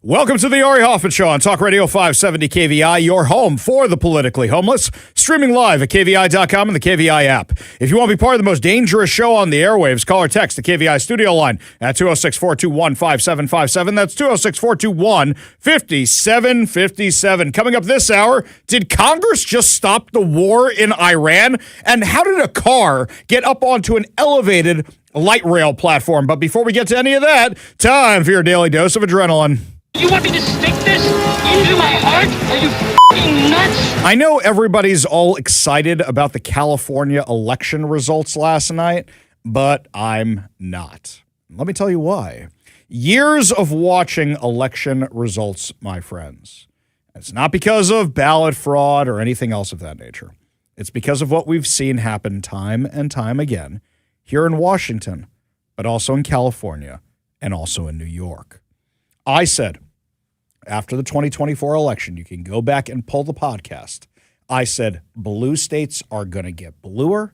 Welcome to the Ari Hoffman Show on Talk Radio 570 KVI, your home for the politically homeless. Streaming live at KVI.com and the KVI app. If you want to be part of the most dangerous show on the airwaves, call or text the KVI studio line at 206-421-5757. That's 206-421-5757. Coming up this hour, did Congress just stop the war in Iran? And how did a car get up onto an elevated light rail platform? But before we get to any of that, time for your daily dose of adrenaline. You want me to stick this into my heart? Are you f***ing nuts? I know everybody's all excited about the California election results last night, but I'm not. Let me tell you why. Years of watching election results, my friends. It's not because of ballot fraud or anything else of that nature. It's because of what we've seen happen time and time again here in Washington, but also in California and also in New York. I said, after the 2024 election, you can go back and pull the podcast. I said, blue states are going to get bluer.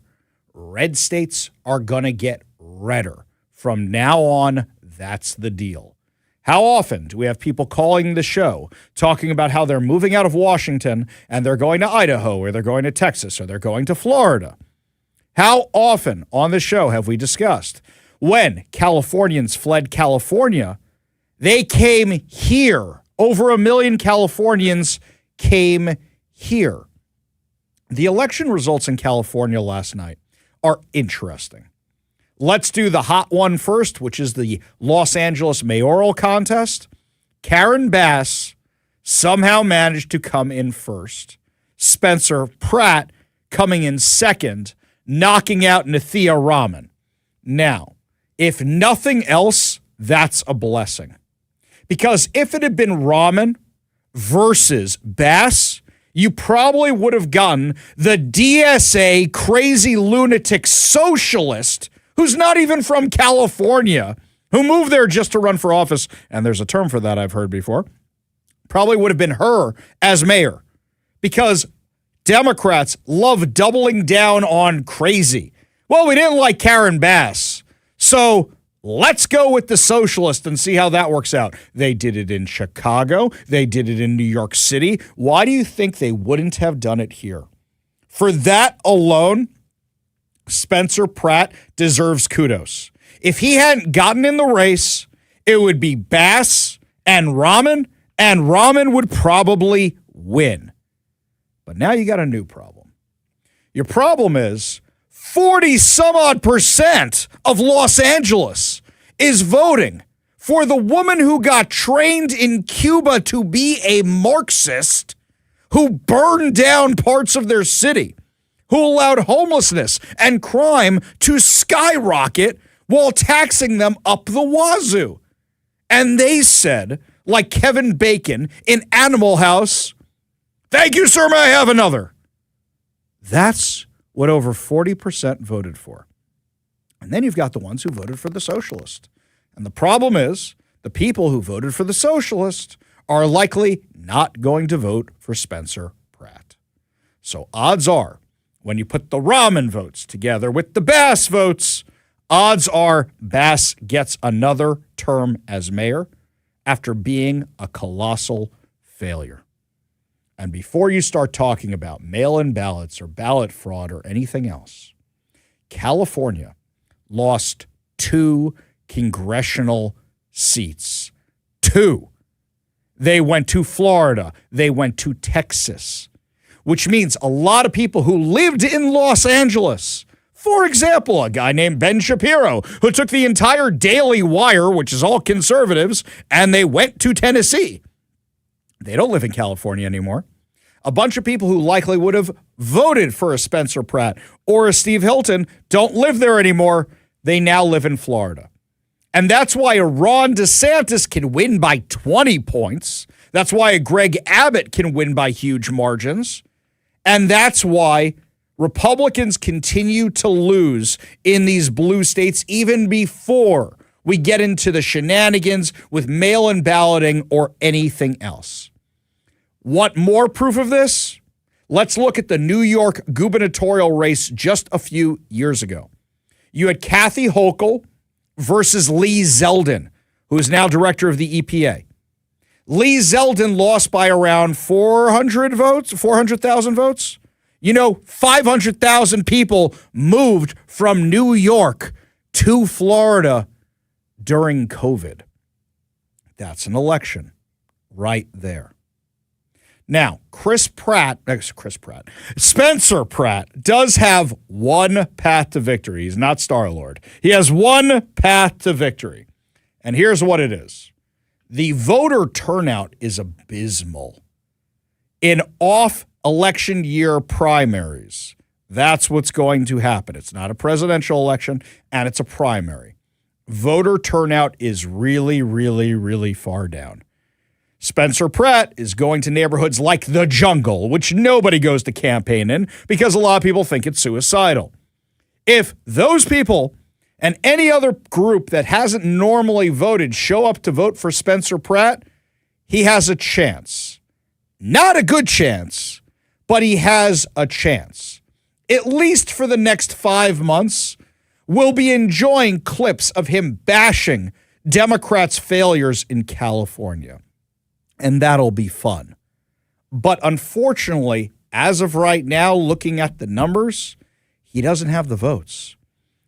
Red states are going to get redder. From now on, that's the deal. How often do we have people calling the show talking about how they're moving out of Washington and they're going to Idaho or they're going to Texas or they're going to Florida? How often on the show have we discussed when Californians fled California, they came here? Over 1 million Californians came here. The election results in California last night are interesting. Let's do the hot one first, which is the Los Angeles mayoral contest. Karen Bass somehow managed to come in first. Spencer Pratt coming in second, knocking out Nathia Rahman. Now, if nothing else, that's a blessing. Because if it had been Rahman versus Bass, you probably would have gotten the DSA crazy lunatic socialist who's not even from California, who moved there just to run for office, and there's a term for that I've heard before, probably would have been her as mayor. Because Democrats love doubling down on crazy. Well, we didn't like Karen Bass, so let's go with the socialist and see how that works out. They did it in Chicago. They did it in New York City. Why do you think they wouldn't have done it here? For that alone, Spencer Pratt deserves kudos. If he hadn't gotten in the race, it would be Bass and Rahman would probably win. But now you got a new problem. Your problem is 40-some-odd% of Los Angeles is voting for the woman who got trained in Cuba to be a Marxist, who burned down parts of their city, who allowed homelessness and crime to skyrocket while taxing them up the wazoo. And they said, like Kevin Bacon in Animal House, "Thank you, sir, may I have another?" That's what over 40% voted for. And then you've got the ones who voted for the socialist. And the problem is the people who voted for the socialist are likely not going to vote for Spencer Pratt. So odds are, when you put the Rahman votes together with the Bass votes, odds are Bass gets another term as mayor after being a colossal failure. And before you start talking about mail-in ballots or ballot fraud or anything else, California lost 2 congressional seats. 2. They went to Florida. They went to Texas, which means a lot of people who lived in Los Angeles, for example, a guy named Ben Shapiro, who took the entire Daily Wire, which is all conservatives, and they went to Tennessee. They don't live in California anymore. A bunch of people who likely would have voted for a Spencer Pratt or a Steve Hilton don't live there anymore. They now live in Florida. And that's why a Ron DeSantis can win by 20 points. That's why a Greg Abbott can win by huge margins. And that's why Republicans continue to lose in these blue states even before we get into the shenanigans with mail-in balloting or anything else. Want more proof of this? Let's look at the New York gubernatorial race just a few years ago. You had Kathy Hochul versus Lee Zeldin, who is now director of the EPA. Lee Zeldin lost by around 400,000 votes. 500,000 people moved from New York to Florida during COVID. That's an election right there. Now, Spencer Pratt does have one path to victory. He's not Star-Lord. He has one path to victory. And here's what it is. The voter turnout is abysmal. In off-election year primaries, that's what's going to happen. It's not a presidential election, and it's a primary. Voter turnout is really, really, really far down. Spencer Pratt is going to neighborhoods like the Jungle, which nobody goes to campaign in because a lot of people think it's suicidal. If those people and any other group that hasn't normally voted show up to vote for Spencer Pratt, he has a chance. Not a good chance, but he has a chance. At least for the next 5 months, we'll be enjoying clips of him bashing Democrats' failures in California. And that'll be fun. But unfortunately, as of right now, looking at the numbers, he doesn't have the votes.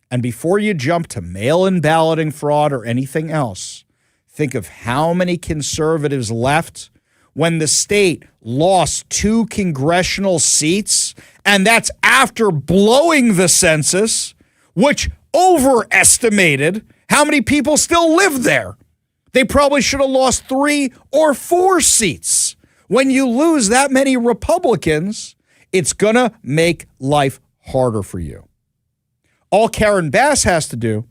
And before you jump to mail-in balloting fraud or anything else, think of how many conservatives left when the state lost 2 congressional seats, and that's after blowing the census, which overestimated how many people still live there. They probably should have lost 3 or 4 seats. When you lose that many Republicans, it's going to make life harder for you. All Karen Bass has to do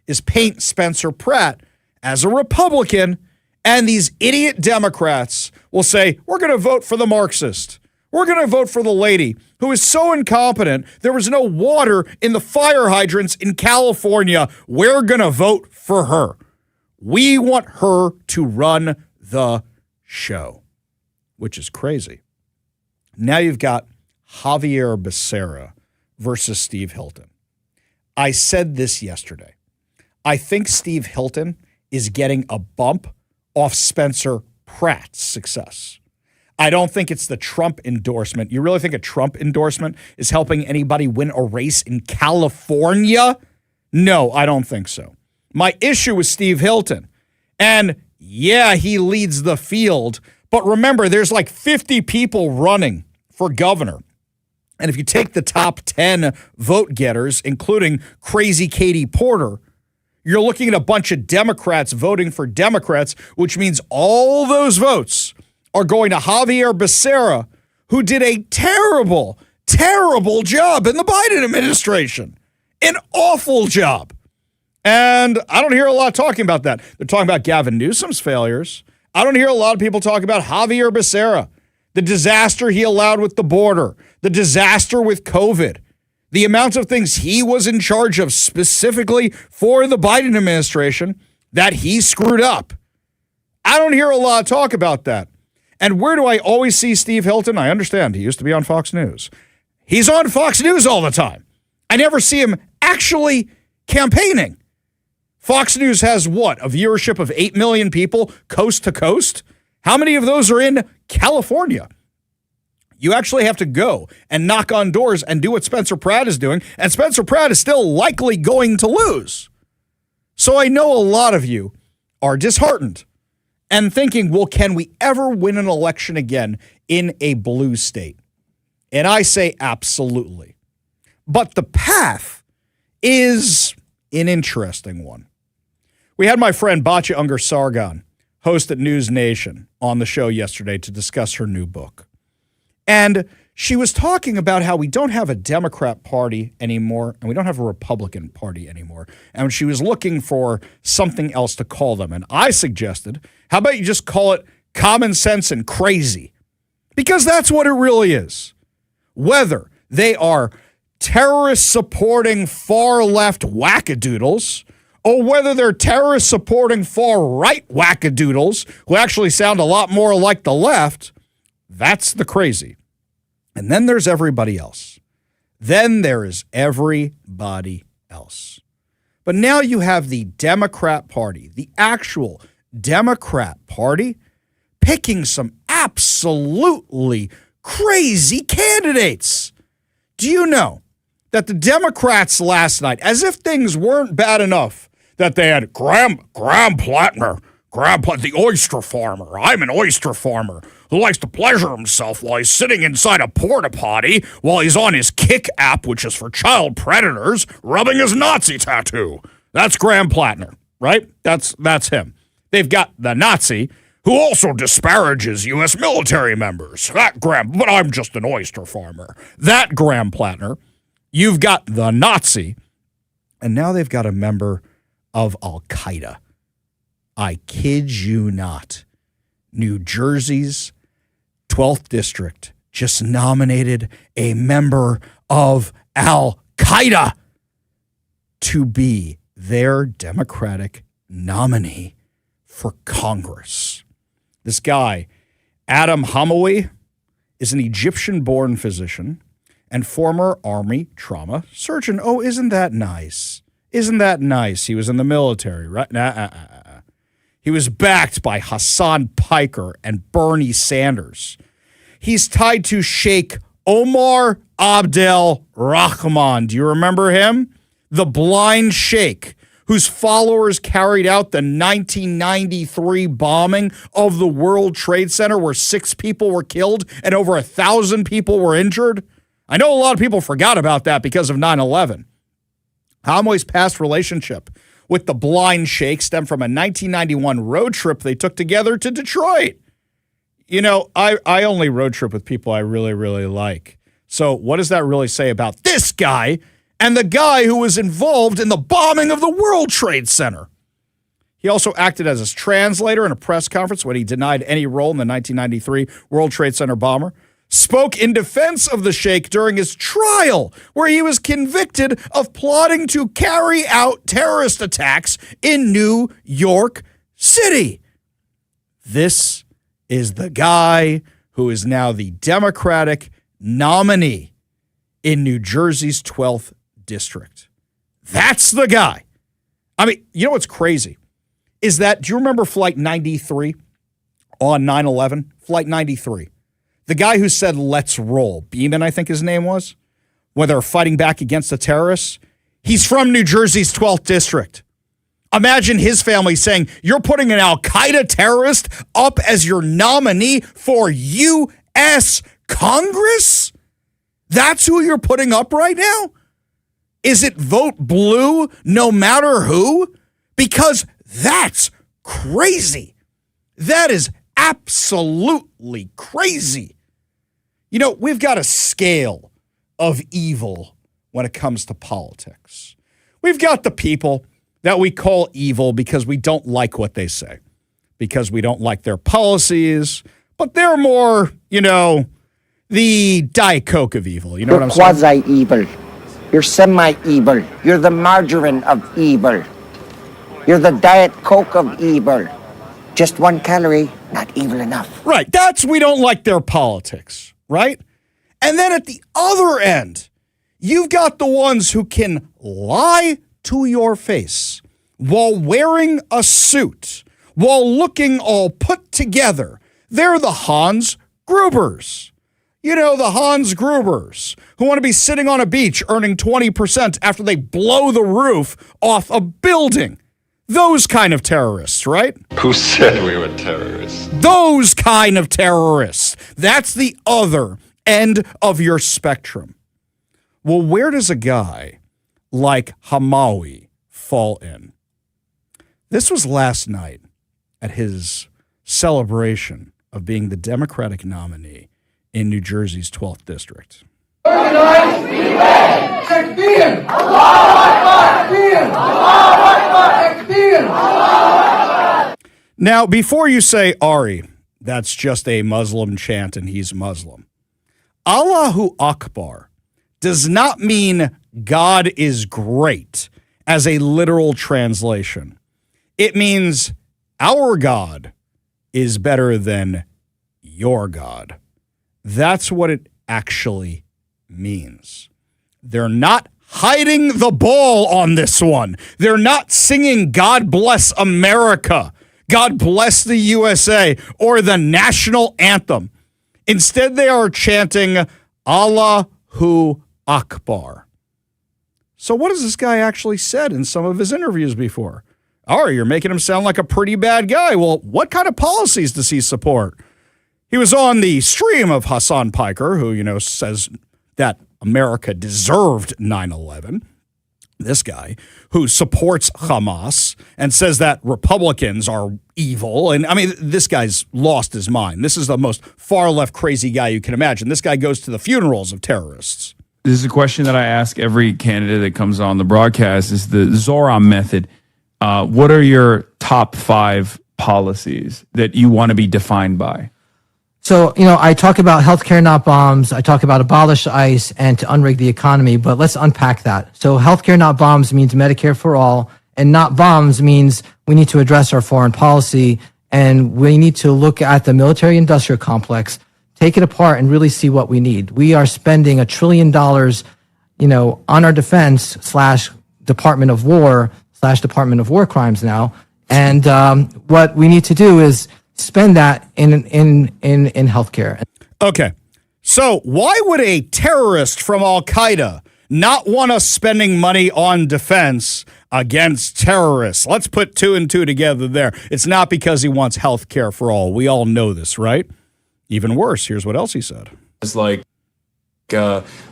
is paint Spencer Pratt as a Republican, and these idiot Democrats will say, we're going to vote for the Marxist. We're going to vote for the lady who is so incompetent there was no water in the fire hydrants in California. We're going to vote for her. We want her to run the show, which is crazy. Now you've got Javier Becerra versus Steve Hilton. I said this yesterday. I think Steve Hilton is getting a bump off Spencer Pratt's success. I don't think it's the Trump endorsement. You really think a Trump endorsement is helping anybody win a race in California? No, I don't think so. My issue with Steve Hilton, and yeah, he leads the field, but remember, there's like 50 people running for governor. And if you take the top 10 vote getters, including crazy Katie Porter, you're looking at a bunch of Democrats voting for Democrats, which means all those votes are going to Javier Becerra, who did a terrible, terrible job in the Biden administration. An awful job. And I don't hear a lot talking about that. They're talking about Gavin Newsom's failures. I don't hear a lot of people talk about Javier Becerra, the disaster he allowed with the border, the disaster with COVID, the amount of things he was in charge of specifically for the Biden administration that he screwed up. I don't hear a lot of talk about that. And where do I always see Steve Hilton? I understand he used to be on Fox News. He's on Fox News all the time. I never see him actually campaigning. Fox News has what? A viewership of 8 million people coast to coast? How many of those are in California? You actually have to go and knock on doors and do what Spencer Pratt is doing, and Spencer Pratt is still likely going to lose. So I know a lot of you are disheartened and thinking, well, can we ever win an election again in a blue state? And I say absolutely. But the path is an interesting one. We had my friend Batya Ungar-Sargon, host at News Nation, on the show yesterday to discuss her new book. And she was talking about how we don't have a Democrat Party anymore and we don't have a Republican Party anymore. And she was looking for something else to call them. And I suggested, how about you just call it common sense and crazy? Because that's what it really is. Whether they are terrorist-supporting far-left wackadoodles or whether they're terrorist-supporting far-right wackadoodles who actually sound a lot more like the left, that's the crazy. And then there's everybody else. Then there is everybody else. But now you have the Democrat Party, the actual Democrat Party, picking some absolutely crazy candidates. Do you know that the Democrats last night, as if things weren't bad enough, that they had Graham Plattner, the oyster farmer. I'm an oyster farmer who likes to pleasure himself while he's sitting inside a porta potty while he's on his Kick app, which is for child predators, rubbing his Nazi tattoo. That's Graham Plattner, right? That's him. They've got the Nazi, who also disparages U.S. military members. That Graham, but I'm just an oyster farmer. That Graham Plattner. You've got the Nazi, and now they've got a member of Al Qaeda. I kid you not. New Jersey's 12th district just nominated a member of Al Qaeda to be their Democratic nominee for Congress. This guy, Adam Hamawi, is an Egyptian-born physician and former Army trauma surgeon. Oh, isn't that nice? Isn't that nice? He was in the military, right? He was backed by Hassan Piker and Bernie Sanders. He's tied to Sheikh Omar Abdel Rahman. Do you remember him? The blind sheikh whose followers carried out the 1993 bombing of the World Trade Center where 6 people were killed and over 1,000 people were injured. I know a lot of people forgot about that because of 9/11. Hamawi's past relationship with the blind sheikh stemmed from a 1991 road trip they took together to Detroit. You know, I only road trip with people I really, really like. So what does that really say about this guy and the guy who was involved in the bombing of the World Trade Center? He also acted as his translator in a press conference when he denied any role in the 1993 World Trade Center bomber. Spoke in defense of the sheikh during his trial, where he was convicted of plotting to carry out terrorist attacks in New York City. This is the guy who is now the Democratic nominee in New Jersey's 12th district. That's the guy. I mean, you know what's crazy is that, do you remember Flight 93 on 9/11? Flight 93. The guy who said, "Let's roll," Beeman, I think his name was, when they were fighting back against the terrorists. He's from New Jersey's 12th district. Imagine his family saying, "You're putting an Al Qaeda terrorist up as your nominee for U.S. Congress? That's who you're putting up right now? Is it vote blue no matter who? Because that's crazy. That is absolutely crazy." You know, we've got a scale of evil when it comes to politics. We've got the people that we call evil because we don't like what they say, because we don't like their policies, but they're more, you know, the Diet Coke of evil. You know what I'm saying? You're quasi-evil. You're semi-evil. You're the margarine of evil. You're the Diet Coke of evil. Just 1 calorie, not evil enough. Right. We don't like their politics, right? And then at the other end, you've got the ones who can lie to your face while wearing a suit, while looking all put together. They're the Hans Grubers. You know, the Hans Grubers who want to be sitting on a beach earning 20% after they blow the roof off a building. Those kind of terrorists, right? Who said we were terrorists? Those kind of terrorists. That's the other end of your spectrum. Well, where does a guy like Hamawi fall in? This was last night at his celebration of being the Democratic nominee in New Jersey's 12th district. Now, before you say, Ari, that's just a Muslim chant and he's Muslim, Allahu Akbar does not mean God is great as a literal translation. It means our God is better than your God. That's what it actually means. They're not hiding the ball on this one. They're not singing God Bless America. God bless the USA, or the national anthem. Instead, they are chanting Allahu Akbar. So what has this guy actually said in some of his interviews before? Oh, you're making him sound like a pretty bad guy. Well, what kind of policies does he support? He was on the stream of Hassan Piker, who, says that America deserved 9/11. This guy who supports Hamas and says that Republicans are evil. And I mean, this guy's lost his mind. This is the most far left crazy guy you can imagine. This guy goes to the funerals of terrorists. This is a question that I ask every candidate that comes on the broadcast, is the Zoram method. What are your top 5 policies that you want to be defined by? So, I talk about healthcare, not bombs. I talk about abolish ICE and to unrig the economy, but let's unpack that. So healthcare, not bombs means Medicare for all, and not bombs means we need to address our foreign policy, and we need to look at the military industrial complex, take it apart and really see what we need. We are spending $1 trillion, on our defense / Department of War / Department of War crimes now. And what we need to do is spend that in healthcare. Okay. So why would a terrorist from Al Qaeda not want us spending money on defense against terrorists? Let's put 2 and 2 together there. It's not because he wants health care for all. We all know this, right? Even worse, here's what else he said. It's like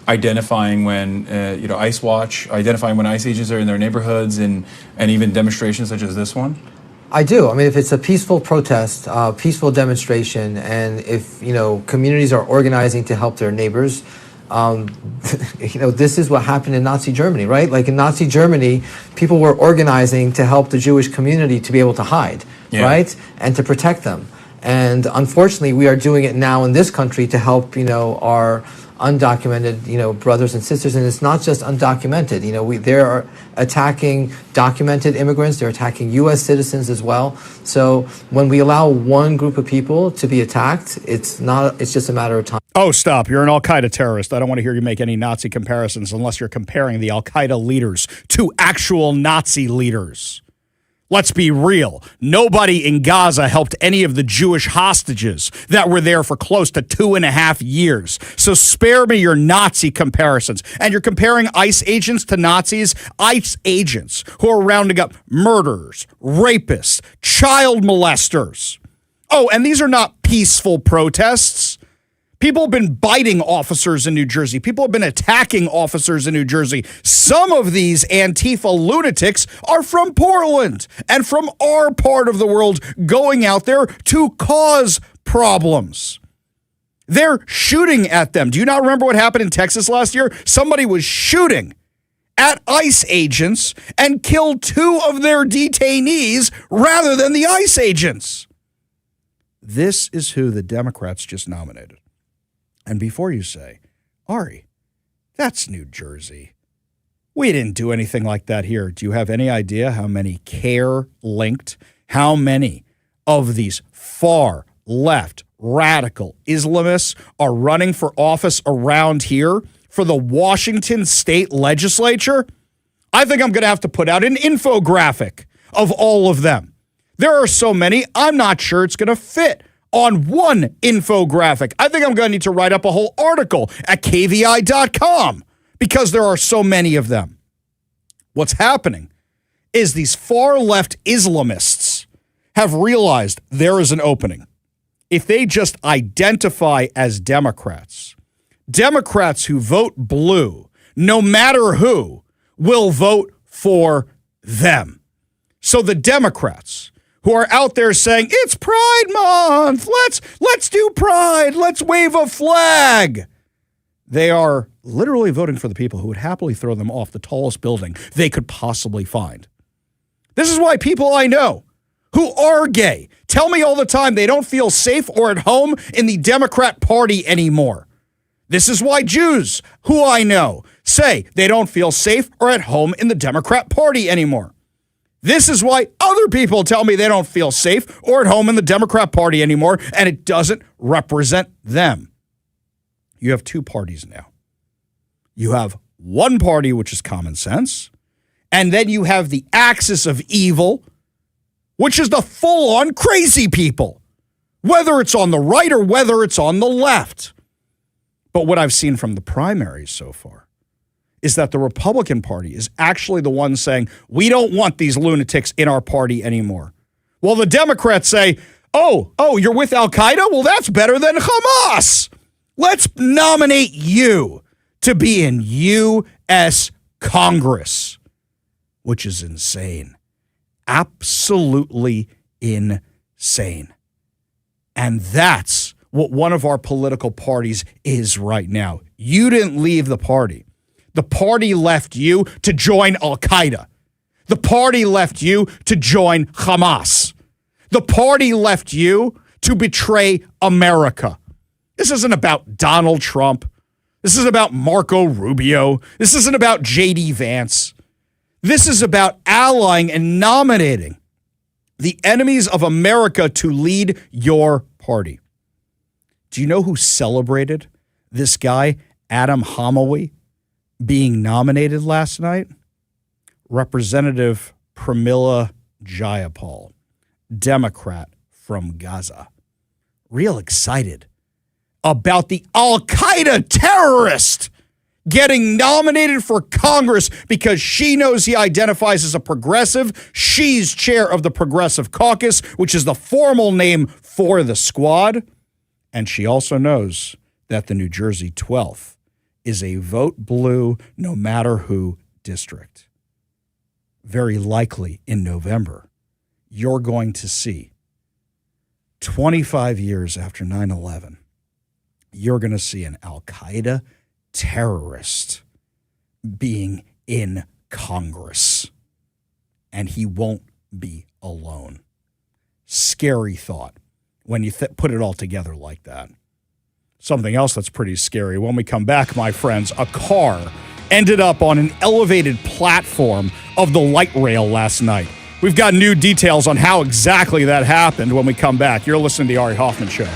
identifying when, ICE watch, identifying when ICE agents are in their neighborhoods and even demonstrations such as this one? I do. I mean, if it's a peaceful protest, peaceful demonstration, and if, communities are organizing to help their neighbors, this is what happened in Nazi Germany, right? Like in Nazi Germany, people were organizing to help the Jewish community to be able to hide, right? And to protect them. And unfortunately, we are doing it now in this country to help, our undocumented, brothers and sisters. And it's not just undocumented. They are attacking documented immigrants. They're attacking U.S. citizens as well. So when we allow one group of people to be attacked, it's just a matter of time. Oh, stop. You're an Al Qaeda terrorist. I don't want to hear you make any Nazi comparisons unless you're comparing the Al Qaeda leaders to actual Nazi leaders. Let's be real. Nobody in Gaza helped any of the Jewish hostages that were there for close to 2.5 years. So spare me your Nazi comparisons. And you're comparing ICE agents to Nazis? ICE agents who are rounding up murderers, rapists, child molesters. Oh, and these are not peaceful protests. People have been biting officers in New Jersey. People have been attacking officers in New Jersey. Some of these Antifa lunatics are from Portland and from our part of the world, going out there to cause problems. They're shooting at them. Do you not remember what happened in Texas last year? Somebody was shooting at ICE agents and killed 2 of their detainees rather than the ICE agents. This is who the Democrats just nominated. And before you say, Ari, that's New Jersey. We didn't do anything like that here. Do you have any idea how many CARE-linked, how many of these far left radical Islamists are running for office around here for the Washington state legislature? I think I'm going to have to put out an infographic of all of them. There are so many, I'm not sure it's going to fit on one infographic. I think I'm going to need to write up a whole article at kvi.com because there are so many of them. What's happening is these far left Islamists have realized there is an opening. If they just identify as Democrats, Democrats who vote blue, no matter who, will vote for them. So the Democrats who are out there saying, it's Pride Month, let's do Pride, let's wave a flag. They are literally voting for the people who would happily throw them off the tallest building they could possibly find. This is why people I know who are gay tell me all the time they don't feel safe or at home in the Democrat Party anymore. This is why Jews who I know say they don't feel safe or at home in the Democrat Party anymore. This is why other people tell me they don't feel safe or at home in the Democrat Party anymore, and it doesn't represent them. You have 2 parties now. You have one party, which is common sense, and then you have the axis of evil, which is the full-on crazy people, whether it's on the right or whether it's on the left. But what I've seen from the primaries so far is that the Republican Party is actually the one saying, we don't want these lunatics in our party anymore. Well, the Democrats say, oh, you're with Al Qaeda? Well, that's better than Hamas. Let's nominate you to be in U.S. Congress, which is insane. Absolutely insane. And that's what one of our political parties is right now. You didn't leave the party. The party left you to join Al Qaeda. The party left you to join Hamas. The party left you to betray America. This isn't about Donald Trump. This isn't about Marco Rubio. This isn't about J.D. Vance. This is about allying and nominating the enemies of America to lead your party. Do you know who celebrated this guy, Adam Homowy, being nominated last night? Representative Pramila Jayapal, Democrat from Gaza. Real excited about the Al Qaeda terrorist getting nominated for Congress because she knows he identifies as a progressive. She's chair of the Progressive Caucus, which is the formal name for the squad. And she also knows that the New Jersey 12th is a vote blue, no matter who district. Very likely in November, you're going to see 25 years after 9/11, you're going to see an Al Qaeda terrorist being in Congress. And he won't be alone. Scary thought when you put it all together like that. Something else that's pretty scary. When we come back, my friends, a car ended up on an elevated platform of the light rail last night. We've got new details on how exactly that happened when we come back. You're listening to the Ari Hoffman Show.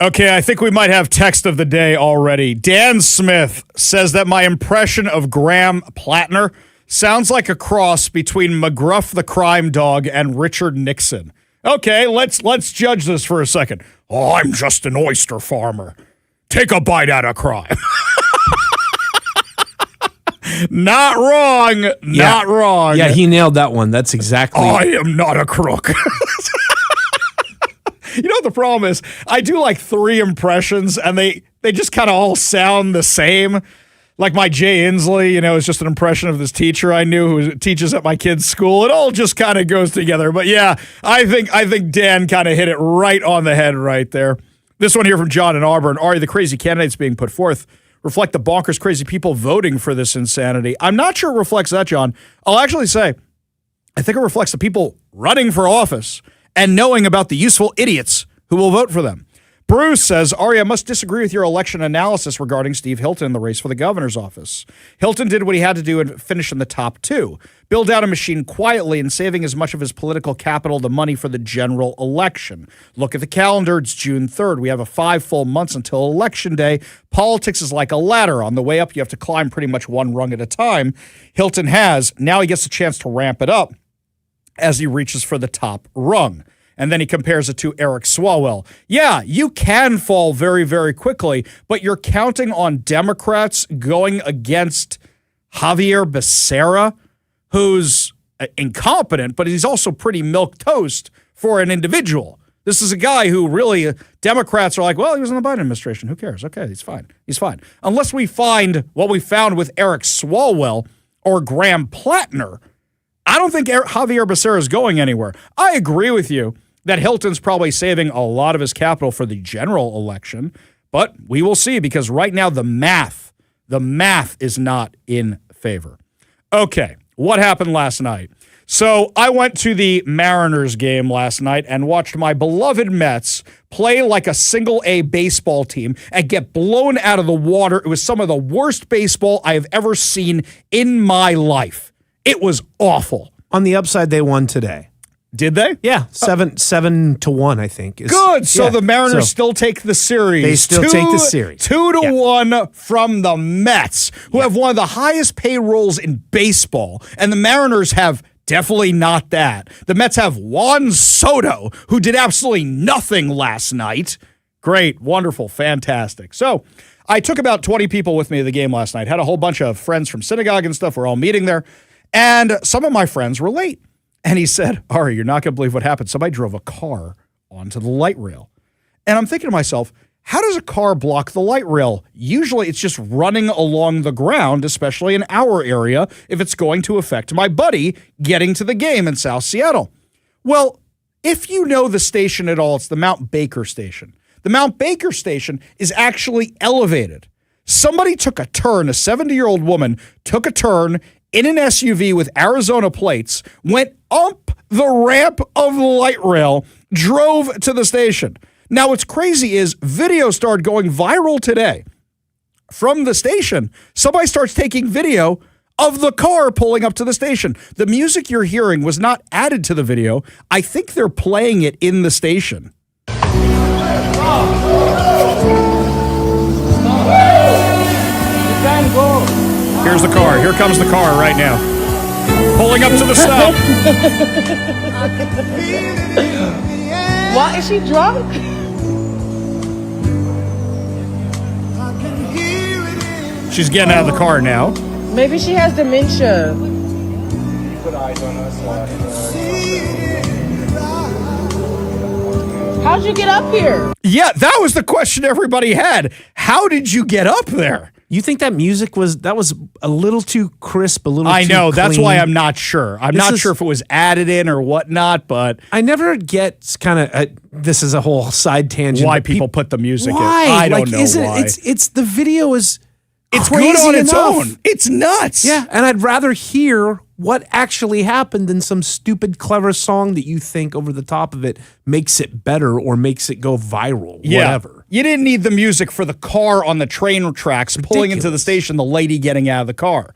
Okay, I think we might have text of the day already. Dan Smith says that my impression of Graham Plattner sounds like a cross between McGruff the crime dog and Richard Nixon. Okay, let's judge this for a second. Oh, I'm just an oyster farmer. Take a bite out of crime. Not wrong. Not wrong. Yeah, he nailed that one. That's exactly. I am not a crook. You know what the problem is? I do like 3 impressions, and they just kind of all sound the same. Like my Jay Inslee, is just an impression of this teacher I knew who teaches at my kid's school. It all just kind of goes together. But yeah, I think Dan kind of hit it right on the head right there. This one here from John in Auburn. Ari, the crazy candidates being put forth reflect the bonkers crazy people voting for this insanity. I'm not sure it reflects that, John. I'll actually say, I think it reflects the people running for office and knowing about the useful idiots who will vote for them. Bruce says, Ari, I must disagree with your election analysis regarding Steve Hilton in the race for the governor's office. Hilton did what he had to do and finish in the top 2. Build out a machine quietly and saving as much of his political capital to money for the general election. Look at the calendar. It's June 3rd. We have 5 full months until Election Day. Politics is like a ladder. On the way up, you have to climb pretty much one rung at a time. Hilton has. Now he gets a chance to ramp it up as he reaches for the top rung. And then he compares it to Eric Swalwell. Yeah, you can fall very, very quickly, but you're counting on Democrats going against Javier Becerra, who's incompetent, but he's also pretty milquetoast for an individual. This is a guy who really, Democrats are like, well, he was in the Biden administration. Who cares? Okay, he's fine. He's fine. Unless we find what we found with Eric Swalwell or Graham Plattner, I don't think Javier Becerra is going anywhere. I agree with you that Hilton's probably saving a lot of his capital for the general election, but we will see because right now the math is not in favor. Okay, what happened last night? So I went to the Mariners game last night and watched my beloved Mets play like a single-A baseball team and get blown out of the water. It was some of the worst baseball I have ever seen in my life. It was awful. On the upside, they won today. Did they? Yeah, 7-1, I think. Good. So the Mariners still take the series. They still take the series. 2-1 from the Mets, who have one of the highest payrolls in baseball. And the Mariners have definitely not that. The Mets have Juan Soto, who did absolutely nothing last night. Great, wonderful, fantastic. So I took about 20 people with me to the game last night. Had a whole bunch of friends from synagogue and stuff. We're all meeting there. And some of my friends were late. And he said, Ari, you're not going to believe what happened. Somebody drove a car onto the light rail. And I'm thinking to myself, how does a car block the light rail? Usually it's just running along the ground, especially in our area, if it's going to affect my buddy getting to the game in South Seattle. Well, if you know the station at all, it's the Mount Baker station. The Mount Baker station is actually elevated. Somebody took a turn, a 70-year-old woman took a turn in an SUV with Arizona plates, went up the ramp of the light rail, drove to the station. Now, what's crazy is video started going viral today. From the station, somebody starts taking video of the car pulling up to the station. The music you're hearing was not added to the video. I think they're playing it in the station. Here's the car. Here comes the car right now. Pulling up to the stop. Why is she drunk? She's getting out of the car now. Maybe she has dementia. How'd you get up here? Yeah, that was the question everybody had. How did you get up there? You think that music was a little too crisp, a little too I know, clean? that's why I'm not sure. I'm not sure if it was added in or whatnot, but I never get kind of this is a whole side tangent. Why people put the music why? in. I don't know why. It's the video is it's crazy good on its enough. own. It's nuts. Yeah, and I'd rather hear what actually happened than some stupid, clever song that you think over the top of it makes it better or makes it go viral, whatever. You didn't need the music for the car on the train tracks pulling into the station, the lady getting out of the car.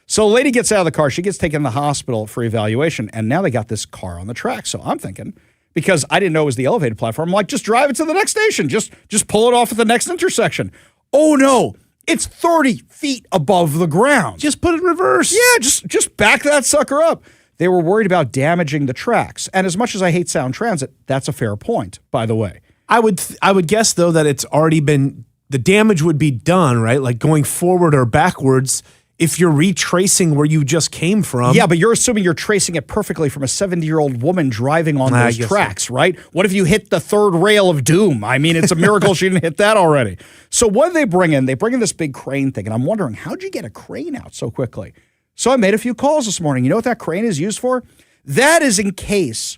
So a lady gets out of the car. She gets taken to the hospital for evaluation, and now they got this car on the track. So I'm thinking, because I didn't know it was the elevated platform. I'm like, just drive it to the next station. Just pull it off at the next intersection. Oh, no. It's 30 feet above the ground. Just put it in reverse. Yeah, just back that sucker up. They were worried about damaging the tracks. And as much as I hate Sound Transit, that's a fair point, by the way. I would guess, though, that it's already been, the damage would be done, right? Like going forward or backwards if you're retracing where you just came from. Yeah, but you're assuming you're tracing it perfectly from a 70-year-old woman driving on those tracks, right? What if you hit the third rail of doom? I mean, it's a miracle she didn't hit that already. So what do they bring in? They bring in this big crane thing, and I'm wondering, how'd you get a crane out so quickly? So I made a few calls this morning. You know what that crane is used for? That is in case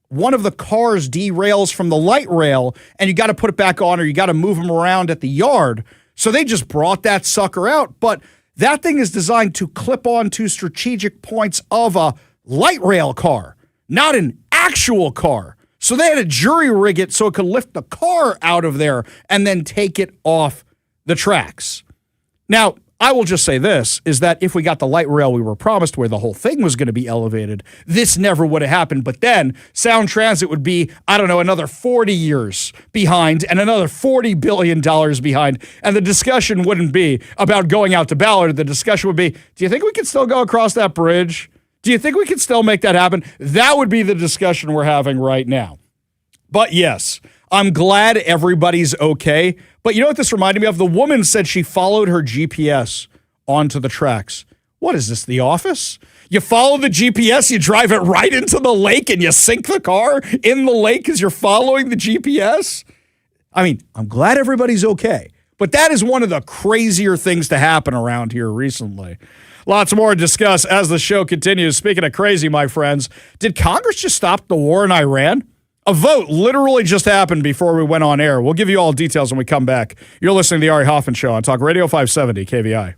one of the cars derails from the light rail, and you got to put it back on, or you got to move them around at the yard. So they just brought that sucker out, but that thing is designed to clip on to strategic points of a light rail car, not an actual car. So they had to jury rig it so it could lift the car out of there and then take it off the tracks. Now, I will just say this, is that if we got the light rail we were promised where the whole thing was going to be elevated, this never would have happened. But then Sound Transit would be, I don't know, another 40 years behind and another $40 billion behind. And the discussion wouldn't be about going out to Ballard. The discussion would be, do you think we can still go across that bridge? Do you think we can still make that happen? That would be the discussion we're having right now. But yes, I'm glad everybody's okay. But you know what this reminded me of? The woman said she followed her GPS onto the tracks. What is this, The Office? You follow the GPS, you drive it right into the lake, and you sink the car in the lake because you're following the GPS? I mean, I'm glad everybody's okay. But that is one of the crazier things to happen around here recently. Lots more to discuss as the show continues. Speaking of crazy, my friends, did Congress just stop the war in Iran? A vote literally just happened before we went on air. We'll give you all details when we come back. You're listening to The Ari Hoffman Show on Talk Radio 570 KVI.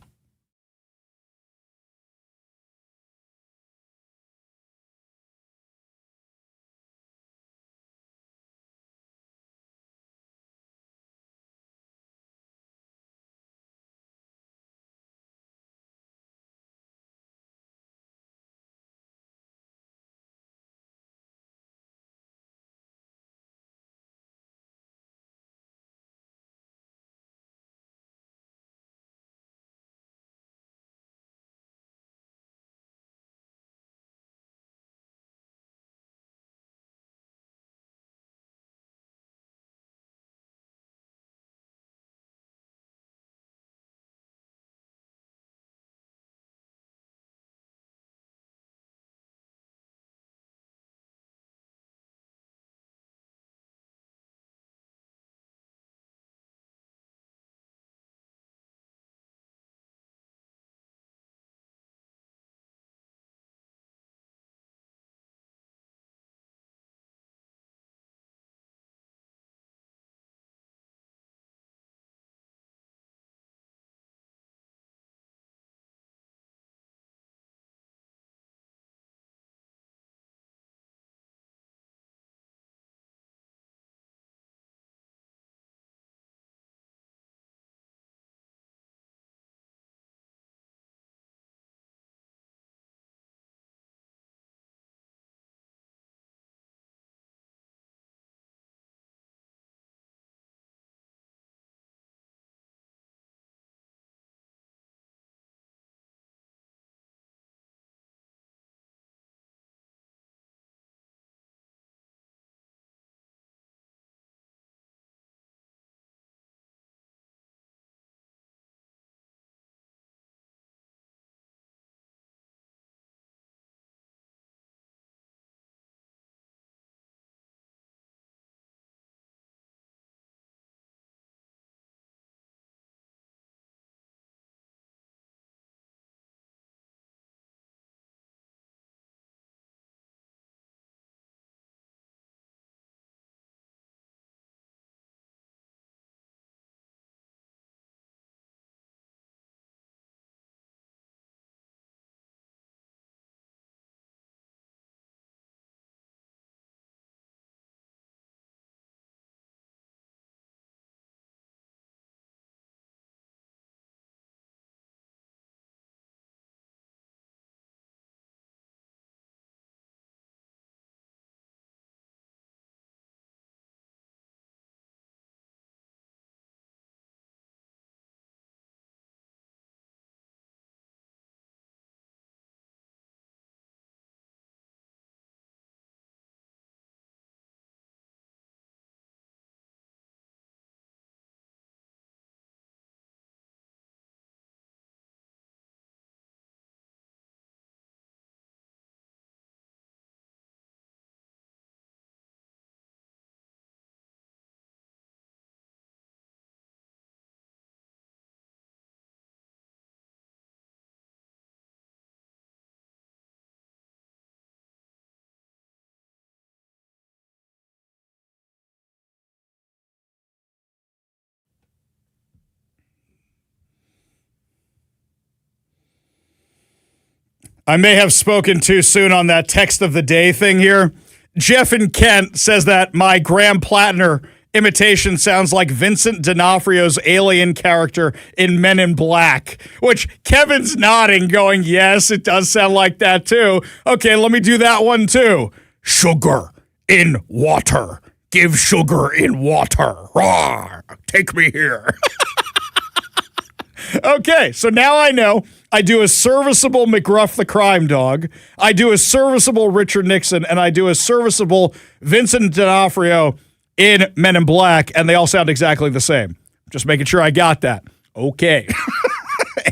I may have spoken too soon on that text of the day thing here. Jeff in Kent says that my Graham Plattner imitation sounds like Vincent D'Onofrio's alien character in Men in Black, which Kevin's nodding, going, yes, it does sound like that too. Okay, let me do that one too. Sugar in water. Give sugar in water. Rawr. Take me here. Okay, so now I know I do a serviceable McGruff the Crime Dog, I do a serviceable Richard Nixon, and I do a serviceable Vincent D'Onofrio in Men in Black, and they all sound exactly the same. Just making sure I got that. Okay.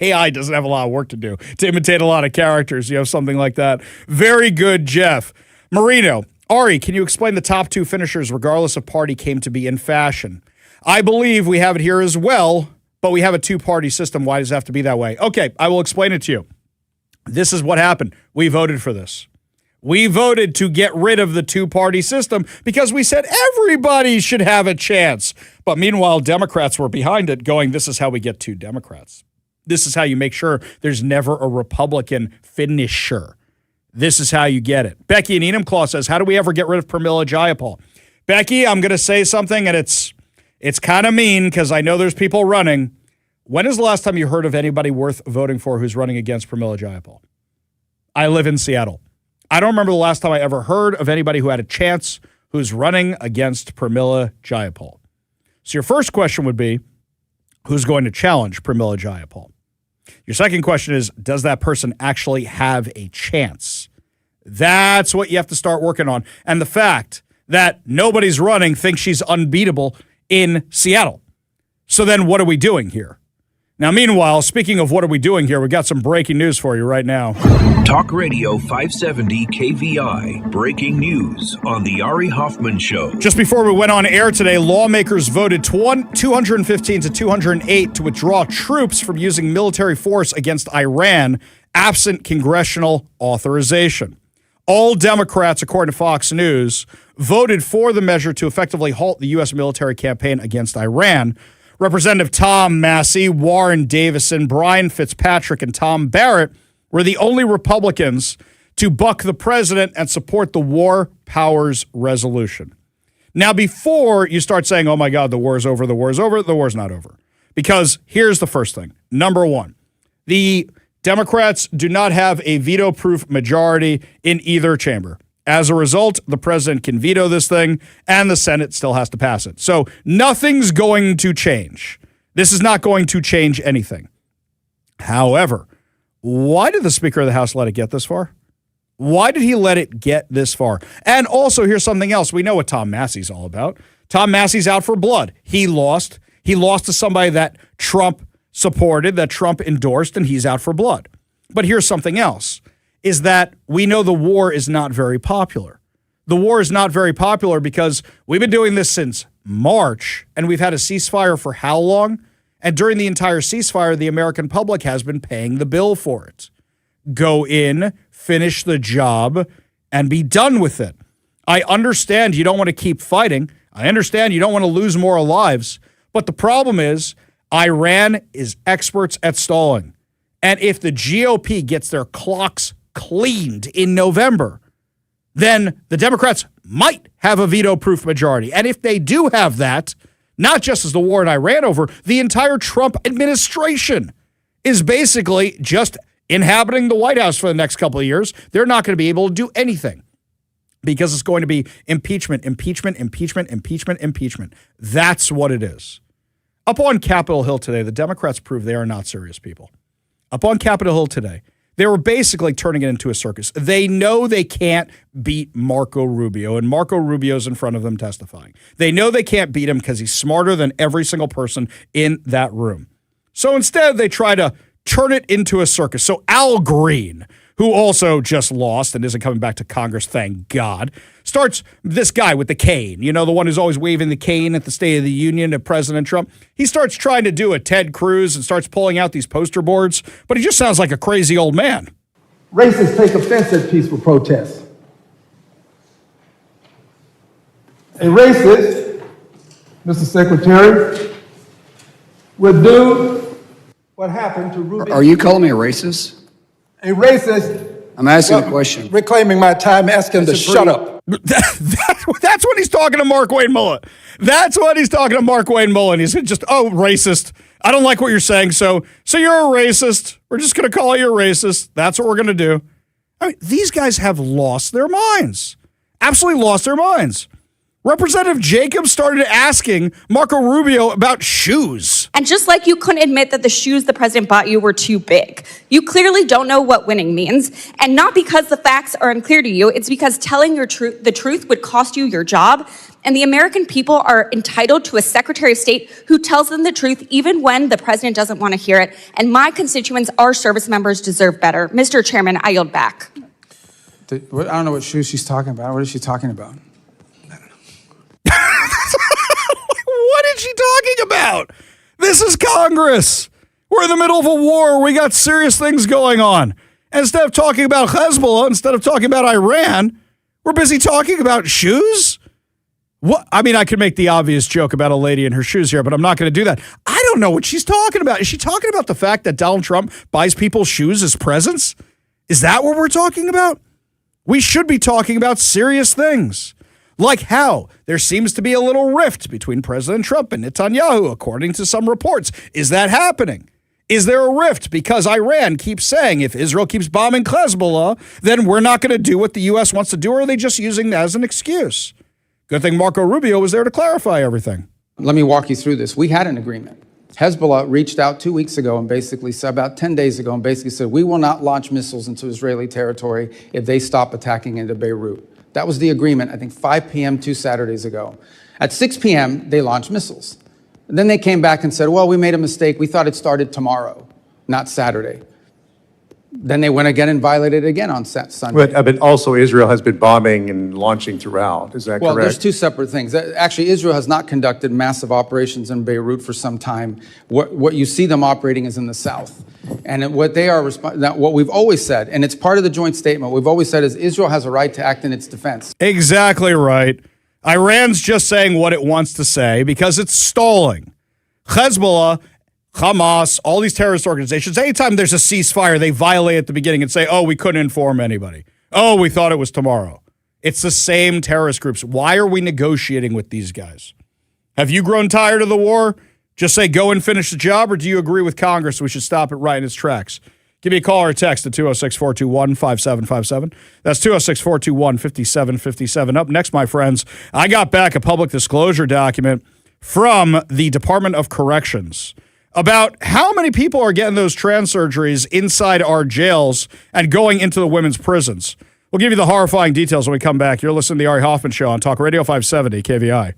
AI doesn't have a lot of work to do to imitate a lot of characters, something like that. Very good, Jeff. Marino, Ari, can you explain the top 2 finishers, regardless of party, came to be in fashion? I believe we have it here as well, but we have a 2-party system. Why does it have to be that way? Okay, I will explain it to you. This is what happened. We voted for this. We voted to get rid of the 2-party system because we said everybody should have a chance. But meanwhile, Democrats were behind it going, this is how we get 2 Democrats. This is how you make sure there's never a Republican finisher. This is how you get it. Becky in Enumclaw says, how do we ever get rid of Pramila Jayapal? Becky, I'm going to say something, and it's kind of mean because I know there's people running. When is the last time you heard of anybody worth voting for who's running against Pramila Jayapal? I live in Seattle. I don't remember the last time I ever heard of anybody who had a chance who's running against Pramila Jayapal. So your first question would be, who's going to challenge Pramila Jayapal? Your second question is, does that person actually have a chance? That's what you have to start working on. And the fact that nobody's running thinks she's unbeatable in Seattle. So then what are we doing here? Now, meanwhile, speaking of what are we doing here, we got some breaking news for you right now. Talk Radio 570 KVI. Breaking news on the Ari Hoffman Show. Just before we went on air today, lawmakers voted 215 to 208 to withdraw troops from using military force against Iran, absent congressional authorization. All Democrats, according to Fox News, voted for the measure to effectively halt the U.S. military campaign against Iran. Representative Tom Massey, Warren Davison, Brian Fitzpatrick, and Tom Barrett were the only Republicans to buck the president and support the War Powers Resolution. Now, before you start saying, oh my God, the war's over, the war's not over. Because here's the first thing. Number one, the Democrats do not have a veto-proof majority in either chamber. As a result, the president can veto this thing, and the Senate still has to pass it. So nothing's going to change. This is not going to change anything. However, why did the Speaker of the House let it get this far? Why did he let it get this far? And also, here's something else. We know what Tom Massey's all about. Tom Massey's out for blood. He lost. He lost to somebody that Trump supported, that Trump endorsed, and he's out for blood. But here's something else. Is that we know the war is not very popular. The war is not very popular because we've been doing this since March, and we've had a ceasefire for how long? And during the entire ceasefire, the American public has been paying the bill for it. Go in, finish the job, and be done with it. I understand you don't want to keep fighting. I understand you don't want to lose more lives. But the problem is Iran is experts at stalling. And if the GOP gets their clocks cleaned in November, then the Democrats might have a veto-proof majority. And if they do have that, not just as the war in Iran over, the entire Trump administration is basically just inhabiting the White House for the next couple of years. They're not going to be able to do anything because it's going to be impeachment, impeachment, impeachment, impeachment, impeachment. That's what it is. Up on Capitol Hill today, the Democrats proved they are not serious people. Up on Capitol Hill today, they were basically turning it into a circus. They know they can't beat Marco Rubio, and Marco Rubio's in front of them testifying. They know they can't beat him because he's smarter than every single person in that room. So instead, they try to turn it into a circus. So Al Green, who also just lost and isn't coming back to Congress, thank God, starts this guy with the cane, the one who's always waving the cane at the State of the Union to President Trump. He starts trying to do a Ted Cruz and starts pulling out these poster boards, but he just sounds like a crazy old man. Racists take offense at peaceful protests. A racist, Mr. Secretary, would do what happened to Ruby. Are you calling me a racist? A racist I'm asking a question. Reclaiming my time, asking him to shut up. That's when he's talking to Mark Wayne Mullen. That's when he's talking to Mark Wayne Mullen. He's just, oh, racist. I don't like what you're saying, so you're a racist. We're just going to call you a racist. That's what we're going to do. I mean, these guys have lost their minds. Absolutely lost their minds. Representative Jacobs started asking Marco Rubio about shoes. And just like you couldn't admit that the shoes the president bought you were too big, you clearly don't know what winning means. And not because the facts are unclear to you, it's because telling the truth would cost you your job. And the American people are entitled to a Secretary of State who tells them the truth even when the president doesn't want to hear it. And my constituents, our service members, deserve better. Mr. Chairman, I yield back. I don't know what shoes she's talking about. What is she talking about? What is she talking about? This is Congress. We're in the middle of a war. We got serious things going on. And instead of talking about Hezbollah, instead of talking about Iran, we're busy talking about shoes? What? I mean, I could make the obvious joke about a lady in her shoes here, but I'm not going to do that. I don't know what she's talking about. Is she talking about the fact that Donald Trump buys people shoes as presents? Is that what we're talking about? We should be talking about serious things. Like how there seems to be a little rift between President Trump and Netanyahu, according to some reports. Is that happening? Is there a rift because Iran keeps saying if Israel keeps bombing Hezbollah, then we're not going to do what the U.S. wants to do, or are they just using that as an excuse? Good thing Marco Rubio was there to clarify everything. Let me walk you through this. We had an agreement. Hezbollah reached out 2 weeks ago and basically said, about 10 days ago, and basically said, we will not launch missiles into Israeli territory if they stop attacking into Beirut. That was the agreement, I think 5 p.m. 2 Saturdays ago. At 6 p.m., they launched missiles. And then they came back and said, well, we made a mistake. We thought it started tomorrow, not Saturday. Then they went again and violated it again on Sunday. But also Israel has been bombing and launching throughout. Is that correct? Well, there's two separate things. Actually, Israel has not conducted massive operations in Beirut for some time. What you see them operating is in the south. And what they are, what we've always said, and it's part of the joint statement, we've always said is Israel has a right to act in its defense. Exactly right. Iran's just saying what it wants to say because it's stalling. Hezbollah, Hamas, all these terrorist organizations, anytime there's a ceasefire, they violate at the beginning and say, oh, we couldn't inform anybody. Oh, we thought it was tomorrow. It's the same terrorist groups. Why are we negotiating with these guys? Have you grown tired of the war? Just say go and finish the job, or do you agree with Congress we should stop it right in its tracks? Give me a call or a text at 206-421-5757. That's 206-421-5757. Up next, my friends, I got back a public disclosure document from the Department of Corrections about how many people are getting those trans surgeries inside our jails and going into the women's prisons. We'll give you the horrifying details when we come back. You're listening to the Ari Hoffman Show on Talk Radio 570 KVI.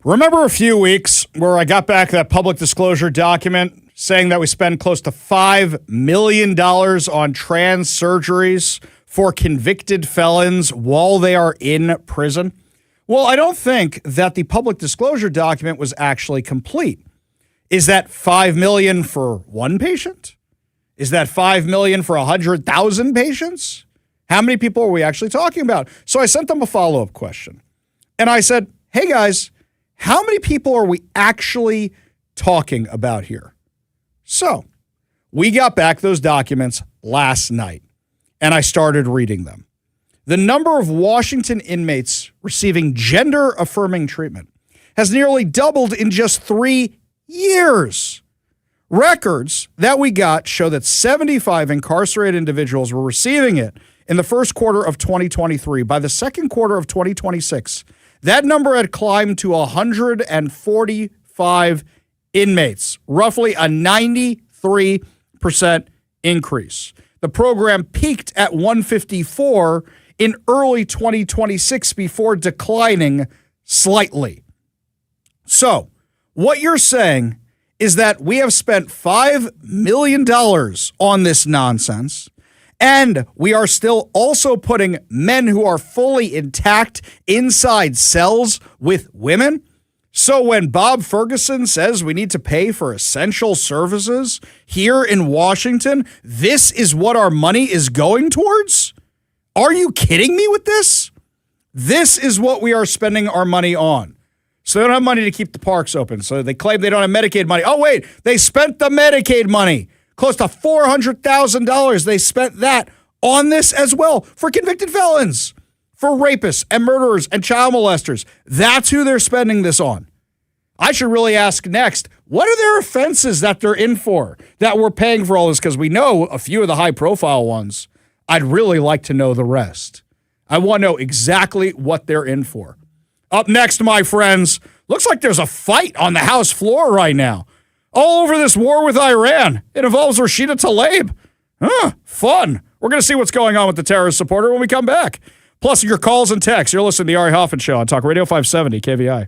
Remember a few weeks where I got back that public disclosure document saying that we spend close to $5 million on trans surgeries for convicted felons while they are in prison? Well, I don't think that the public disclosure document was actually complete. Is that $5 million for one patient? Is that $5 million for 100,000 patients? How many people are we actually talking about? So I sent them a follow-up question. And I said, hey guys, how many people are we actually talking about here? So we got back those documents last night, and I started reading them. The number of Washington inmates receiving gender-affirming treatment has nearly doubled in just 3 years. Records that we got show that 75 incarcerated individuals were receiving it in the first quarter of 2023. By the second quarter of 2026, that number had climbed to 145 inmates, roughly a 93% increase. The program peaked at 154 in early 2026 before declining slightly. So, what you're saying is that we have spent $5 million on this nonsense, and we are still also putting men who are fully intact inside cells with women. So when Bob Ferguson says we need to pay for essential services here in Washington, this is what our money is going towards? Are you kidding me with this? This is what we are spending our money on. So they don't have money to keep the parks open. So they claim they don't have Medicaid money. Oh, wait, they spent the Medicaid money. Close to $400,000. They spent that on this as well for convicted felons, for rapists and murderers and child molesters. That's who they're spending this on. I should really ask next, what are their offenses that they're in for, that we're paying for all this? Because we know a few of the high-profile ones. I'd really like to know the rest. I want to know exactly what they're in for. Up next, my friends, looks like there's a fight on the House floor right now. All over this war with Iran. It involves Rashida Tlaib. Fun. We're going to see what's going on with the terrorist supporter when we come back. Plus, your calls and texts. You're listening to the Ari Hoffman Show on Talk Radio 570 KVI.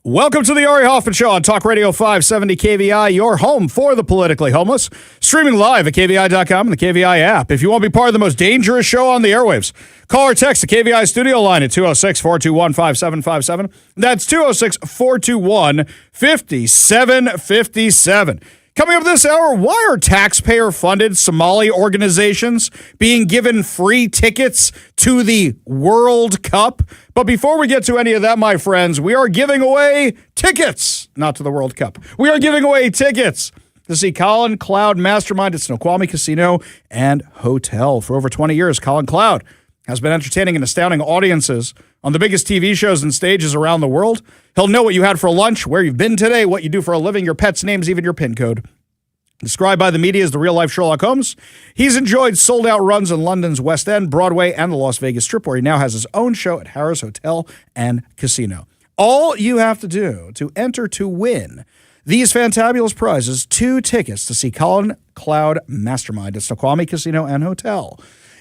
Welcome to the Ari Hoffman Show on Talk Radio 570 KVI, your home for the politically homeless. Streaming live at KVI.com and the KVI app. If you want to be part of the most dangerous show on the airwaves, call or text the KVI studio line at 206-421-5757. That's 206-421-5757. Coming up this hour, why are taxpayer-funded Somali organizations being given free tickets to the World Cup? But before we get to any of that, my friends, we are giving away tickets, not to the World Cup. We are giving away tickets to see Colin Cloud Mastermind at Snoqualmie Casino and Hotel. For over 20 years, Colin Cloud has been entertaining and astounding audiences on the biggest TV shows and stages around the world. He'll know what you had for lunch, where you've been today, what you do for a living, your pet's names, even your PIN code. Described by the media as the real-life Sherlock Holmes, he's enjoyed sold-out runs in London's West End, Broadway, and the Las Vegas Strip, where he now has his own show at Harrah's Hotel and Casino. All you have to do to enter to win these fantabulous prizes, 2 tickets to see Colin Cloud Mastermind at Snoqualmie Casino and Hotel,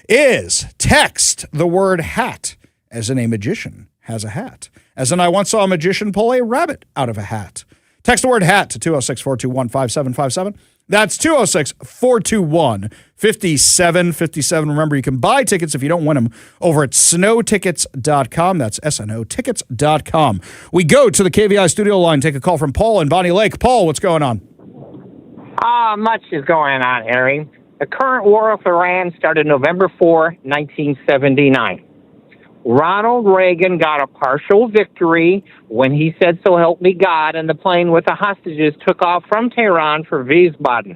is text the word hat, as in a magician has a hat. As in I once saw a magician pull a rabbit out of a hat. Text the word hat to 206-421-5757. That's 206-421-5757. Remember, you can buy tickets if you don't win them over at snowtickets.com. That's SNOtickets.com. We go to the KVI studio line, take a call from Paul in Bonnie Lake. Paul, what's going on? Much is going on, Harry. The current war with Iran started November 4, 1979. Ronald Reagan got a partial victory when he said, "So help me God," and the plane with the hostages took off from Tehran for Wiesbaden.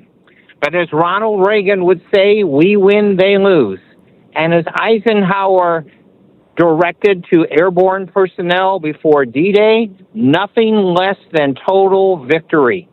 But as Ronald Reagan would say, we win, they lose. And as Eisenhower directed to airborne personnel before D-Day, nothing less than total victory.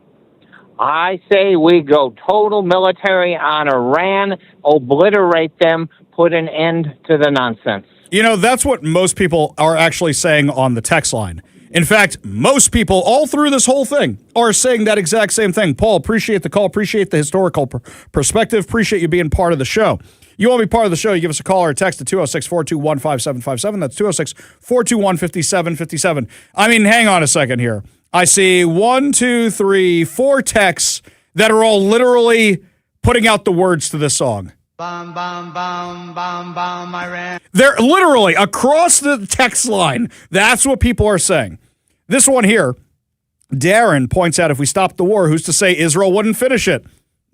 I say we go total military on Iran, obliterate them, put an end to the nonsense. You know, that's what most people are actually saying on the text line. In fact, most people all through this whole thing are saying that exact same thing. Paul, appreciate the call, appreciate the historical perspective, appreciate you being part of the show. You want to be part of the show, you give us a call or a text at 206-421-5757. That's 206-421-5757. I mean, hang on a second here. I see 1, 2, 3, 4 texts that are all literally putting out the words to this song. Bomb, bomb, bomb, bomb, bomb, Iran. They're literally across the text line. That's what people are saying. This one here, Darren points out if we stopped the war, who's to say Israel wouldn't finish it?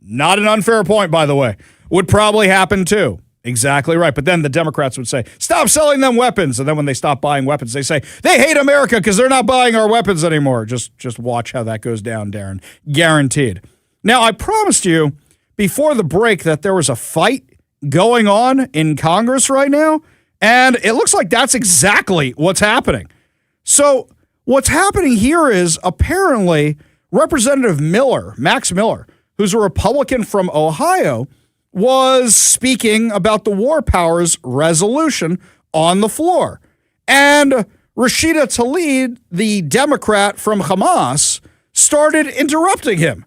Not an unfair point, by the way. Would probably happen too. Exactly right. But then the Democrats would say, stop selling them weapons. And then when they stop buying weapons, they say, they hate America because they're not buying our weapons anymore. Just watch how that goes down, Darren. Guaranteed. Now, I promised you before the break that there was a fight going on in Congress right now, and it looks like that's exactly what's happening. So what's happening here is apparently Representative Miller, Max Miller, who's a Republican from Ohio, was speaking about the War Powers resolution on the floor. And Rashida Tlaib, the Democrat from Hamas, started interrupting him.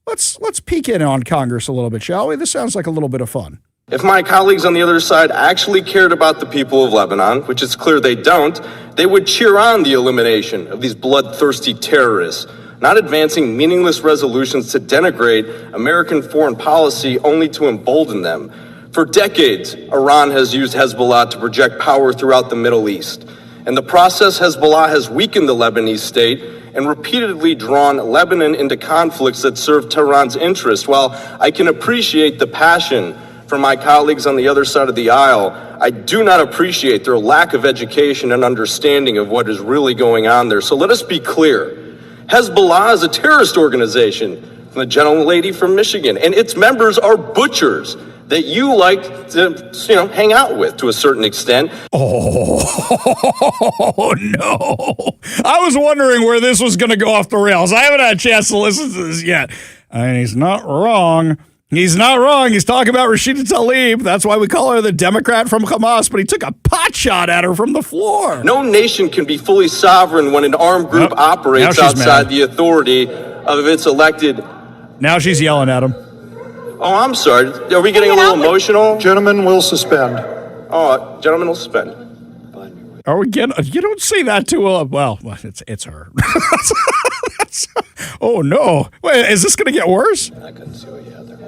Let's peek in on Congress a little bit, shall we? This sounds like a little bit of fun. If my colleagues on the other side actually cared about the people of Lebanon, which it's clear they don't, they would cheer on the elimination of these bloodthirsty terrorists, not advancing meaningless resolutions to denigrate American foreign policy only to embolden them. For decades, Iran has used Hezbollah to project power throughout the Middle East. In the process, Hezbollah has weakened the Lebanese state and repeatedly drawn Lebanon into conflicts that serve Tehran's interest. While I can appreciate the passion from my colleagues on the other side of the aisle, I do not appreciate their lack of education and understanding of what is really going on there. So let us be clear. Hezbollah is a terrorist organization from the gentlelady from Michigan, and its members are butchers that you like to, hang out with to a certain extent. Oh, no. I was wondering where this was going to go off the rails. I haven't had a chance to listen to this yet. And he's not wrong. He's not wrong. He's talking about Rashida Tlaib. That's why we call her the Democrat from Hamas, but he took a pot shot at her from the floor. No nation can be fully sovereign when an armed group operates outside the authority of its elected. Now she's yelling at him. Oh, I'm sorry. Are we getting a little emotional? Gentlemen will suspend. Oh, gentlemen will suspend. All Are we getting? You don't say that to well, it's her. Oh no! Wait, is this going to get worse? I couldn't see what you had there.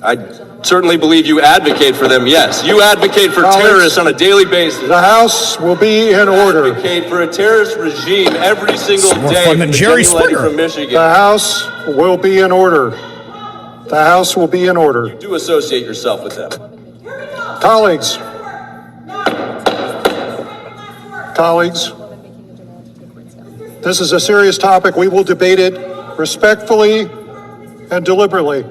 I certainly believe you advocate for them, yes. You advocate for terrorists on a daily basis. The House will be in order. You advocate for a terrorist regime every single day. From the Jerry Springer. From Michigan. The House will be in order. The House will be in order. You do associate yourself with them. Colleagues, this is a serious topic. We will debate it respectfully and deliberately.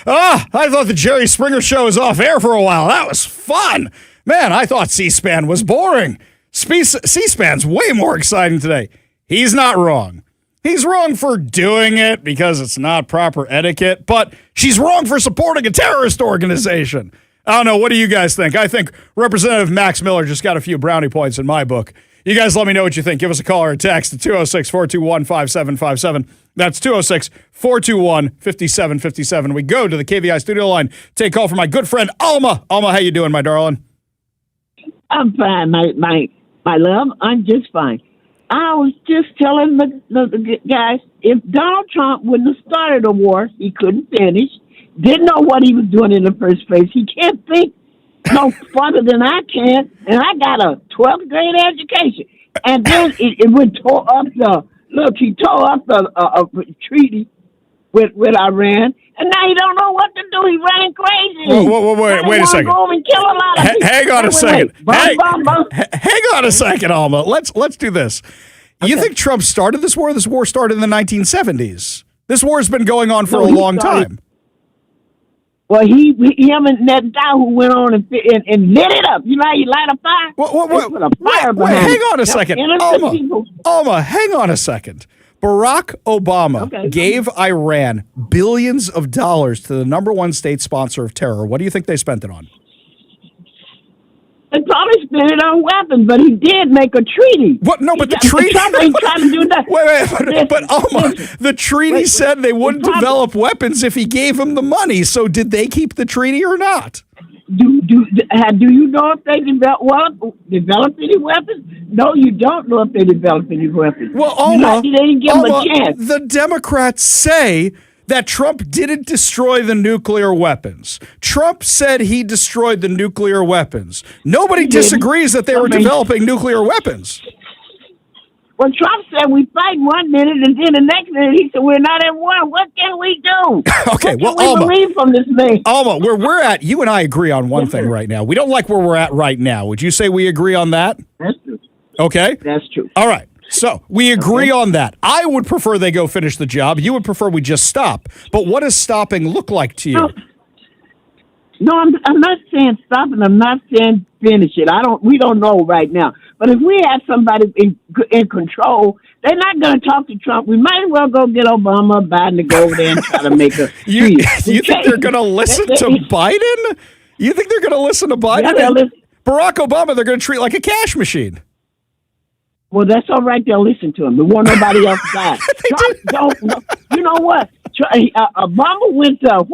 I thought the Jerry Springer show was off air for a while. That was fun. Man, I thought C-SPAN was boring. C-SPAN's way more exciting today. He's not wrong. He's wrong for doing it because it's not proper etiquette, but she's wrong for supporting a terrorist organization. I don't know. What do you guys think? I think Representative Max Miller just got a few brownie points in my book. You guys let me know what you think. Give us a call or a text at 206-421-5757. That's 206-421-5757. We go to the KVI studio line. Take a call from my good friend, Alma. Alma, how you doing, my darling? I'm fine, my love. I'm just fine. I was just telling the guys, if Donald Trump wouldn't have started a war, he couldn't finish, didn't know what he was doing in the first place. He can't think no further than I can, and I got a 12th grade education. And then it would tore up he tore up the treaty with Iran, and now he don't know what to do. He running crazy. Wait a second. Go over and kill a lot of people. Hang on a second. Hang on a second, Alma. Let's do this. Okay. You think Trump started this war? This war started in the 1970s. This war has been going on for a long time. Well, him and Netanyahu went on and lit it up. You know how you light a fire? Put a fire behind hang on a second. Alma, hang on a second. Barack Obama gave Iran billions of dollars to the number one state sponsor of terror. What do you think they spent it on? They probably spent it on weapons, but he did make a treaty. What? No, but the treaty. Trump ain't trying to do that. But Alma, the treaty said they wouldn't develop weapons if he gave them the money. So did they keep the treaty or not? Do you know if they developed any weapons? No, you don't know if they developed any weapons. Well, Alma, they didn't give them a chance. The Democrats say that Trump didn't destroy the nuclear weapons. Trump said he destroyed the nuclear weapons. Nobody disagrees that they were developing nuclear weapons. Well, Trump said we fight 1 minute, and then the next minute he said we're not at war. What can we do? Okay, what well, can we believe from this man? Alma, where we're at, you and I agree on one thing right now. We don't like where we're at right now. Would you say we agree on that? That's true. Okay. That's true. All right. So we agree on that. I would prefer they go finish the job. You would prefer we just stop. But what does stopping look like to you? No, I'm not saying stop, and I'm not saying finish it. We don't know right now. But if we have somebody in control, they're not going to talk to Trump. We might as well go get Obama or Biden to go over there and try to make a You think they're going to listen to Biden? You think they're going to listen to Biden? Yeah, Barack Obama, they're going to treat like a cash machine. Well, that's all right. They'll listen to him. There won't nobody else die. Trump don't. You know what? Obama went to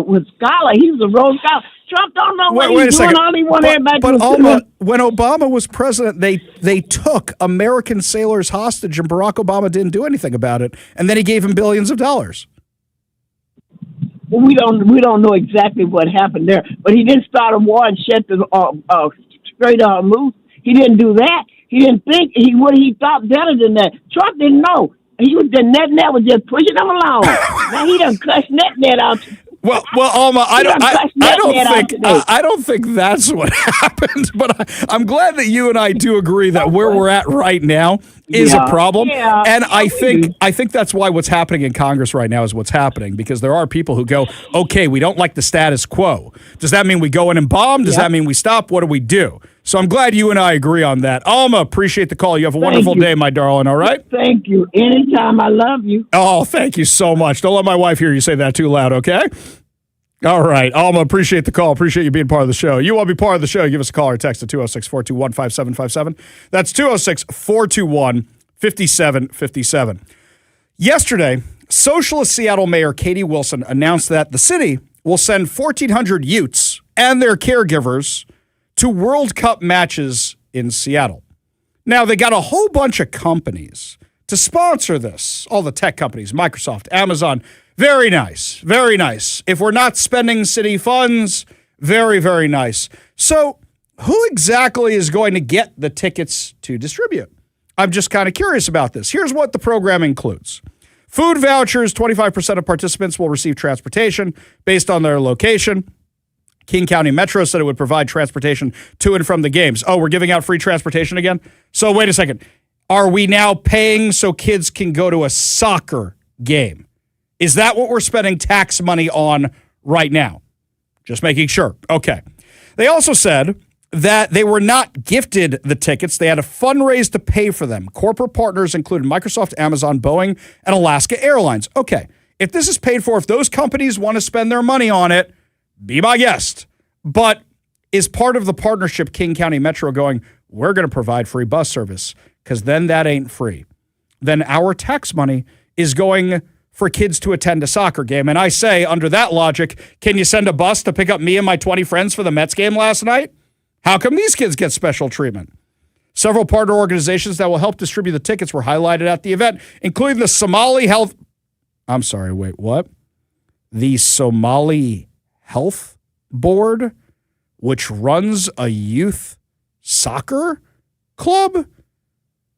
with Scholar. He was a Rhodes Scholar. Trump don't know what he's doing. All he wanted everybody to do. When Obama was president, they took American sailors hostage, and Barack Obama didn't do anything about it. And then he gave him billions of dollars. Well, we don't know exactly what happened there, but he didn't start a war and shut the Strait of Hormuz. He didn't do that. He didn't think he thought better than that. Trump didn't know. He was net was just pushing him along. Now he done cussed net out. Well, Alma, I don't think that's what happened. But I'm glad that you and I do agree that where we're at right now is a problem. Yeah, and I think that's why what's happening in Congress right now is what's happening, because there are people who go, okay, we don't like the status quo. Does that mean we go in and bomb? Does that mean we stop? What do we do? So I'm glad you and I agree on that. Alma, appreciate the call. You have a wonderful day, my darling, all right? Thank you. Anytime. I love you. Oh, thank you so much. Don't let my wife hear you say that too loud, okay? All right. Alma, appreciate the call. Appreciate you being part of the show. You want to be part of the show, give us a call or text at 206-421-5757. That's 206-421-5757. Yesterday, Socialist Seattle Mayor Katie Wilson announced that the city will send 1,400 Utes and their caregivers to World Cup matches in Seattle. Now, they got a whole bunch of companies to sponsor this. All the tech companies, Microsoft, Amazon. Very nice. Very nice. If we're not spending city funds, very, very nice. So who exactly is going to get the tickets to distribute? I'm just kind of curious about this. Here's what the program includes. Food vouchers, 25% of participants will receive transportation based on their location. King County Metro said it would provide transportation to and from the games. Oh, we're giving out free transportation again? So wait a second. Are we now paying so kids can go to a soccer game? Is that what we're spending tax money on right now? Just making sure. Okay. They also said that they were not gifted the tickets. They had to fundraise to pay for them. Corporate partners included Microsoft, Amazon, Boeing, and Alaska Airlines. Okay. If this is paid for, if those companies want to spend their money on it, be my guest. But is part of the partnership King County Metro going, we're going to provide free bus service? Because then that ain't free. Then our tax money is going for kids to attend a soccer game. And I say, under that logic, can you send a bus to pick up me and my 20 friends for the Mets game last night? How come these kids get special treatment? Several partner organizations that will help distribute the tickets were highlighted at the event, including the Somali Health... I'm sorry, wait, what? The Somali Health Board, which runs a youth soccer club?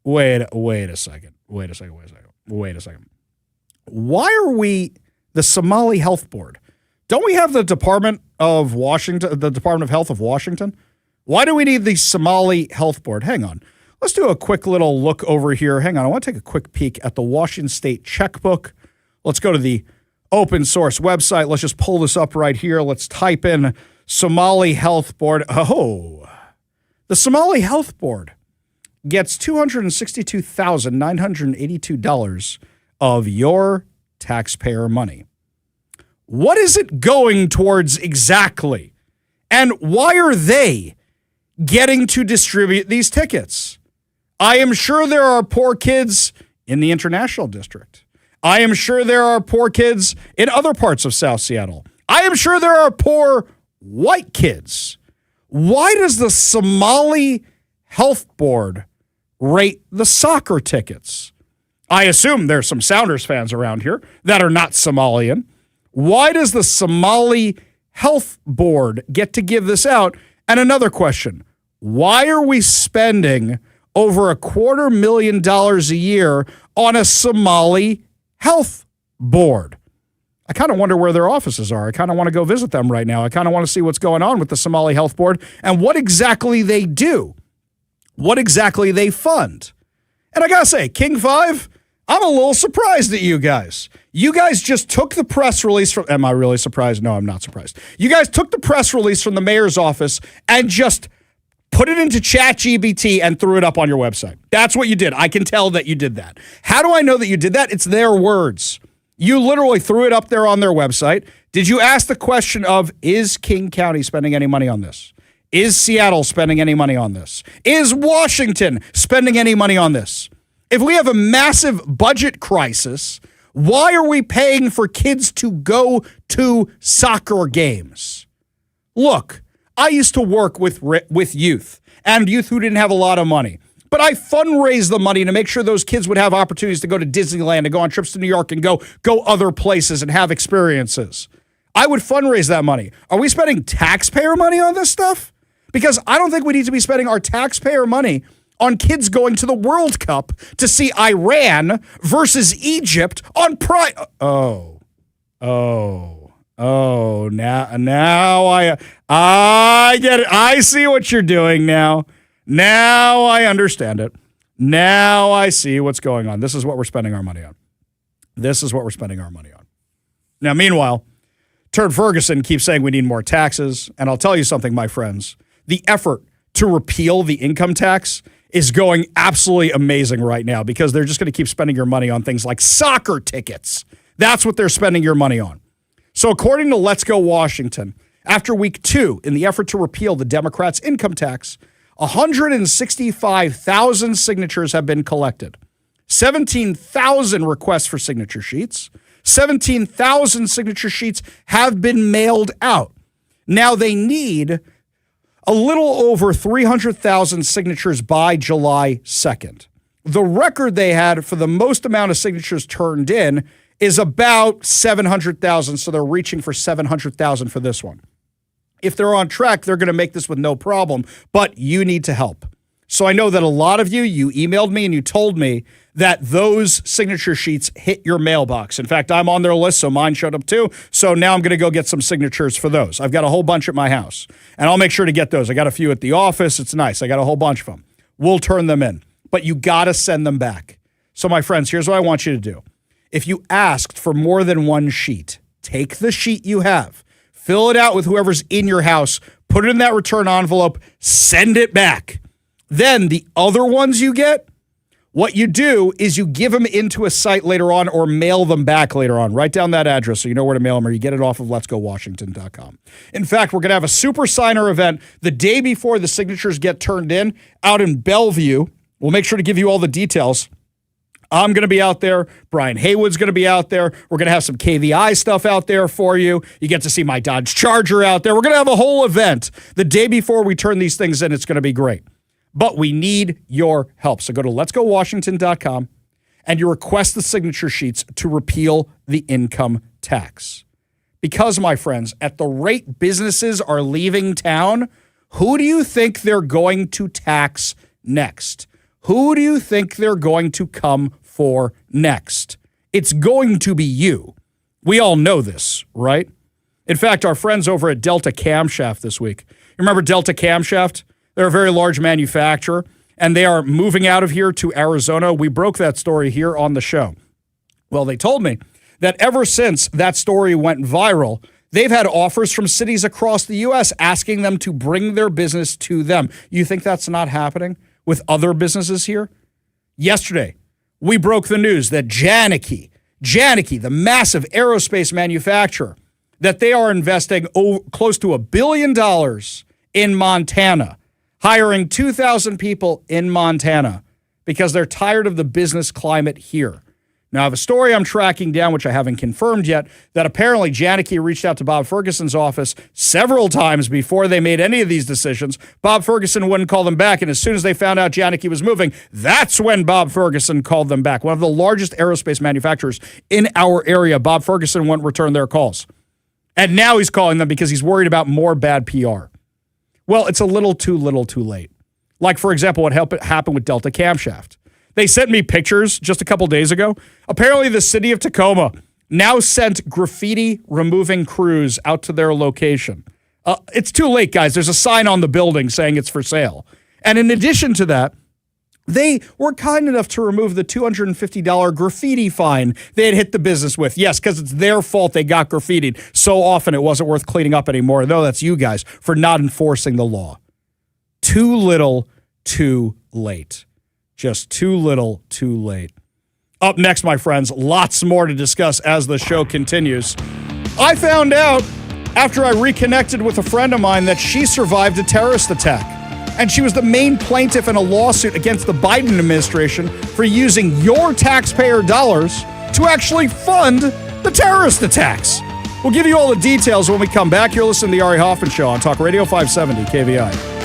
Wait a second. Why are we the Somali Health Board? Don't we have the Department of Health of Washington? Why do we need the Somali Health Board? Hang on. Let's do a quick little look over here. Hang on. I want to take a quick peek at the Washington State checkbook. Let's go to the open source website. Let's just pull this up right here. Let's type in Somali Health Board. Oh, the Somali Health Board gets $262,982 of your taxpayer money. What is it going towards exactly? And why are they getting to distribute these tickets? I am sure there are poor kids in the International District. I am sure there are poor kids in other parts of South Seattle. I am sure there are poor white kids. Why does the Somali Health Board rate the soccer tickets? I assume there's some Sounders fans around here that are not Somalian. Why does the Somali Health Board get to give this out? And another question, why are we spending over $250,000 a year on a Somali Health Board? I kind of wonder where their offices are. I kind of want to go visit them right now. I kind of want to see what's going on with the Somali Health Board and what exactly they do, what exactly they fund. And I got to say, King 5, I'm a little surprised at you guys. You guys just took the press release from... Am I really surprised? No, I'm not surprised. You guys took the press release from the mayor's office and just put it into ChatGPT and threw it up on your website. That's what you did. I can tell that you did that. How do I know that you did that? It's their words. You literally threw it up there on their website. Did you ask the question of, is King County spending any money on this? Is Seattle spending any money on this? Is Washington spending any money on this? If we have a massive budget crisis, why are we paying for kids to go to soccer games? Look, I used to work with youth and youth who didn't have a lot of money, but I fundraised the money to make sure those kids would have opportunities to go to Disneyland, to go on trips to New York and go other places and have experiences. I would fundraise that money. Are we spending taxpayer money on this stuff? Because I don't think we need to be spending our taxpayer money on kids going to the World Cup to see Iran versus Egypt on now I get it. I see what you're doing now. Now I understand it. Now I see what's going on. This is what we're spending our money on. Now, meanwhile, Turd Ferguson keeps saying we need more taxes. And I'll tell you something, my friends. The effort to repeal the income tax is going absolutely amazing right now because they're just going to keep spending your money on things like soccer tickets. That's what they're spending your money on. So according to Let's Go Washington, after week 2 in the effort to repeal the Democrats' income tax, 165,000 signatures have been collected, 17,000 requests for signature sheets, 17,000 signature sheets have been mailed out. Now they need a little over 300,000 signatures by July 2nd. The record they had for the most amount of signatures turned in is about 700,000, so they're reaching for 700,000 for this one. If they're on track, they're going to make this with no problem, but you need to help. So I know that a lot of you emailed me and you told me that those signature sheets hit your mailbox. In fact, I'm on their list, so mine showed up too. So now I'm going to go get some signatures for those. I've got a whole bunch at my house, and I'll make sure to get those. I got a few at the office. It's nice. I got a whole bunch of them. We'll turn them in, but you got to send them back. So my friends, here's what I want you to do. If you asked for more than one sheet, take the sheet you have, fill it out with whoever's in your house, put it in that return envelope, send it back. Then the other ones you get, what you do is you give them into a site later on or mail them back later on. Write down that address so you know where to mail them, or you get it off of letsgowashington.com. In fact, we're going to have a super signer event the day before the signatures get turned in out in Bellevue. We'll make sure to give you all the details. I'm going to be out there. Brian Haywood's going to be out there. We're going to have some KVI stuff out there for you. You get to see my Dodge Charger out there. We're going to have a whole event the day before we turn these things in. It's going to be great. But we need your help. So go to letsgowashington.com and you request the signature sheets to repeal the income tax. Because, my friends, at the rate businesses are leaving town, who do you think they're going to tax next? Who do you think they're going to come for next? It's going to be you. We all know this, right? In fact, our friends over at Delta Camshaft this week. You remember Delta Camshaft? They're a very large manufacturer, and they are moving out of here to Arizona. We broke that story here on the show. Well, they told me that ever since that story went viral, they've had offers from cities across the U.S. asking them to bring their business to them. You think that's not happening with other businesses here? Yesterday, we broke the news that Janicki, the massive aerospace manufacturer, that they are investing close to $1 billion in Montana, hiring 2,000 people in Montana because they're tired of the business climate here. Now, I have a story I'm tracking down, which I haven't confirmed yet, that apparently Janicki reached out to Bob Ferguson's office several times before they made any of these decisions. Bob Ferguson wouldn't call them back, and as soon as they found out Janicki was moving, that's when Bob Ferguson called them back. One of the largest aerospace manufacturers in our area, Bob Ferguson wouldn't return their calls. And now he's calling them because he's worried about more bad PR. Well, it's a little too late. Like, for example, what happened with Delta Camshaft. They sent me pictures just a couple days ago. Apparently, the city of Tacoma now sent graffiti removing crews out to their location. It's too late, guys. There's a sign on the building saying it's for sale. And in addition to that, they were kind enough to remove the $250 graffiti fine they had hit the business with. Yes, because it's their fault they got graffitied so often it wasn't worth cleaning up anymore. No, that's you guys for not enforcing the law. Too little, too late. Just too little, too late. Up next, my friends, lots more to discuss as the show continues. I found out after I reconnected with a friend of mine that she survived a terrorist attack. And she was the main plaintiff in a lawsuit against the Biden administration for using your taxpayer dollars to actually fund the terrorist attacks. We'll give you all the details when we come back. You're listening to The Ari Hoffman Show on Talk Radio 570 KVI.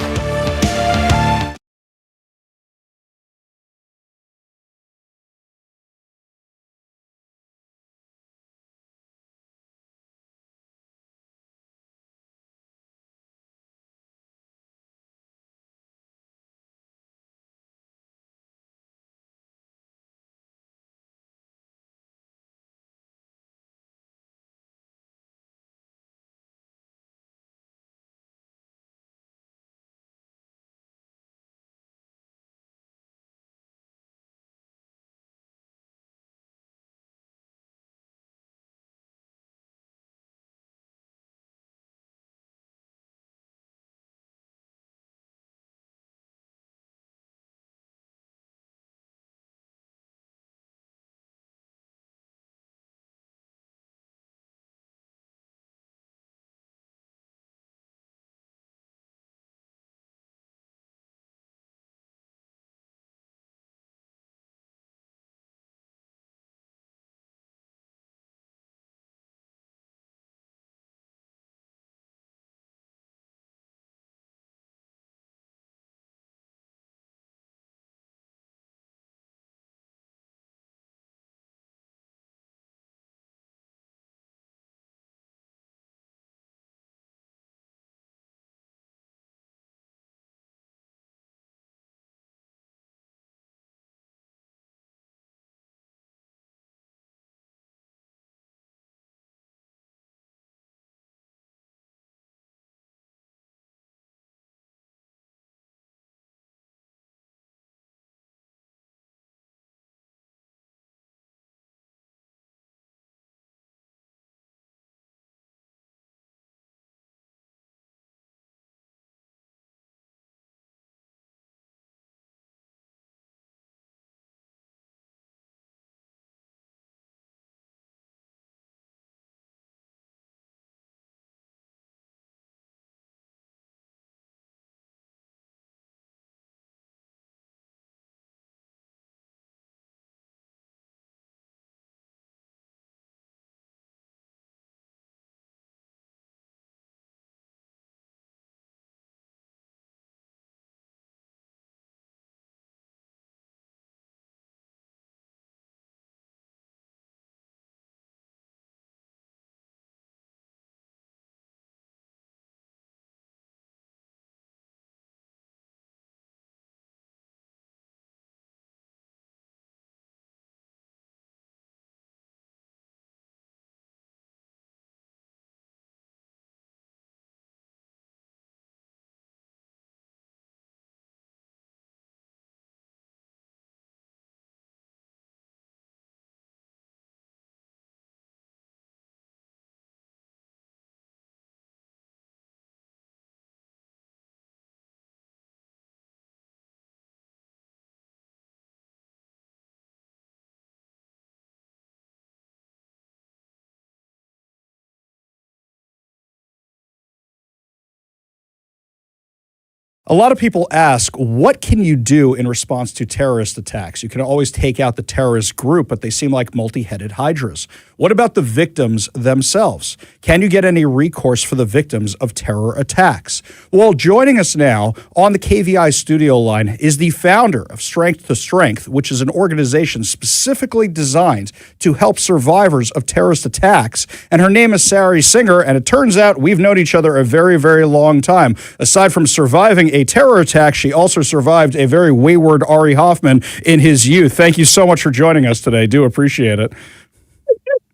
A lot of people ask, what can you do in response to terrorist attacks? You can always take out the terrorist group, but they seem like multi-headed hydras. What about the victims themselves? Can you get any recourse for the victims of terror attacks? Well, joining us now on the KVI studio line is the founder of Strength to Strength, which is an organization specifically designed to help survivors of terrorist attacks. And her name is Sari Singer, and it turns out we've known each other a very, very long time. Aside from surviving a terror attack, she also survived a very wayward Ari Hoffman in his youth. Thank you so much for joining us today. Do appreciate it.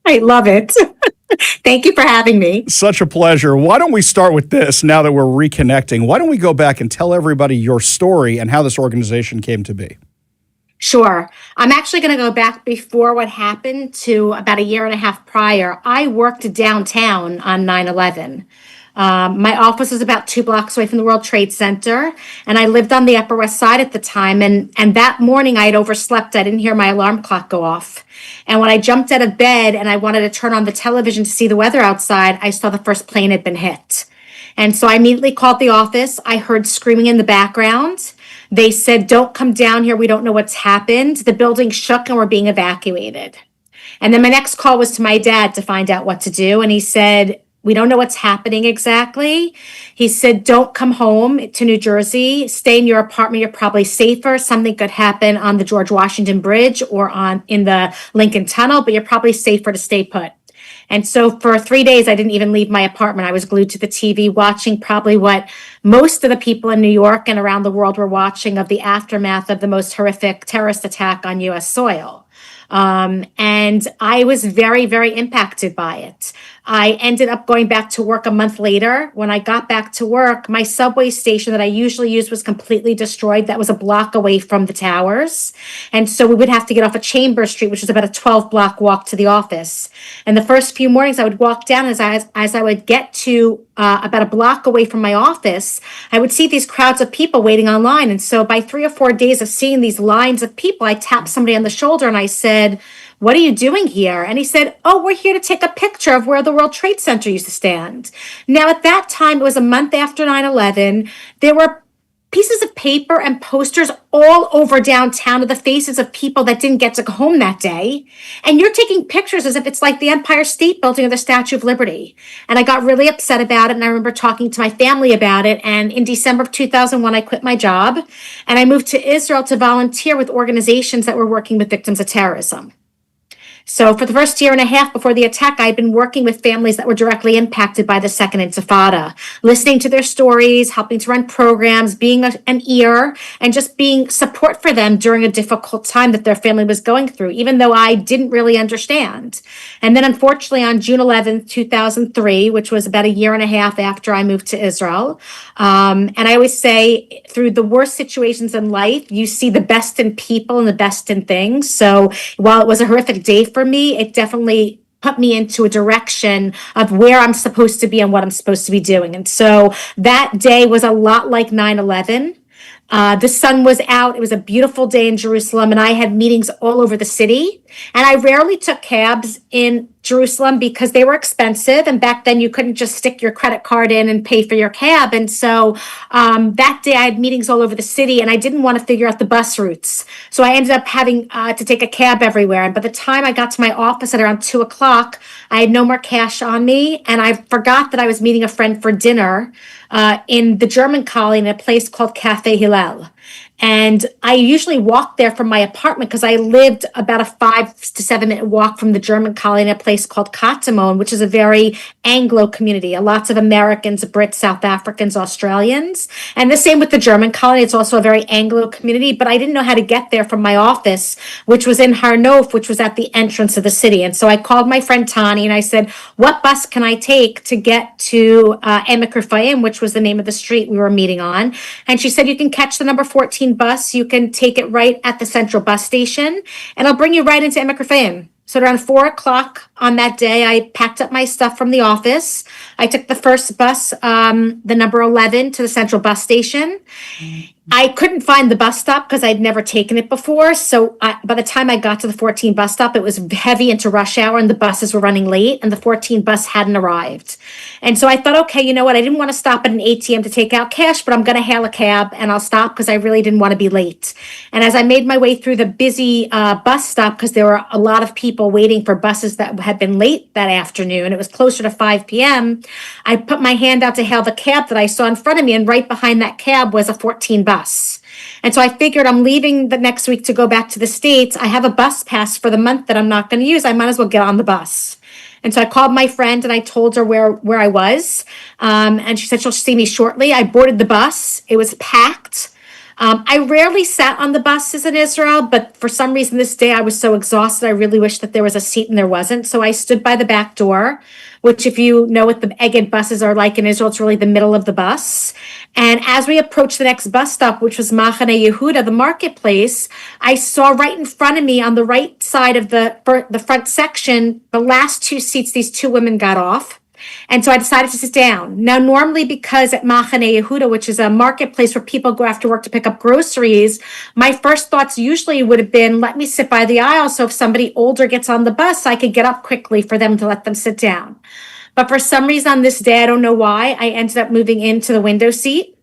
I love it. Thank you for having me. Such a pleasure. Why don't we start with this now that we're reconnecting? Why don't we go back and tell everybody your story and how this organization came to be? Sure. I'm actually going to go back before what happened to about a year and a half prior. I worked downtown on 9/11. My office was about 2 blocks away from the World Trade Center, and I lived on the Upper West Side at the time. And that morning I had overslept. I didn't hear my alarm clock go off. And when I jumped out of bed and I wanted to turn on the television to see the weather outside, I saw the first plane had been hit. And so I immediately called the office. I heard screaming in the background. They said, "Don't come down here. We don't know what's happened." The building shook and we're being evacuated. And then my next call was to my dad to find out what to do. And he said, "We don't know what's happening exactly." He said, "Don't come home to New Jersey. Stay in your apartment. You're probably safer. Something could happen on the George Washington Bridge or in the Lincoln Tunnel, but you're probably safer to stay put." And so for 3 days, I didn't even leave my apartment. I was glued to the TV watching probably what most of the people in New York and around the world were watching of the aftermath of the most horrific terrorist attack on U.S. soil. And I was very, very impacted by it. I ended up going back to work a month later. When I got back to work, my subway station that I usually use was completely destroyed. That was a block away from the towers. And so we would have to get off of Chambers Street, which is about a 12-block walk to the office. And the first few mornings I would walk down as I would get to about a block away from my office, I would see these crowds of people waiting online. And so by 3 or 4 days of seeing these lines of people, I tapped somebody on the shoulder and I said, "What are you doing here?" And he said, "Oh, we're here to take a picture of where the World Trade Center used to stand." Now, at that time, it was a month after 9/11. There were pieces of paper and posters all over downtown of the faces of people that didn't get to go home that day. And you're taking pictures as if it's like the Empire State Building or the Statue of Liberty. And I got really upset about it. And I remember talking to my family about it. And in December of 2001, I quit my job and I moved to Israel to volunteer with organizations that were working with victims of terrorism. So for the first year and a half before the attack, I had been working with families that were directly impacted by the Second Intifada, listening to their stories, helping to run programs, being an ear, and just being support for them during a difficult time that their family was going through, even though I didn't really understand. And then unfortunately on June 11th, 2003, which was about a year and a half after I moved to Israel, and I always say through the worst situations in life, you see the best in people and the best in things. So while it was a horrific day for me, it definitely put me into a direction of where I'm supposed to be and what I'm supposed to be doing. And so that day was a lot like 9/11. The sun was out. It was a beautiful day in Jerusalem, and I had meetings all over the city. And I rarely took cabs in Jerusalem because they were expensive. And back then you couldn't just stick your credit card in and pay for your cab. And so that day I had meetings all over the city and I didn't want to figure out the bus routes. So I ended up having to take a cab everywhere. And by the time I got to my office at around 2:00, I had no more cash on me. And I forgot that I was meeting a friend for dinner in the German colony in a place called Cafe Hillel. And I usually walked there from my apartment because I lived about a 5 to 7 minute walk from the German colony in a place called Katamon, which is a very Anglo community. Lots of Americans, Brits, South Africans, Australians. And the same with the German colony. It's also a very Anglo community, but I didn't know how to get there from my office, which was in Har Nof, which was at the entrance of the city. And so I called my friend Tani and I said, "What bus can I take to get to Emek Rifayim," which was the name of the street we were meeting on. And she said, "You can catch the number 14 bus. You can take it right at the central bus station and I'll bring you right into Emek Rifayim." So around 4:00 on that day, I packed up my stuff from the office. I took the first bus, the number 11, to the central bus station. I couldn't find the bus stop because I'd never taken it before. So by the time I got to the 14 bus stop, it was heavy into rush hour and the buses were running late and the 14 bus hadn't arrived. And so I thought, okay, you know what? I didn't want to stop at an ATM to take out cash, but I'm going to hail a cab and I'll stop because I really didn't want to be late. And as I made my way through the busy bus stop, because there were a lot of people waiting for buses that had been late that afternoon, it was closer to 5 p.m. I put my hand out to hail the cab that I saw in front of me, and right behind that cab was a 14 bus. And so I figured I'm leaving the next week to go back to the States. I have a bus pass for the month that I'm not going to use. I might as well get on the bus. And so I called my friend and I told her where I was. And she said she'll see me shortly. I boarded the bus. It was packed. I rarely sat on the buses in Israel, but for some reason this day I was so exhausted. I really wish that there was a seat and there wasn't. So I stood by the back door, which if you know what the Egged buses are like in Israel, it's really the middle of the bus. And as we approached the next bus stop, which was Machane Yehuda, the marketplace, I saw right in front of me on the right side of the front section, the last two seats, these two women got off. And so I decided to sit down. Now, normally, because at Machane Yehuda, which is a marketplace where people go after work to pick up groceries, my first thoughts usually would have been, let me sit by the aisle. So if somebody older gets on the bus, I could get up quickly for them to let them sit down. But for some reason on this day, I don't know why, I ended up moving into the window seat.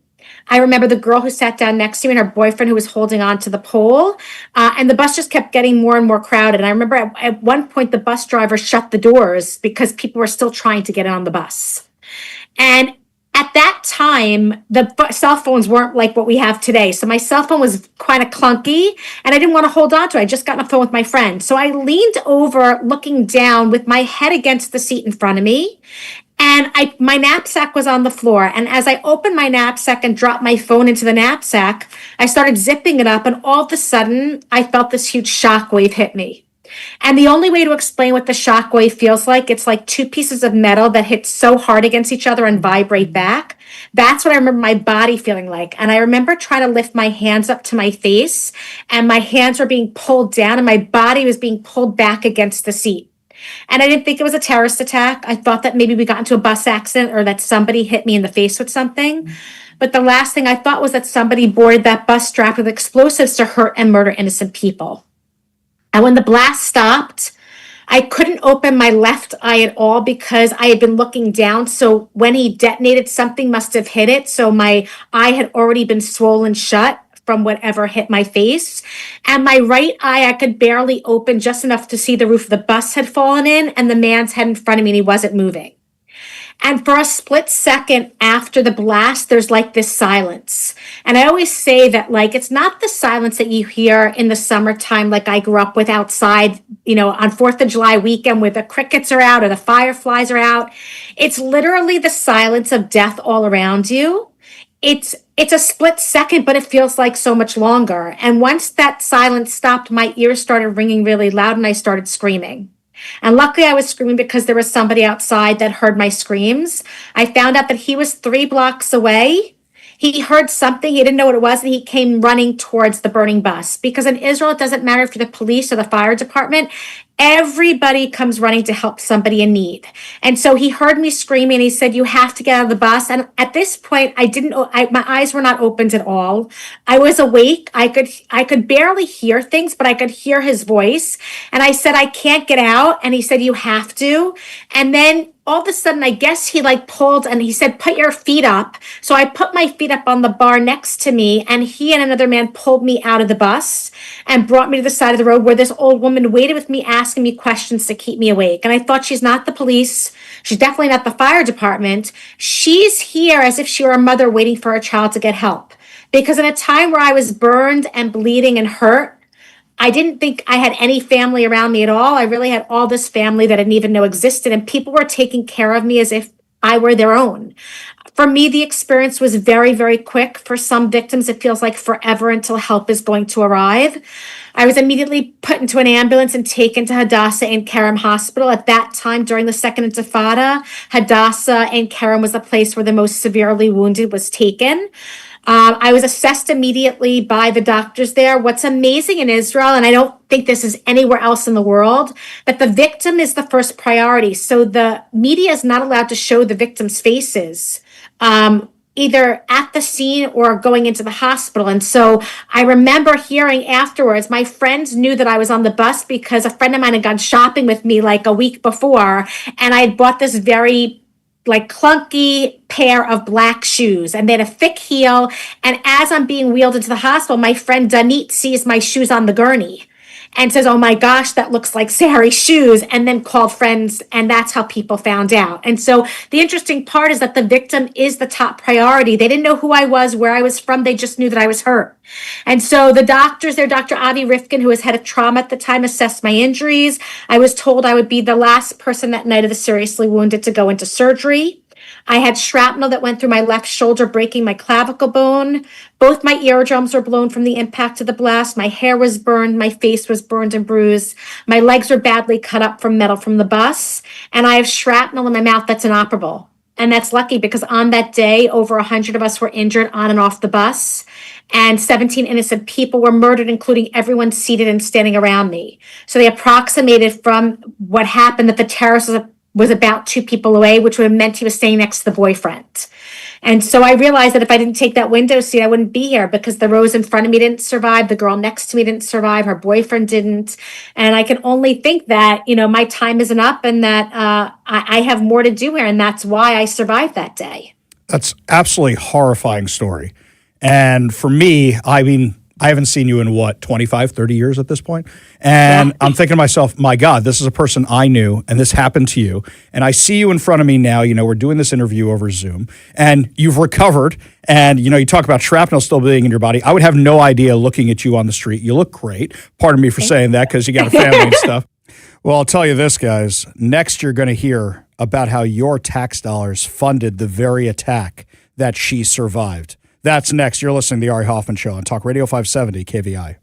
I remember the girl who sat down next to me and her boyfriend who was holding on to the pole. And the bus just kept getting more and more crowded. And I remember at one point, the bus driver shut the doors because people were still trying to get on the bus. And at that time, the cell phones weren't like what we have today. So my cell phone was kind of clunky and I didn't want to hold on to it. I just got on the phone with my friend. So I leaned over looking down with my head against the seat in front of me. And my knapsack was on the floor. And as I opened my knapsack and dropped my phone into the knapsack, I started zipping it up. And all of a sudden, I felt this huge shockwave hit me. And the only way to explain what the shockwave feels like, it's like two pieces of metal that hit so hard against each other and vibrate back. That's what I remember my body feeling like. And I remember trying to lift my hands up to my face, and my hands were being pulled down and my body was being pulled back against the seat. And I didn't think it was a terrorist attack. I thought that maybe we got into a bus accident or that somebody hit me in the face with something. But the last thing I thought was that somebody boarded that bus strapped with explosives to hurt and murder innocent people. And when the blast stopped, I couldn't open my left eye at all because I had been looking down. So when he detonated, something must have hit it. So my eye had already been swollen shut from whatever hit my face. And my right eye, I could barely open just enough to see the roof of the bus had fallen in and the man's head in front of me and he wasn't moving. And for a split second after the blast, there's like this silence. And I always say that, like, it's not the silence that you hear in the summertime, like I grew up with outside, you know, on 4th of July weekend where the crickets are out or the fireflies are out. It's literally the silence of death all around you. It's a split second, but it feels like so much longer. And once that silence stopped, my ears started ringing really loud and I started screaming. And luckily I was screaming because there was somebody outside that heard my screams. I found out that he was 3 blocks away. He heard something, he didn't know what it was, and he came running towards the burning bus. Because in Israel, it doesn't matter if you're the police or the fire department, everybody comes running to help somebody in need. And so he heard me screaming and he said, you have to get out of the bus. And at this point, my eyes were not opened at all. I was awake. I could barely hear things, but I could hear his voice. And I said, I can't get out. And he said, you have to. And then all of a sudden, I guess he pulled and he said, put your feet up. So I put my feet up on the bar next to me, and he and another man pulled me out of the bus and brought me to the side of the road where this old woman waited with me, asking me questions to keep me awake. And I thought, she's not the police. She's definitely not the fire department. She's here as if she were a mother waiting for her child to get help. Because in a time where I was burned and bleeding and hurt, I didn't think I had any family around me at all. I really had all this family that I didn't even know existed, and people were taking care of me as if I were their own. For me, the experience was very, very quick. For some victims, it feels like forever until help is going to arrive. I was immediately put into an ambulance and taken to Hadassah Ein Kerem Hospital. At that time, during the Second Intifada, Hadassah Ein Kerem was the place where the most severely wounded was taken. I was assessed immediately by the doctors there. What's amazing in Israel, and I don't think this is anywhere else in the world, that the victim is the first priority. So the media is not allowed to show the victims' faces either at the scene or going into the hospital. And so I remember hearing afterwards, my friends knew that I was on the bus because a friend of mine had gone shopping with me like a week before, and I had bought this very like clunky pair of black shoes, and they had a thick heel. And as I'm being wheeled into the hospital, my friend Danit sees my shoes on the gurney and says, "Oh my gosh, that looks like Sary's shoes," and then called friends, and that's how people found out. And so the interesting part is that the victim is the top priority. They didn't know who I was, where I was from, they just knew that I was hurt. And so the doctors there, Dr. Avi Rifkin, who was head of trauma at the time, assessed my injuries. I was told I would be the last person that night of the seriously wounded to go into surgery. I had shrapnel that went through my left shoulder, breaking my clavicle bone. Both my eardrums were blown from the impact of the blast. My hair was burned. My face was burned and bruised. My legs were badly cut up from metal from the bus. And I have shrapnel in my mouth that's inoperable. And that's lucky because on that day, over 100 of us were injured on and off the bus. And 17 innocent people were murdered, including everyone seated and standing around me. So they approximated from what happened that the terrorist was about 2 people away, which would have meant he was staying next to the boyfriend. And so I realized that if I didn't take that window seat, I wouldn't be here because the rows in front of me didn't survive. The girl next to me didn't survive. Her boyfriend didn't. And I can only think that, my time isn't up and that I have more to do here. And that's why I survived that day. That's absolutely horrifying story. And for me, I mean, I haven't seen you in 25, 30 years at this point. And yeah. I'm thinking to myself, my God, this is a person I knew and this happened to you. And I see you in front of me now, we're doing this interview over Zoom and you've recovered and, you talk about shrapnel still being in your body. I would have no idea looking at you on the street. You look great. Pardon me for saying that because you got a family and stuff. Well, I'll tell you this, guys. Next, you're going to hear about how your tax dollars funded the very attack that she survived. That's next. You're listening to The Ari Hoffman Show on Talk Radio 570 KVI.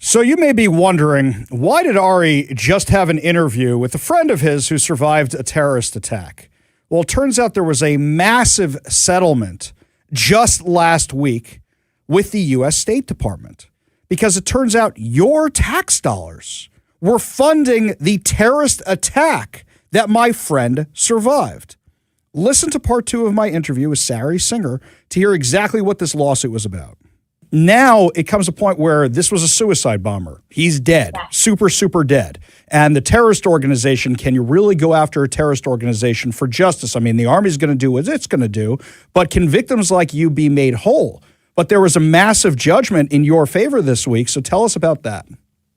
So you may be wondering, why did Ari just have an interview with a friend of his who survived a terrorist attack? Well, it turns out there was a massive settlement just last week with the U.S. State Department, because it turns out your tax dollars were funding the terrorist attack that my friend survived. Listen to part 2 of my interview with Sari Singer to hear exactly what this lawsuit was about. Now it comes a point where this was a suicide bomber. He's dead, super, super dead. And the terrorist organization, can you really go after a terrorist organization for justice? I mean, the Army's going to do what it's going to do, but can victims like you be made whole? But there was a massive judgment in your favor this week, so tell us about that.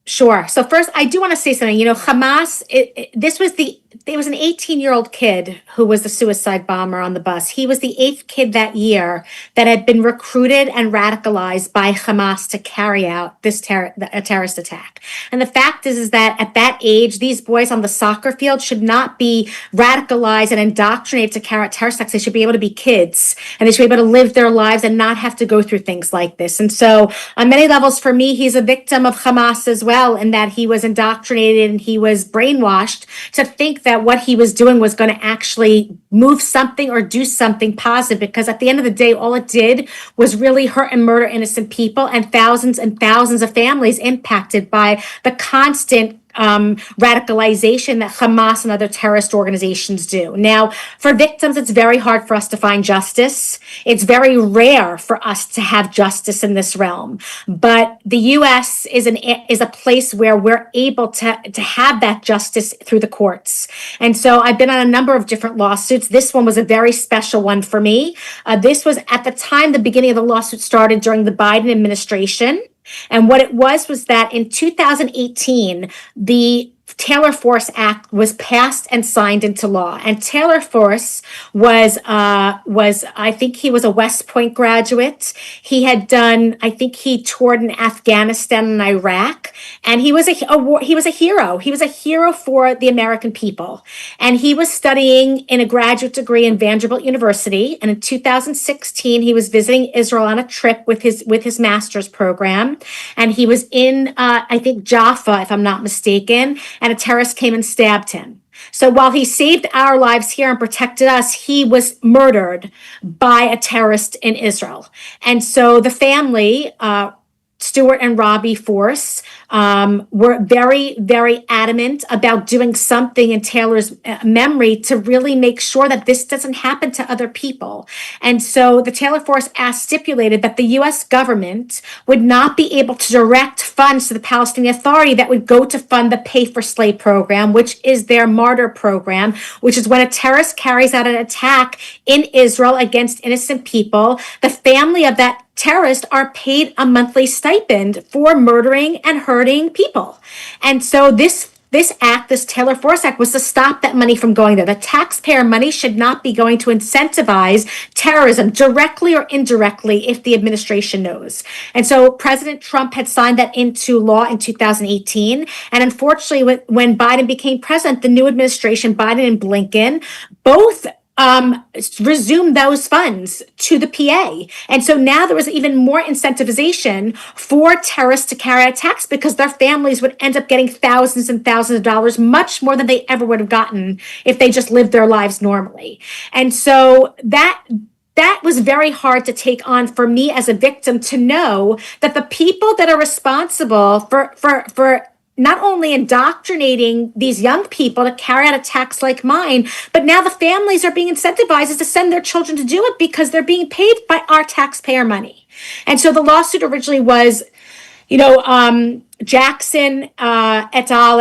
Sure. So first, I do want to say something. You know, Hamas, it was an 18-year-old kid who was the suicide bomber on the bus. He was the 8th kid that year that had been recruited and radicalized by Hamas to carry out this a terrorist attack. And the fact is that at that age, these boys on the soccer field should not be radicalized and indoctrinated to carry out terrorist attacks. They should be able to be kids, and they should be able to live their lives and not have to go through things like this. And so on many levels, for me, he's a victim of Hamas as well, in that he was indoctrinated and he was brainwashed to think that what he was doing was going to actually move something or do something positive, because at the end of the day, all it did was really hurt and murder innocent people and thousands of families impacted by the constant radicalization that Hamas and other terrorist organizations do. Now, for victims, it's very hard for us to find justice. It's very rare for us to have justice in this realm. But the U.S. is a place where we're able to have that justice through the courts. And so I've been on a number of different lawsuits. This one was a very special one for me. This was at the time the beginning of the lawsuit started during the Biden administration. And what it was that in 2018, the Taylor Force Act was passed and signed into law. And Taylor Force was I think he was a West Point graduate. He had done, I think he toured in Afghanistan and Iraq, and he was a hero. He was a hero for the American people. And he was studying in a graduate degree in Vanderbilt University. And in 2016, he was visiting Israel on a trip with his master's program. And he was in, I think, Jaffa, if I'm not mistaken, and a terrorist came and stabbed him. So while he saved our lives here and protected us, he was murdered by a terrorist in Israel. And so the family, Stuart and Robbie Force, were very, very adamant about doing something in Taylor's memory to really make sure that this doesn't happen to other people. And so the Taylor Force Act stipulated that the U.S. government would not be able to direct funds to the Palestinian Authority that would go to fund the Pay for Slay program, which is their martyr program, which is when a terrorist carries out an attack in Israel against innocent people, the family of that terrorists are paid a monthly stipend for murdering and hurting people. And so this act, this Taylor Force Act, was to stop that money from going there. The taxpayer money should not be going to incentivize terrorism directly or indirectly if the administration knows. And so President Trump had signed that into law in 2018. And unfortunately, when Biden became president, the new administration, Biden and Blinken, both resume those funds to the PA. And so now there was even more incentivization for terrorists to carry out attacks, because their families would end up getting thousands and thousands of dollars, much more than they ever would have gotten if they just lived their lives normally. And so that was very hard to take on for me as a victim, to know that the people that are responsible for not only indoctrinating these young people to carry out attacks like mine, but now the families are being incentivized to send their children to do it because they're being paid by our taxpayer money. And so the lawsuit originally was, Jackson et al.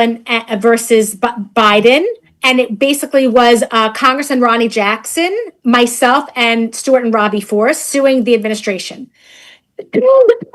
Versus Biden. And it basically was Congressman Ronnie Jackson, myself, and Stuart and Robbie Force suing the administration.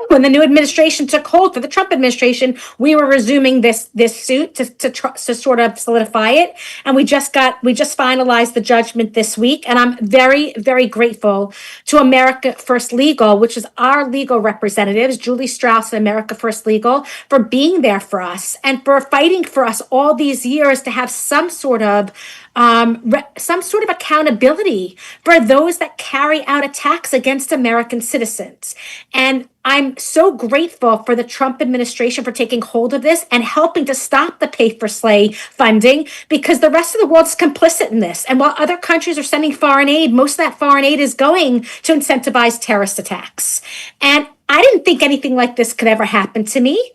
When the new administration took hold for the Trump administration, we were resuming this suit to sort of solidify it, and we just finalized the judgment this week. And I'm very, very grateful to America First Legal, which is our legal representatives, Julie Strauss and America First Legal, for being there for us and for fighting for us all these years to have some sort of some sort of accountability for those that carry out attacks against American citizens. And I'm so grateful for the Trump administration for taking hold of this and helping to stop the pay for slay funding, because the rest of the world is complicit in this. And while other countries are sending foreign aid, most of that foreign aid is going to incentivize terrorist attacks. And I didn't think anything like this could ever happen to me.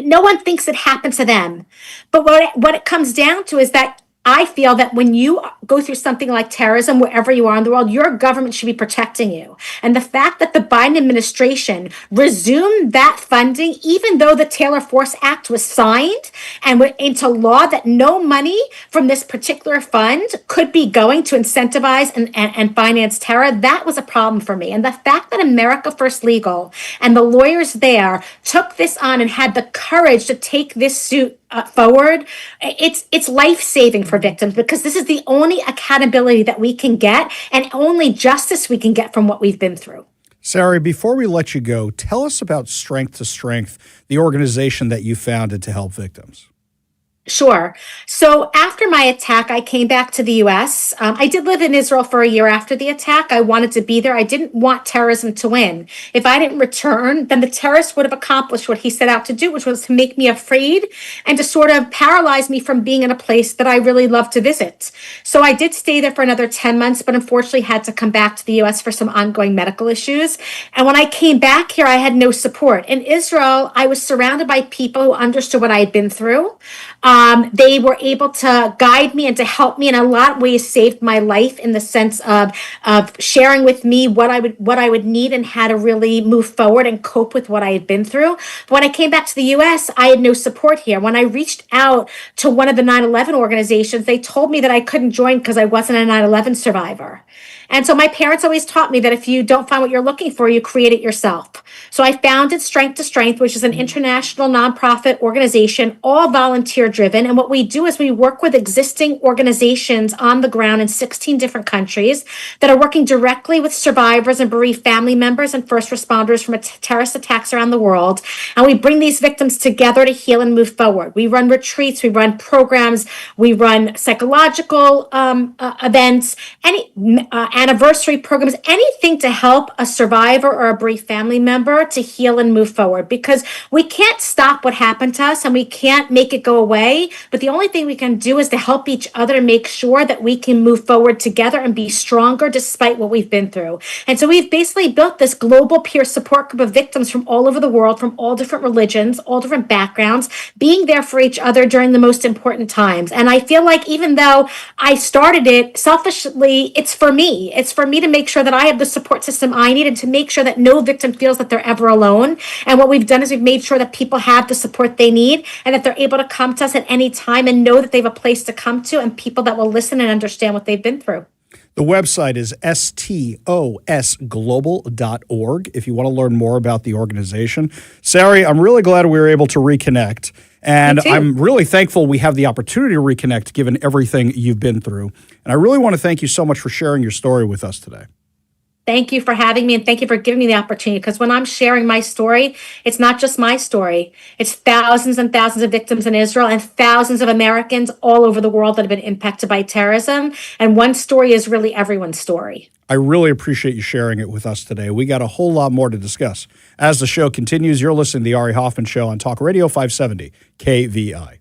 No one thinks it happened to them. But what it comes down to is that I feel that when you go through something like terrorism, wherever you are in the world, your government should be protecting you. And the fact that the Biden administration resumed that funding, even though the Taylor Force Act was signed and went into law, that no money from this particular fund could be going to incentivize and finance terror, that was a problem for me. And the fact that America First Legal and the lawyers there took this on and had the courage to take this suit forward, it's life-saving for victims, because this is the only accountability that we can get and only justice we can get from what we've been through. Sari, before we let you go, tell us about Strength to Strength, the organization that you founded to help victims. Sure. So after my attack, I came back to the US. I did live in Israel for a year after the attack. I wanted to be there. I didn't want terrorism to win. If I didn't return, then the terrorist would have accomplished what he set out to do, which was to make me afraid and to sort of paralyze me from being in a place that I really love to visit. So I did stay there for another 10 months, but unfortunately had to come back to the US for some ongoing medical issues. And when I came back here, I had no support. In Israel, I was surrounded by people who understood what I had been through. They were able to guide me and to help me in a lot of ways, saved my life in the sense of sharing with me what I would need and how to really move forward and cope with what I had been through. But when I came back to the US, I had no support here. When I reached out to one of the 9/11 organizations, they told me that I couldn't join because I wasn't a 9/11 survivor. And so my parents always taught me that if you don't find what you're looking for, you create it yourself. So I founded Strength to Strength, which is an international nonprofit organization, all volunteer driven. And what we do is we work with existing organizations on the ground in 16 different countries that are working directly with survivors and bereaved family members and first responders from terrorist attacks around the world. And we bring these victims together to heal and move forward. We run retreats, we run programs, we run psychological events, any anniversary programs, anything to help a survivor or a bereaved family member to heal and move forward, because we can't stop what happened to us and we can't make it go away. But the only thing we can do is to help each other to make sure that we can move forward together and be stronger despite what we've been through. And so we've basically built this global peer support group of victims from all over the world, from all different religions, all different backgrounds, being there for each other during the most important times. And I feel like even though I started it selfishly, it's for me. It's for me to make sure that I have the support system I need and to make sure that no victim feels that they're ever alone. And what we've done is we've made sure that people have the support they need and that they're able to come to us at any time and know that they have a place to come to and people that will listen and understand what they've been through. The website is stosglobal.org if you want to learn more about the organization. Sari, I'm really glad we were able to reconnect. And I'm really thankful we have the opportunity to reconnect given everything you've been through. And I really want to thank you so much for sharing your story with us today. Thank you for having me and thank you for giving me the opportunity, because when I'm sharing my story, it's not just my story. It's thousands and thousands of victims in Israel and thousands of Americans all over the world that have been impacted by terrorism. And one story is really everyone's story. I really appreciate you sharing it with us today. We got a whole lot more to discuss. As the show continues, you're listening to The Ari Hoffman Show on Talk Radio 570 KVI.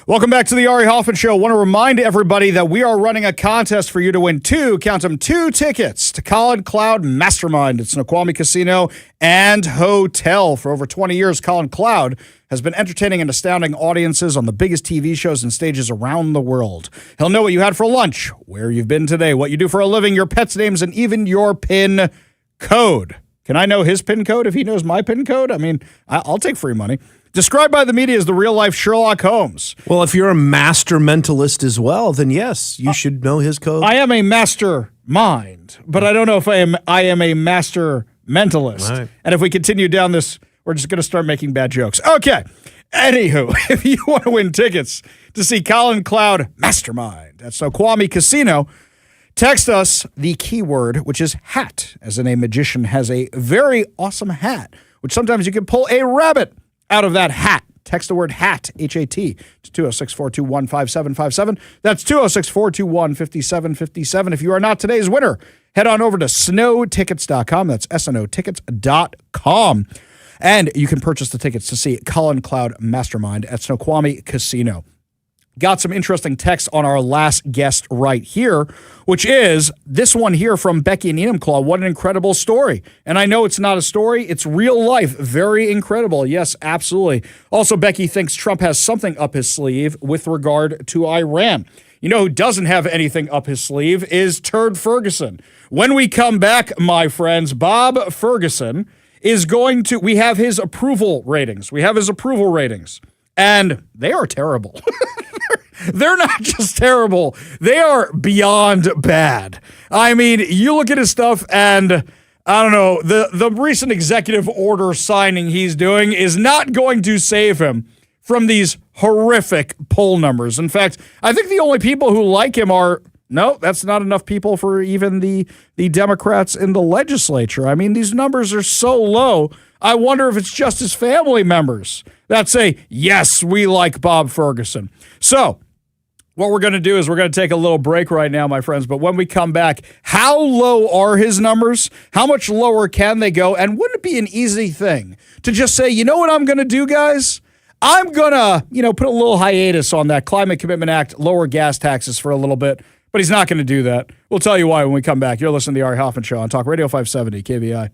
Welcome back to the Ari Hoffman Show. I want to remind everybody that we are running a contest for you to win two tickets to Colin Cloud Mastermind at Snoqualmie Casino and Hotel. For over 20 years, Colin Cloud has been entertaining and astounding audiences on the biggest TV shows and stages around the world. He'll know what you had for lunch, where you've been today, what you do for a living, your pets' names, and even your PIN code. Can I know his PIN code if he knows my PIN code? I mean, I'll take free money. Described by the media as the real-life Sherlock Holmes. Well, if you're a master mentalist as well, then yes, you should know his code. I am a master mind, but I don't know if I am a master mentalist. Right. And if we continue down this, we're just going to start making bad jokes. Okay. Anywho, if you want to win tickets to see Colin Cloud Mastermind at Snoqualmie Casino, text us the keyword, which is hat, as in a magician has a very awesome hat, which sometimes you can pull a rabbit out of that hat. Text the word hat, H-A-T, to 206-421-5757. That's 206-421-5757. If you are not today's winner, head on over to snowtickets.com. That's SNOtickets.com. And you can purchase the tickets to see Colin Cloud Mastermind at Snoqualmie Casino. Got some interesting text on our last guest right here, which is this one here from Becky and Enumclaw. What an incredible story. And I know it's not a story. It's real life. Very incredible. Yes, absolutely. Also, Becky thinks Trump has something up his sleeve with regard to Iran. You know who doesn't have anything up his sleeve is Turd Ferguson. When we come back, my friends, Bob Ferguson is going to, we have his approval ratings. And they are terrible. They're not just terrible. They are beyond bad. I mean, you look at his stuff and I don't know, the recent executive order signing he's doing is not going to save him from these horrific poll numbers. In fact, I think the only people who like him are, no, that's not enough people for even the Democrats in the legislature. I mean, these numbers are so low. I wonder if it's just his family members that say, yes, we like Bob Ferguson. So what we're going to do is we're going to take a little break right now, my friends. But when we come back, how low are his numbers? How much lower can they go? And wouldn't it be an easy thing to just say, you know what I'm going to do, guys? I'm going to, put a little hiatus on that Climate Commitment Act, lower gas taxes for a little bit. But he's not going to do that. We'll tell you why when we come back. You're listening to the Ari Hoffman Show on Talk Radio 570 KVI.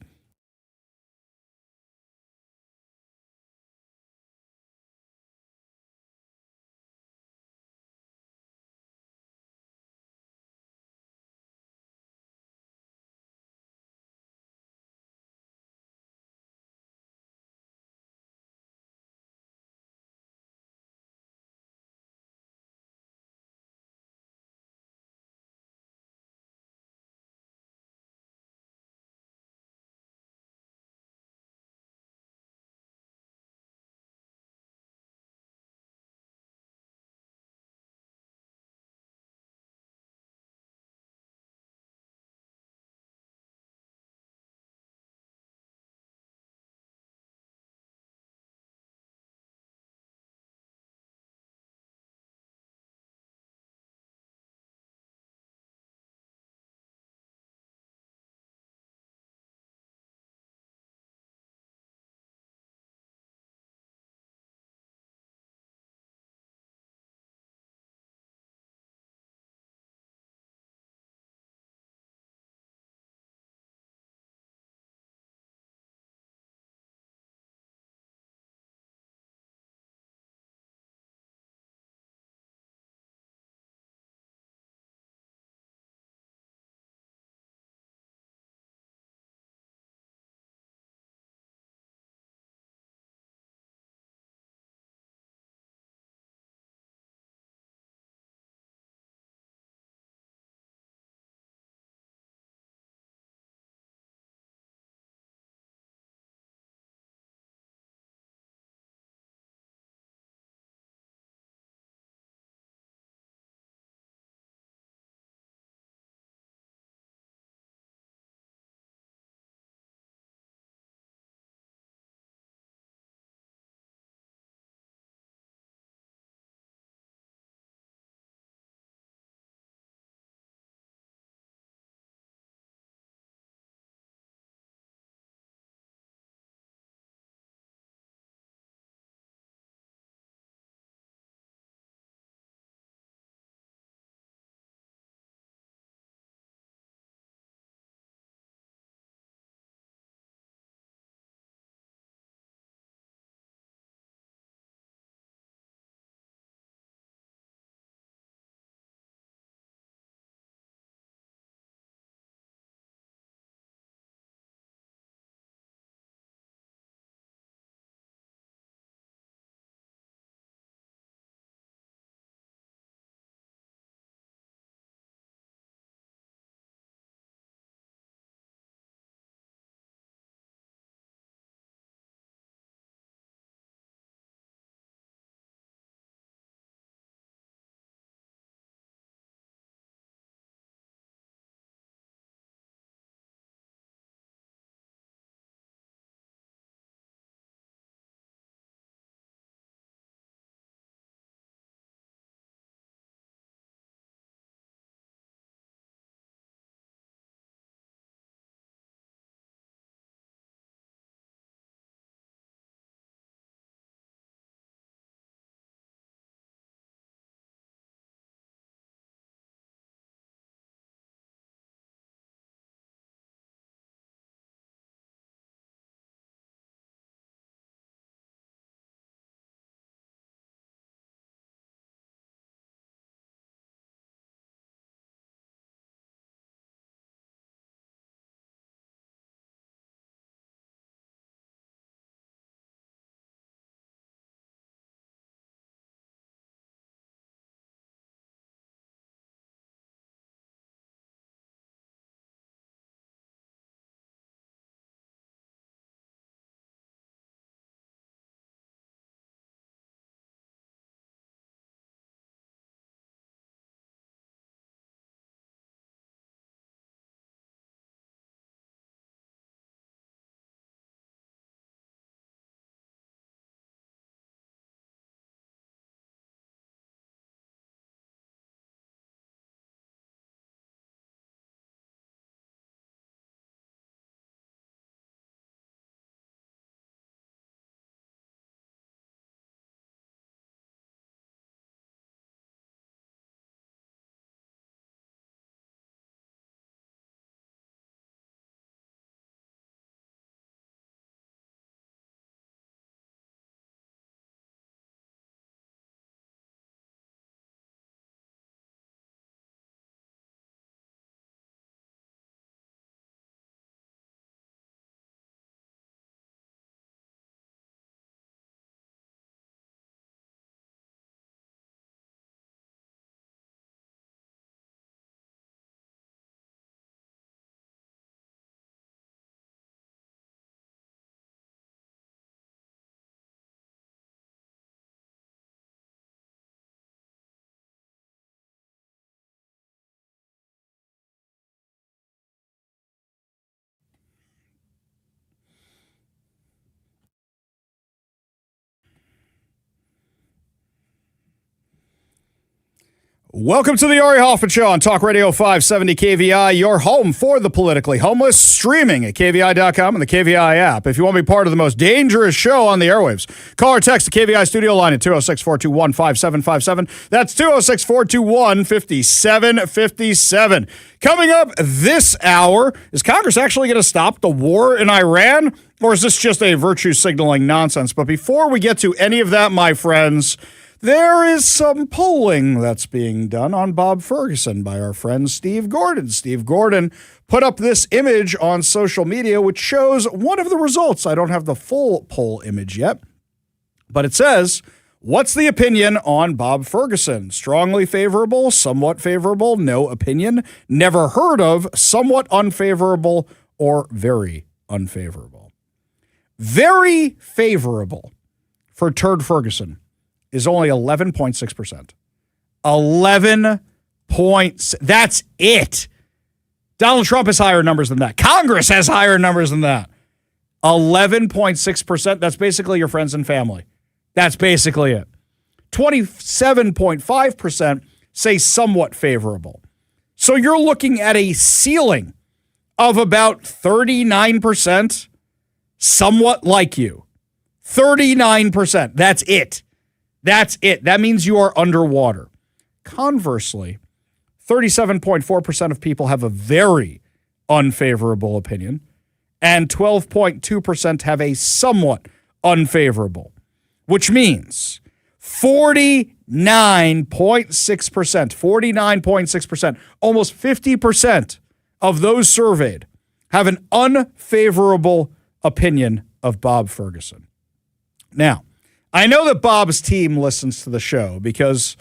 Welcome to the Ari Hoffman Show on Talk Radio 570 KVI, your home for the politically homeless, streaming at KVI.com and the KVI app. If you want to be part of the most dangerous show on the airwaves, call or text the KVI studio line at 206-421-5757. That's 206-421-5757. Coming up this hour, is Congress actually going to stop the war in Iran? Or is this just a virtue signaling nonsense? But before we get to any of that, my friends, there is some polling that's being done on Bob Ferguson by our friend Steve Gordon. Steve Gordon put up this image on social media, which shows one of the results. I don't have the full poll image yet, but it says, what's the opinion on Bob Ferguson? Strongly favorable, somewhat favorable, no opinion, never heard of, somewhat unfavorable, or very unfavorable. Very favorable for Turd Ferguson is only 11.6%. 11 points. That's it. Donald Trump has higher numbers than that. Congress has higher numbers than that. 11.6%. That's basically your friends and family. That's basically it. 27.5% say somewhat favorable. So you're looking at a ceiling of about 39% somewhat like you. 39%. That's it. That's it. That means you are underwater. Conversely, 37.4% of people have a very unfavorable opinion, and 12.2% have a somewhat unfavorable, which means 49.6%, almost 50% of those surveyed have an unfavorable opinion of Bob Ferguson. Now, I know that Bob's team listens to the show because,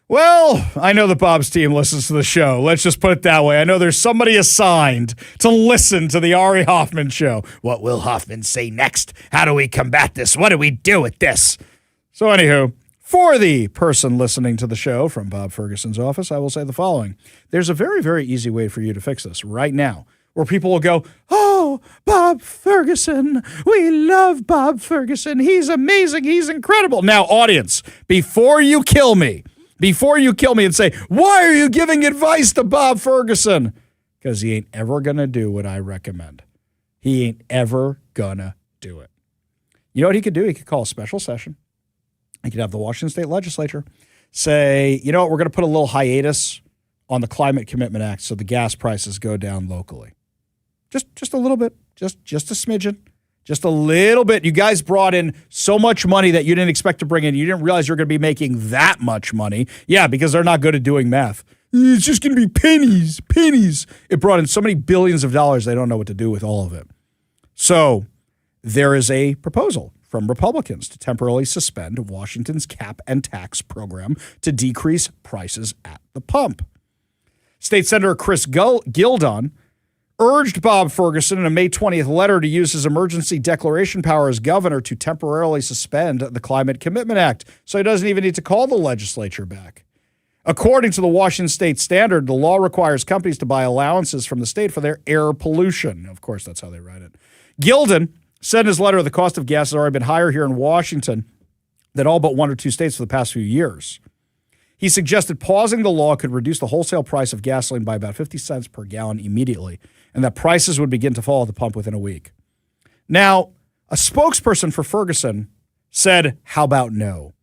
well, I know that Bob's team listens to the show. Let's just put it that way. I know there's somebody assigned to listen to the Ari Hoffman Show. What will Hoffman say next? How do we combat this? What do we do with this? So anywho, for the person listening to the show from Bob Ferguson's office, I will say the following. There's a very, very easy way for you to fix this right now, where people will go, oh, Bob Ferguson, we love Bob Ferguson. He's amazing. He's incredible. Now, audience, before you kill me and say, why are you giving advice to Bob Ferguson? Because he ain't ever going to do what I recommend. He ain't ever going to do it. You know what he could do? He could call a special session. He could have the Washington State Legislature say, you know what, we're going to put a little hiatus on the Climate Commitment Act so the gas prices go down locally. Just a little bit, just a smidgen, just a little bit. You guys brought in so much money that you didn't expect to bring in. You didn't realize you're going to be making that much money. Yeah, because they're not good at doing math. It's just going to be pennies. It brought in so many billions of dollars, they don't know what to do with all of it. So there is a proposal from Republicans to temporarily suspend Washington's cap and tax program to decrease prices at the pump. State Senator Chris Gildon urged Bob Ferguson in a May 20th letter to use his emergency declaration power as governor to temporarily suspend the Climate Commitment Act, so he doesn't even need to call the legislature back. According to the Washington State Standard, the law requires companies to buy allowances from the state for their air pollution. Of course, that's how they write it. Gildon said in his letter the cost of gas has already been higher here in Washington than all but one or two states for the past few years. He suggested pausing the law could reduce the wholesale price of gasoline by about 50 cents per gallon immediately, and that prices would begin to fall at the pump within a week. Now, a spokesperson for Ferguson said, how about no?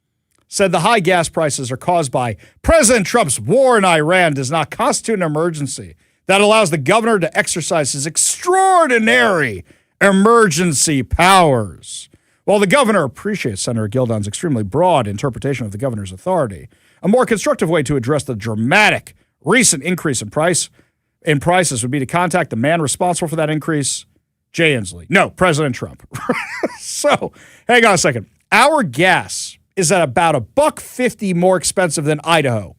Said the high gas prices are caused by President Trump's war in Iran does not constitute an emergency that allows the governor to exercise his extraordinary emergency powers. While the governor appreciates Senator Gildon's extremely broad interpretation of the governor's authority, a more constructive way to address the dramatic recent increase in prices would be to contact the man responsible for that increase, Jay Inslee. No, President Trump. So, hang on a second. Our gas is at about $1.50 more expensive than Idaho.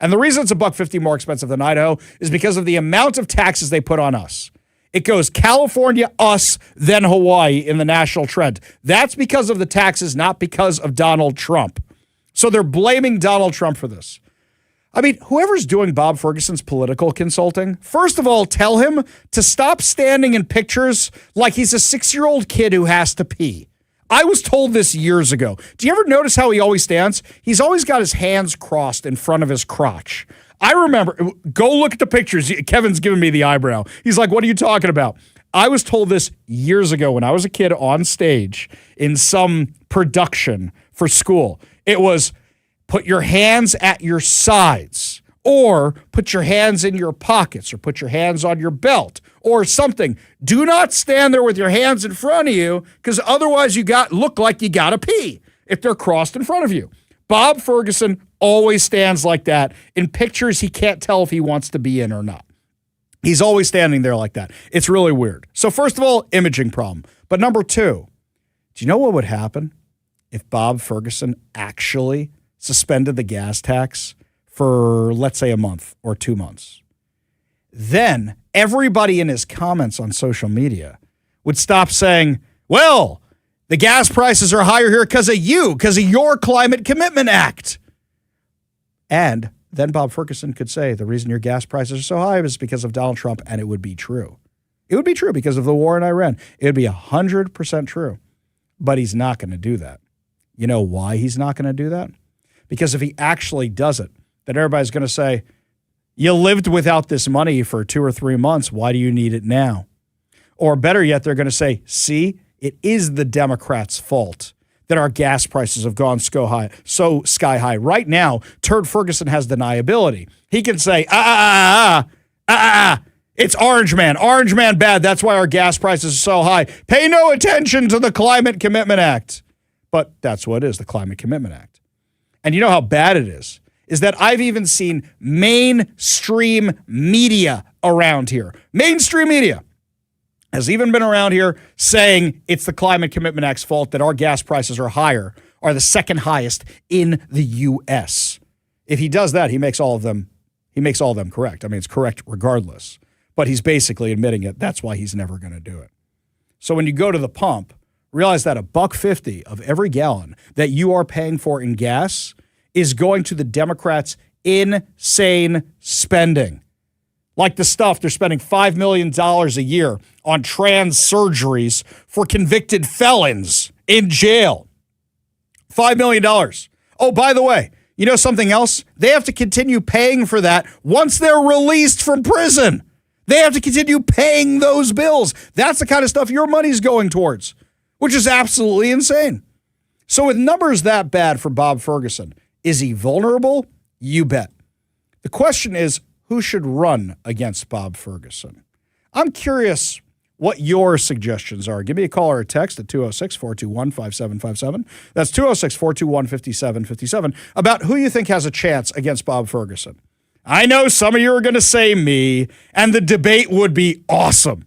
And the reason it's $1.50 more expensive than Idaho is because of the amount of taxes they put on us. It goes California, us, then Hawaii in the national trend. That's because of the taxes, not because of Donald Trump. So they're blaming Donald Trump for this. I mean, whoever's doing Bob Ferguson's political consulting, first of all, tell him to stop standing in pictures like he's a 6-year-old kid who has to pee. I was told this years ago. Do you ever notice how he always stands? He's always got his hands crossed in front of his crotch. I remember, go look at the pictures. Kevin's giving me the eyebrow. He's like, what are you talking about? I was told this years ago when I was a kid on stage in some production for school. It was put your hands at your sides, or put your hands in your pockets, or put your hands on your belt, or something. Do not stand there with your hands in front of you, because otherwise you look like you gotta pee if they're crossed in front of you. Bob Ferguson always stands like that. In pictures, he can't tell if he wants to be in or not. He's always standing there like that. It's really weird. So first of all, imaging problem. But number two, do you know what would happen if Bob Ferguson actually suspended the gas tax for, let's say, a month or 2 months? Then everybody in his comments on social media would stop saying, well, the gas prices are higher here because of your Climate Commitment Act. And then Bob Ferguson could say the reason your gas prices are so high is because of Donald Trump, and it would be true. It would be true because of the war in Iran. It would be 100% true. But he's not going to do that. You know why he's not going to do that? Because if he actually does it, then everybody's going to say, you lived without this money for 2 or 3 months. Why do you need it now? Or better yet, they're going to say, see, it is the Democrats' fault that our gas prices have gone sky high. Right now, Turd Ferguson has deniability. He can say, it's Orange Man. Orange Man bad. That's why our gas prices are so high. Pay no attention to the Climate Commitment Act. But that's what it is, the Climate Commitment Act. And you know how bad it is that I've even seen mainstream media around here. Mainstream media has even been around here saying it's the Climate Commitment Act's fault that our gas prices are the second highest in the U.S. If he does that, he makes all of them correct. I mean, it's correct regardless. But he's basically admitting it. That's why he's never going to do it. So when you go to the pump, realize that $1.50 of every gallon that you are paying for in gas is going to the Democrats' insane spending. Like the stuff, they're spending $5 million a year on trans surgeries for convicted felons in jail. $5 million. Oh, by the way, you know something else? They have to continue paying for that once they're released from prison. They have to continue paying those bills. That's the kind of stuff your money's going towards, which is absolutely insane. So with numbers that bad for Bob Ferguson, is he vulnerable? You bet. The question is, who should run against Bob Ferguson? I'm curious what your suggestions are. Give me a call or a text at 206-421-5757. That's 206-421-5757 about who you think has a chance against Bob Ferguson. I know some of you are going to say me, and the debate would be awesome.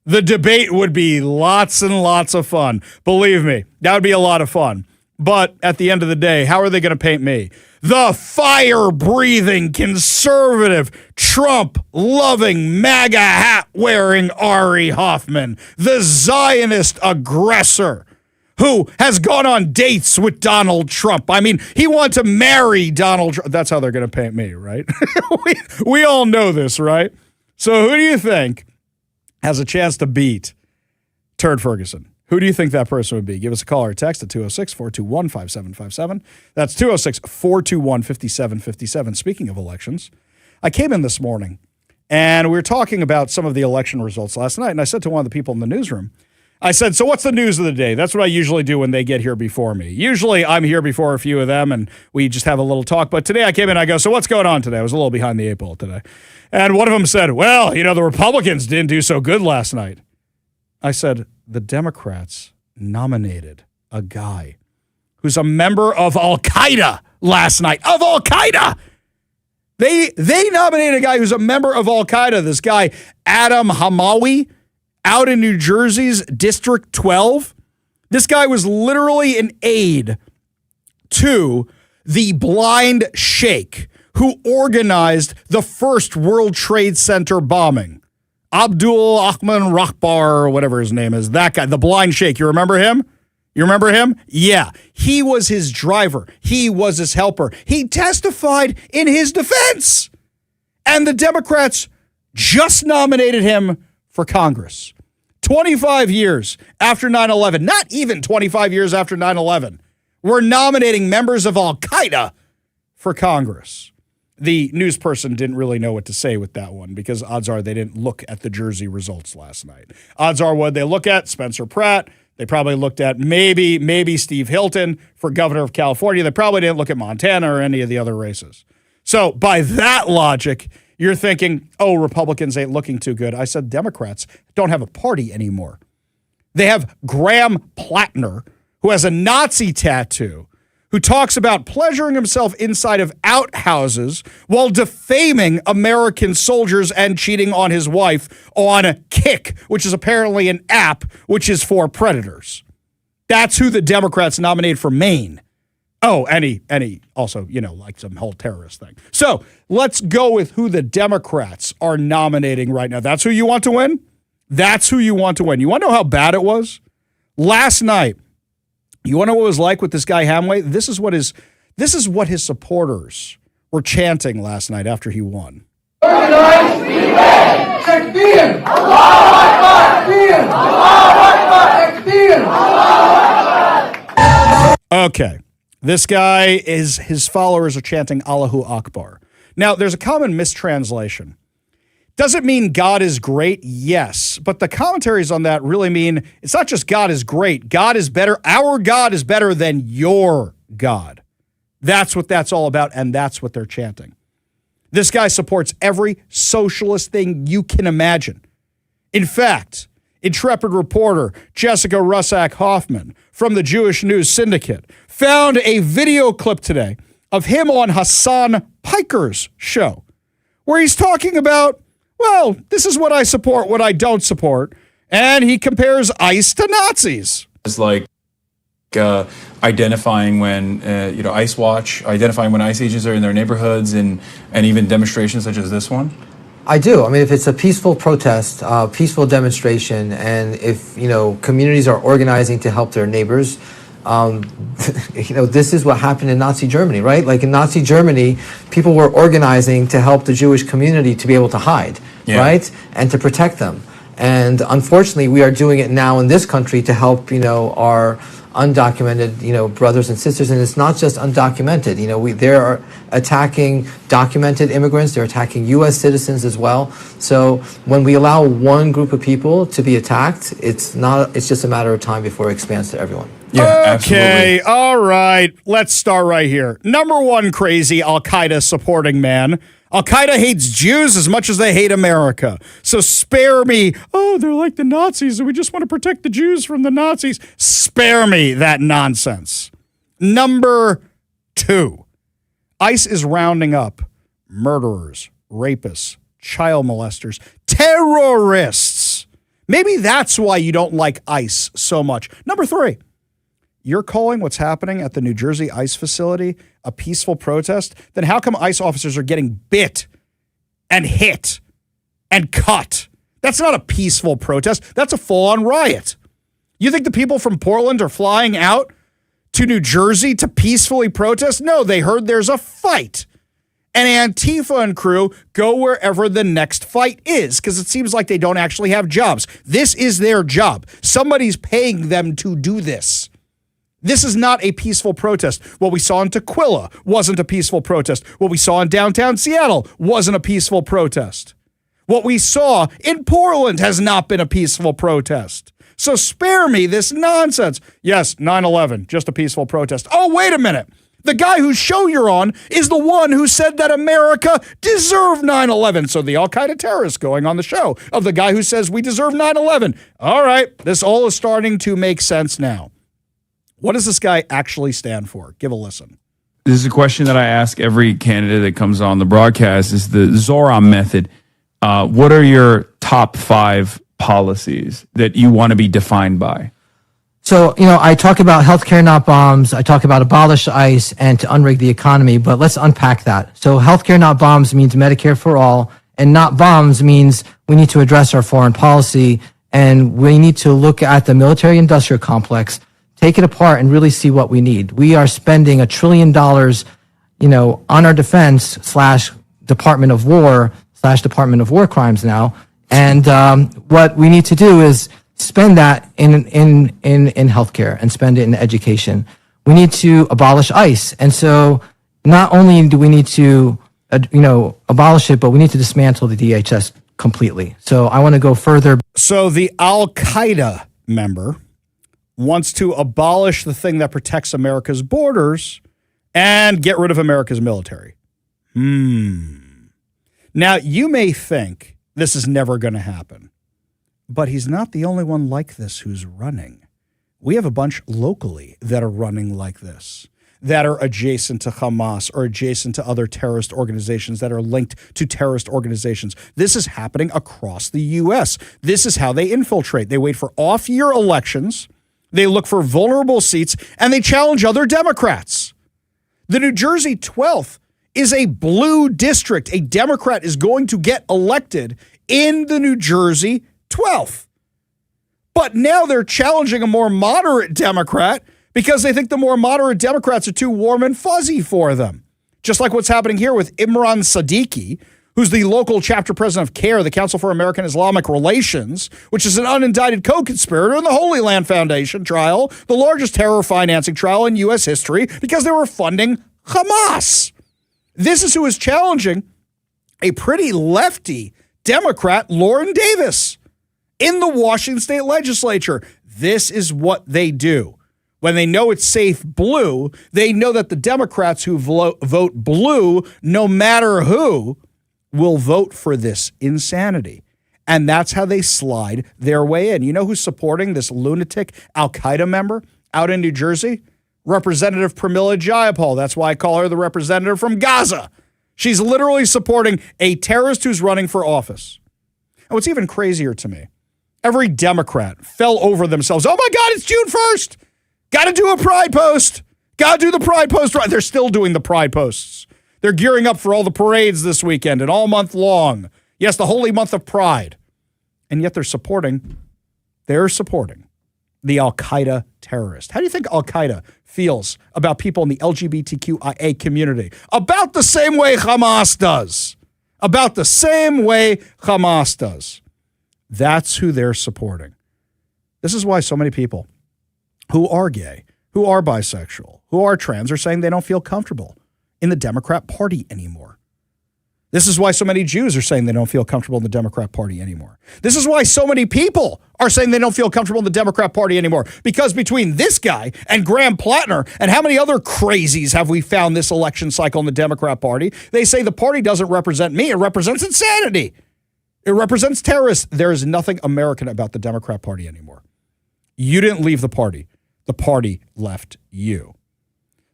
The debate would be lots and lots of fun. Believe me, that would be a lot of fun. But at the end of the day, how are they going to paint me? The fire-breathing, conservative, Trump-loving, MAGA hat-wearing Ari Hoffman, the Zionist aggressor who has gone on dates with Donald Trump. I mean, he wants to marry Donald Trump. That's how they're going to paint me, right? we all know this, right? So who do you think has a chance to beat Turd Ferguson? Who do you think that person would be? Give us a call or a text at 206-421-5757. That's 206-421-5757. Speaking of elections, I came in this morning and we were talking about some of the election results last night. And I said to one of the people in the newsroom, I said, so what's the news of the day? That's what I usually do when they get here before me. Usually I'm here before a few of them and we just have a little talk. But today I came in and I go, so what's going on today? I was a little behind the 8 ball today. And one of them said, well, you know, the Republicans didn't do so good last night. I said, the Democrats nominated a guy who's a member of Al Qaeda last night. Of Al Qaeda! They nominated a guy who's a member of Al Qaeda, this guy, Adam Hamawi, out in New Jersey's District 12. This guy was literally an aide to the blind sheikh who organized the first World Trade Center bombing. Abdul Ahmed Rahbar, or whatever his name is, that guy, the blind sheikh. You remember him? Yeah. He was his driver. He was his helper. He testified in his defense. And the Democrats just nominated him for Congress. 25 years after 9/11, not even 25 years after 9/11, we're nominating members of Al Qaeda for Congress. The news person didn't really know what to say with that one because odds are they didn't look at the Jersey results last night. Odds are what they look at, Spencer Pratt. They probably looked at maybe Steve Hilton for governor of California. They probably didn't look at Montana or any of the other races. So by that logic, you're thinking, oh, Republicans ain't looking too good. I said Democrats don't have a party anymore. They have Graham Plattner, who has a Nazi tattoo, who talks about pleasuring himself inside of outhouses while defaming American soldiers and cheating on his wife on Kick, which is apparently an app which is for predators. That's who the Democrats nominated for Maine. Oh, and he also, like some whole terrorist thing. So let's go with who the Democrats are nominating right now. That's who you want to win? That's who you want to win. You want to know how bad it was? Last night, you want to know what it was like with this guy Hamway? This is what his supporters were chanting last night after he won. Okay. This guy his followers are chanting Allahu Akbar. Now, there's a common mistranslation. Does it mean God is great? Yes. But the commentaries on that really mean it's not just God is great. God is better. Our God is better than your God. That's what that's all about, and that's what they're chanting. This guy supports every socialist thing you can imagine. In fact, intrepid reporter Jessica Russack Hoffman from the Jewish News Syndicate found a video clip today of him on Hassan Piker's show, where he's talking about, well, this is what I support, what I don't support, and he compares ICE to Nazis. It's like identifying when, ICE Watch, identifying when ICE agents are in their neighborhoods and even demonstrations such as this one? I do. I mean, if it's a peaceful protest, peaceful demonstration, and if, communities are organizing to help their neighbors, this is what happened in Nazi Germany, right? Like in Nazi Germany, people were organizing to help the Jewish community to be able to hide, right? And to protect them. And unfortunately, we are doing it now in this country to help, our undocumented, brothers and sisters. And it's not just undocumented. They are attacking documented immigrants. They're attacking U.S. citizens as well. So when we allow one group of people to be attacked, it's just a matter of time before it expands to everyone. Yeah, okay, absolutely. all right. Let's start right here. Number one crazy Al Qaeda supporting man. Al Qaeda hates Jews as much as they hate America. So spare me. Oh, they're like the Nazis and we just want to protect the Jews from the Nazis. Spare me that nonsense. Number two, ICE is rounding up murderers, rapists, child molesters, terrorists. Maybe that's why you don't like ICE so much. Number three, you're calling what's happening at the New Jersey ICE facility a peaceful protest? Then how come ICE officers are getting bit and hit and cut? That's not a peaceful protest. That's a full-on riot. You think the people from Portland are flying out to New Jersey to peacefully protest? No, they heard there's a fight. And Antifa and crew go wherever the next fight is because it seems like they don't actually have jobs. This is their job. Somebody's paying them to do this. This is not a peaceful protest. What we saw in Tukwila wasn't a peaceful protest. What we saw in downtown Seattle wasn't a peaceful protest. What we saw in Portland has not been a peaceful protest. So spare me this nonsense. Yes, 9/11, just a peaceful protest. Oh, wait a minute. The guy whose show you're on is the one who said that America deserved 9/11. So the Al Qaeda terrorist going on the show of the guy who says we deserve 9/11. All right, this all is starting to make sense now. What does this guy actually stand for? Give a listen. This is a question that I ask every candidate that comes on the broadcast. Is the Zoram method. What are your top 5 policies that you want to be defined by? So, I talk about healthcare, not bombs. I talk about abolish ICE and to unrig the economy, but let's unpack that. So healthcare, not bombs means Medicare for all, and not bombs means we need to address our foreign policy and we need to look at the military industrial complex, take it apart and really see what we need. We are spending $1 trillion, on our defense / Department of War / Department of War crimes now. And what we need to do is spend that in healthcare and spend it in education. We need to abolish ICE. And so not only do we need to, abolish it, but we need to dismantle the DHS completely. So I want to go further. So the Al Qaeda member wants to abolish the thing that protects America's borders and get rid of America's military. Now, you may think this is never going to happen, but he's not the only one like this who's running. We have a bunch locally that are running like this, that are adjacent to Hamas or adjacent to other terrorist organizations that are linked to terrorist organizations. This is happening across the U.S. This is how they infiltrate. They wait for off-year elections, they look for vulnerable seats, and they challenge other Democrats. The New Jersey 12th is a blue district. A Democrat is going to get elected in the New Jersey 12th. But now they're challenging a more moderate Democrat because they think the more moderate Democrats are too warm and fuzzy for them. Just like what's happening here with Imran Siddiqui, who's the local chapter president of CARE, the Council for American Islamic Relations, which is an unindicted co-conspirator in the Holy Land Foundation trial, the largest terror financing trial in U.S. history, because they were funding Hamas. This is who is challenging a pretty lefty Democrat, Lauren Davis, in the Washington State Legislature. This is what they do. When they know it's safe blue, they know that the Democrats who vote blue, no matter who, will vote for this insanity. And that's how they slide their way in. You know who's supporting this lunatic Al Qaeda member out in New Jersey? Representative Pramila Jayapal. That's why I call her the representative from Gaza. She's literally supporting a terrorist who's running for office. And what's even crazier to me, every Democrat fell over themselves. Oh my God, it's June 1st. Got to do a pride post. Got to do the pride post. They're still doing the pride posts. They're gearing up for all the parades this weekend and all month long. Yes, the holy month of pride. And yet they're supporting the Al Qaeda terrorist. How do you think Al Qaeda feels about people in the LGBTQIA community? About the same way Hamas does. About the same way Hamas does. That's who they're supporting. This is why so many people who are gay, who are bisexual, who are trans are saying they don't feel comfortable in the Democrat Party anymore. This is why so many Jews are saying they don't feel comfortable in the Democrat Party anymore. This is why so many people are saying they don't feel comfortable in the Democrat Party anymore. Because between this guy and Graham Plattner and how many other crazies have we found this election cycle in the Democrat Party, they say the party doesn't represent me, it represents insanity. It represents terrorists. There is nothing American about the Democrat Party anymore. You didn't leave the party left you.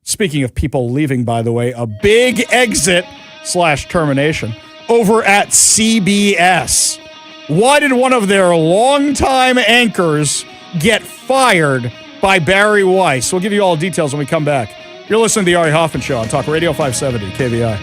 Speaking of people leaving, by the way, a big exit/termination over at CBS. Why did one of their longtime anchors get fired by Barry Weiss? We'll give you all details when we come back. You're listening to The Ari Hoffman Show on Talk Radio 570 KVI.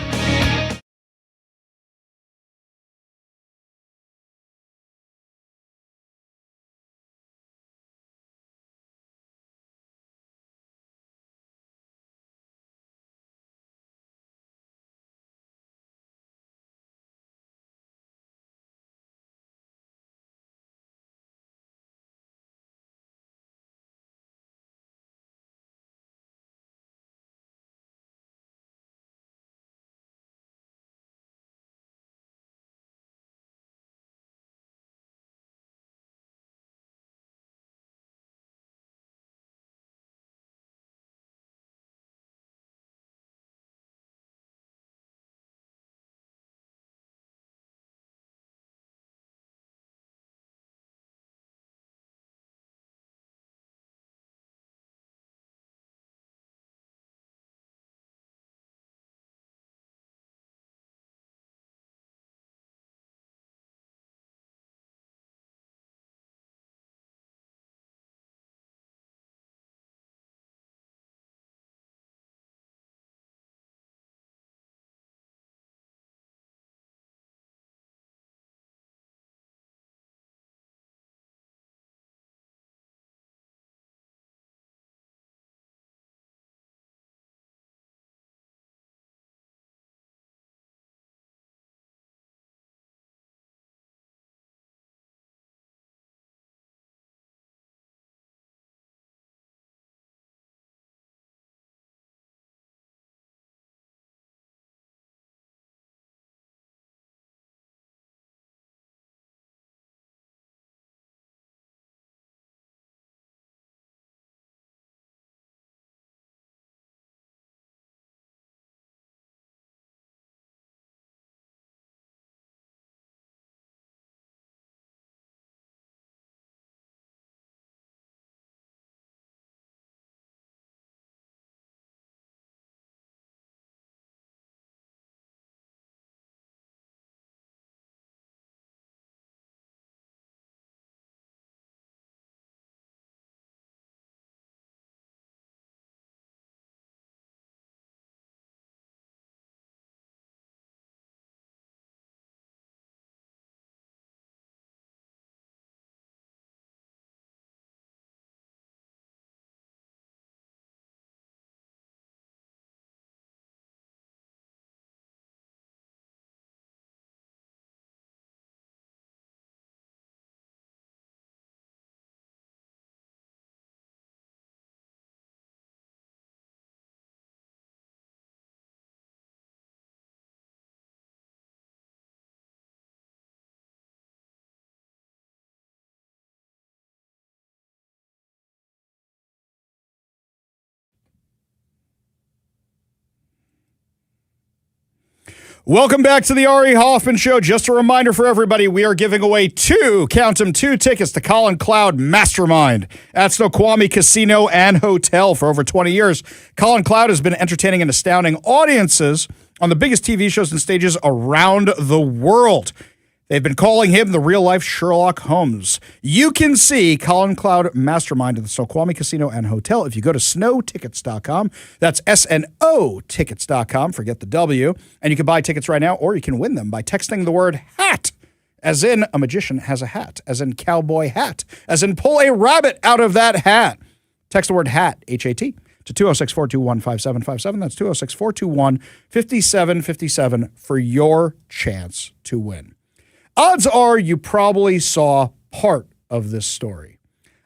Welcome back to the Ari Hoffman Show. Just a reminder for everybody, we are giving away two tickets to Colin Cloud Mastermind at Snoqualmie Casino and Hotel for over 20 years. Colin Cloud has been entertaining and astounding audiences on the biggest TV shows and stages around the world. They've been calling him the real-life Sherlock Holmes. You can see Colin Cloud Mastermind at the Snoqualmie Casino and Hotel if you go to snowtickets.com. That's SNO tickets.com. Forget the W. And you can buy tickets right now, or you can win them by texting the word HAT, as in a magician has a hat, as in cowboy hat, as in pull a rabbit out of that hat. Text the word HAT, H-A-T, to 206-421-5757. That's 206-421-5757 for your chance to win. Odds are you probably saw part of this story.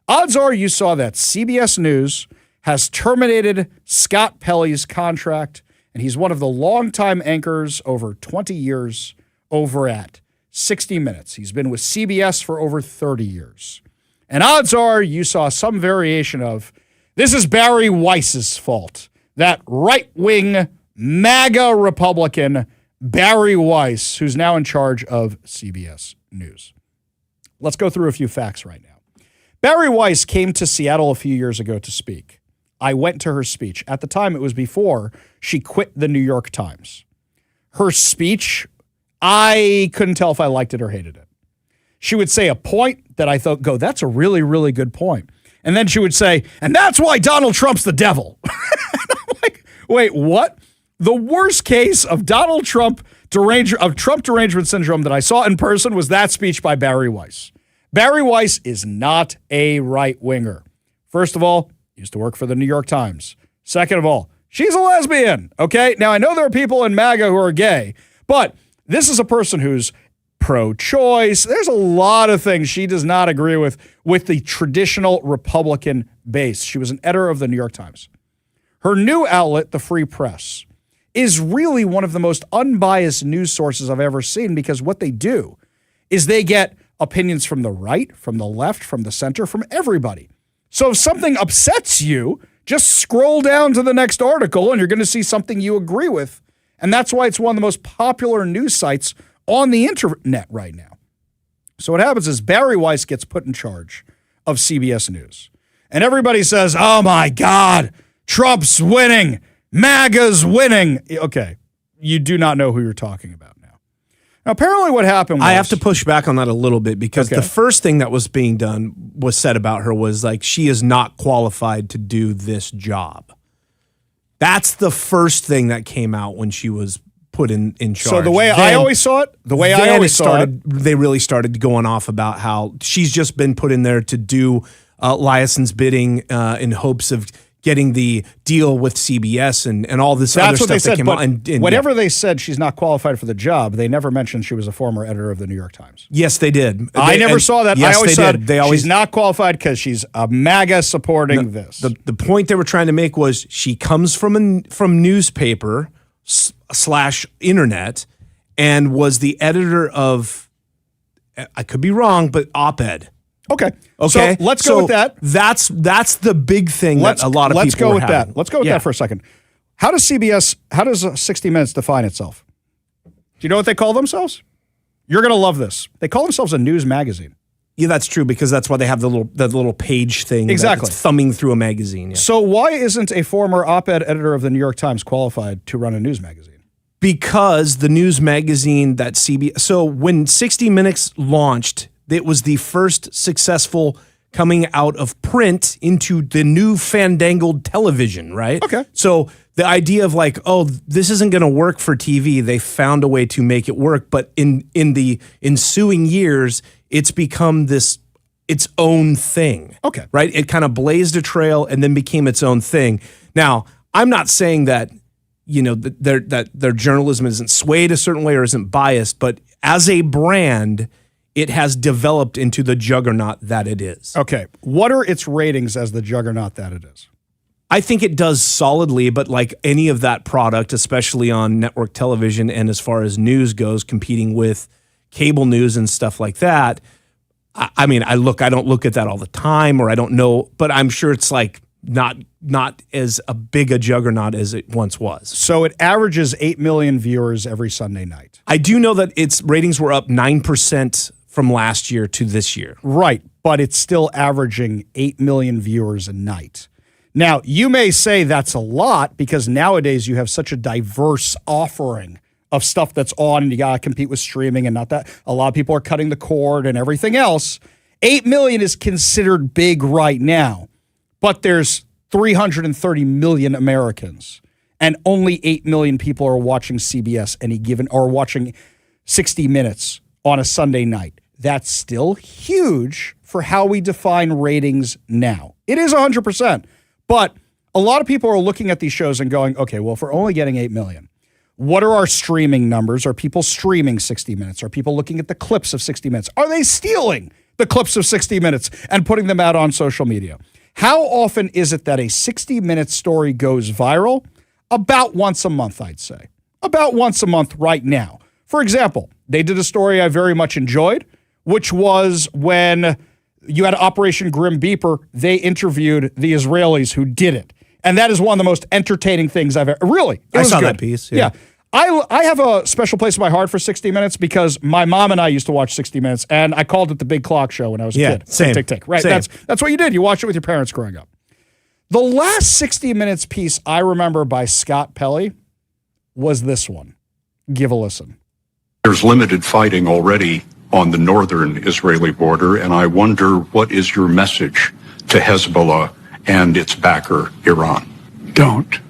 Odds are you saw that CBS News has terminated Scott Pelley's contract, and he's one of the longtime anchors over 20 years over at 60 Minutes. He's been with CBS for over 30 years. And odds are you saw some variation of, this is Barry Weiss's fault. That right-wing MAGA Republican Barry Weiss, who's now in charge of CBS News. Let's go through a few facts right now. Barry Weiss came to Seattle a few years ago to speak. I went to her speech. At the time, it was before she quit the New York Times. Her speech, I couldn't tell if I liked it or hated it. She would say a point that I thought, that's a really, really good point. And then she would say, and that's why Donald Trump's the devil. And I'm like, wait, what? The worst case of Trump derangement syndrome that I saw in person was that speech by Barry Weiss. Barry Weiss is not a right-winger. First of all, used to work for the New York Times. Second of all, she's a lesbian, okay? Now, I know there are people in MAGA who are gay, but this is a person who's pro-choice. There's a lot of things she does not agree with the traditional Republican base. She was an editor of the New York Times. Her new outlet, the Free Press, is really one of the most unbiased news sources I've ever seen, because what they do is they get opinions from the right, from the left, from the center, from everybody. So if something upsets you, just scroll down to the next article and you're going to see something you agree with. And that's why it's one of the most popular news sites on the internet right now. So what happens is Barry Weiss gets put in charge of CBS News. And everybody says, oh my God, Trump's winning. MAGA's winning. Okay, you do not know who you're talking about now. Now, apparently what happened was... I have to push back on that a little bit, because the first thing that was being done, was said about her, was like, she is not qualified to do this job. That's the first thing that came out when she was put in charge. So the way I always saw it, they really started going off about how she's just been put in there to do Liason's bidding in hopes of getting the deal with CBS and all this other stuff that came out. And whenever they said she's not qualified for the job, they never mentioned she was a former editor of the New York Times. Yes, they did. I never saw that. Yes, I always said she's not qualified because she's a MAGA supporting this. The point they were trying to make was she comes from newspaper / internet and was the editor of, I could be wrong, but op-ed. Okay. So let's go with that. That's the big thing that a lot of people Let's go with having. that. Let's go with that for a second. How does 60 Minutes define itself? Do you know what they call themselves? You're going to love this. They call themselves a news magazine. Yeah, that's true, because that's why they have the little page thing. Exactly. That's thumbing through a magazine. Yeah. So why isn't a former op-ed editor of the New York Times qualified to run a news magazine? Because the news magazine that so when 60 Minutes launched, it was the first successful coming out of print into the new fandangled television, right? Okay. So the idea of like, oh, this isn't going to work for TV, they found a way to make it work. But in the ensuing years, it's become its own thing. Okay. Right? It kind of blazed a trail and then became its own thing. Now, I'm not saying that, that their journalism isn't swayed a certain way or isn't biased, but as a brand, it has developed into the juggernaut that it is. Okay. What are its ratings as the juggernaut that it is? I think it does solidly, but like any of that product, especially on network television and as far as news goes, competing with cable news and stuff like that, I don't look at that all the time, or I don't know, but I'm sure it's like not as a big a juggernaut as it once was. So it averages 8 million viewers every Sunday night. I do know that its ratings were up 9% from last year to this year. Right, but it's still averaging 8 million viewers a night. Now, you may say that's a lot because nowadays you have such a diverse offering of stuff that's on and you got to compete with streaming and not that. A lot of people are cutting the cord and everything else. 8 million is considered big right now, but there's 330 million Americans and only 8 million people are watching CBS or watching 60 Minutes on a Sunday night. That's still huge for how we define ratings now. It is 100%, but a lot of people are looking at these shows and going, okay, well, if we're only getting 8 million, what are our streaming numbers? Are people streaming 60 Minutes? Are people looking at the clips of 60 Minutes? Are they stealing the clips of 60 Minutes and putting them out on social media? How often is it that a 60-minute story goes viral? About once a month, I'd say. About once a month right now. For example, they did a story I very much enjoyed, which was when you had Operation Grim Beeper, they interviewed the Israelis who did it. And that is one of the most entertaining things I've ever... Really, I saw that piece. Yeah. I have a special place in my heart for 60 Minutes because my mom and I used to watch 60 Minutes, and I called it the Big Clock Show when I was a kid. Same. Tick, tick, tick. Right, same. That's what you did. You watched it with your parents growing up. The last 60 Minutes piece I remember by Scott Pelley was this one. Give a listen. There's limited fighting already on the northern Israeli border, and I wonder what is your message to Hezbollah and its backer, Iran? Don't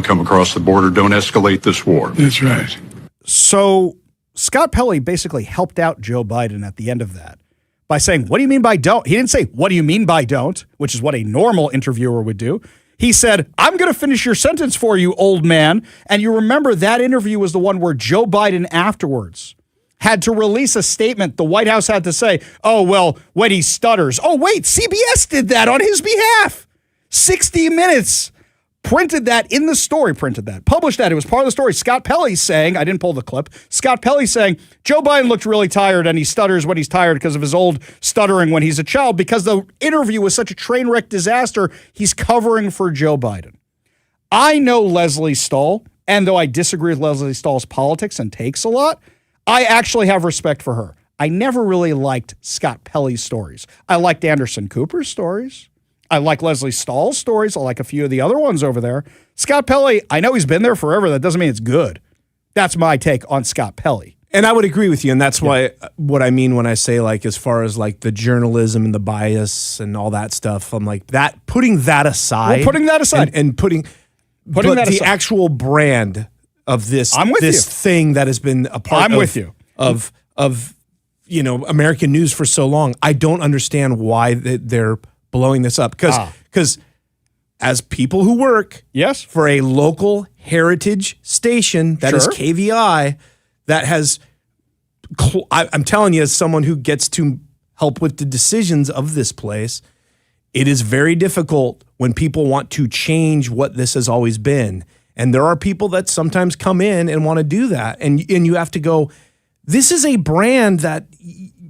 come across the border. Don't escalate this war. That's right. So Scott Pelley basically helped out Joe Biden at the end of that by saying, what do you mean by don't? He didn't say, what do you mean by don't, which is what a normal interviewer would do. He said, I'm going to finish your sentence for you, old man. And you remember that interview was the one where Joe Biden afterwards had to release a statement. The White House had to say, oh, well, when he stutters. Oh, wait, CBS did that on his behalf. 60 Minutes published that. It was part of the story. Scott Pelley saying, I didn't pull the clip, Scott Pelley saying, Joe Biden looked really tired and he stutters when he's tired because of his old stuttering when he's a child because the interview was such a train wreck disaster, he's covering for Joe Biden. I know Leslie Stahl, and though I disagree with Leslie Stahl's politics and takes a lot, I actually have respect for her. I never really liked Scott Pelley's stories. I liked Anderson Cooper's stories. I like Leslie Stahl's stories. I like a few of the other ones over there. Scott Pelley, I know he's been there forever. That doesn't mean it's good. That's my take on Scott Pelley. And I would agree with you. And that's why what I mean when I say, like, as far as like the journalism and the bias and all that stuff, I'm like that, putting that aside. We're putting that aside. And putting that the actual brand of this, thing that has been a part of American news for so long. I don't understand why they're blowing this up because as people who work for a local heritage station that is KVI that has I'm telling you, as someone who gets to help with the decisions of this place, it is very difficult when people want to change what this has always been. And there are people that sometimes come in and want to do that, and you have to go, this is a brand that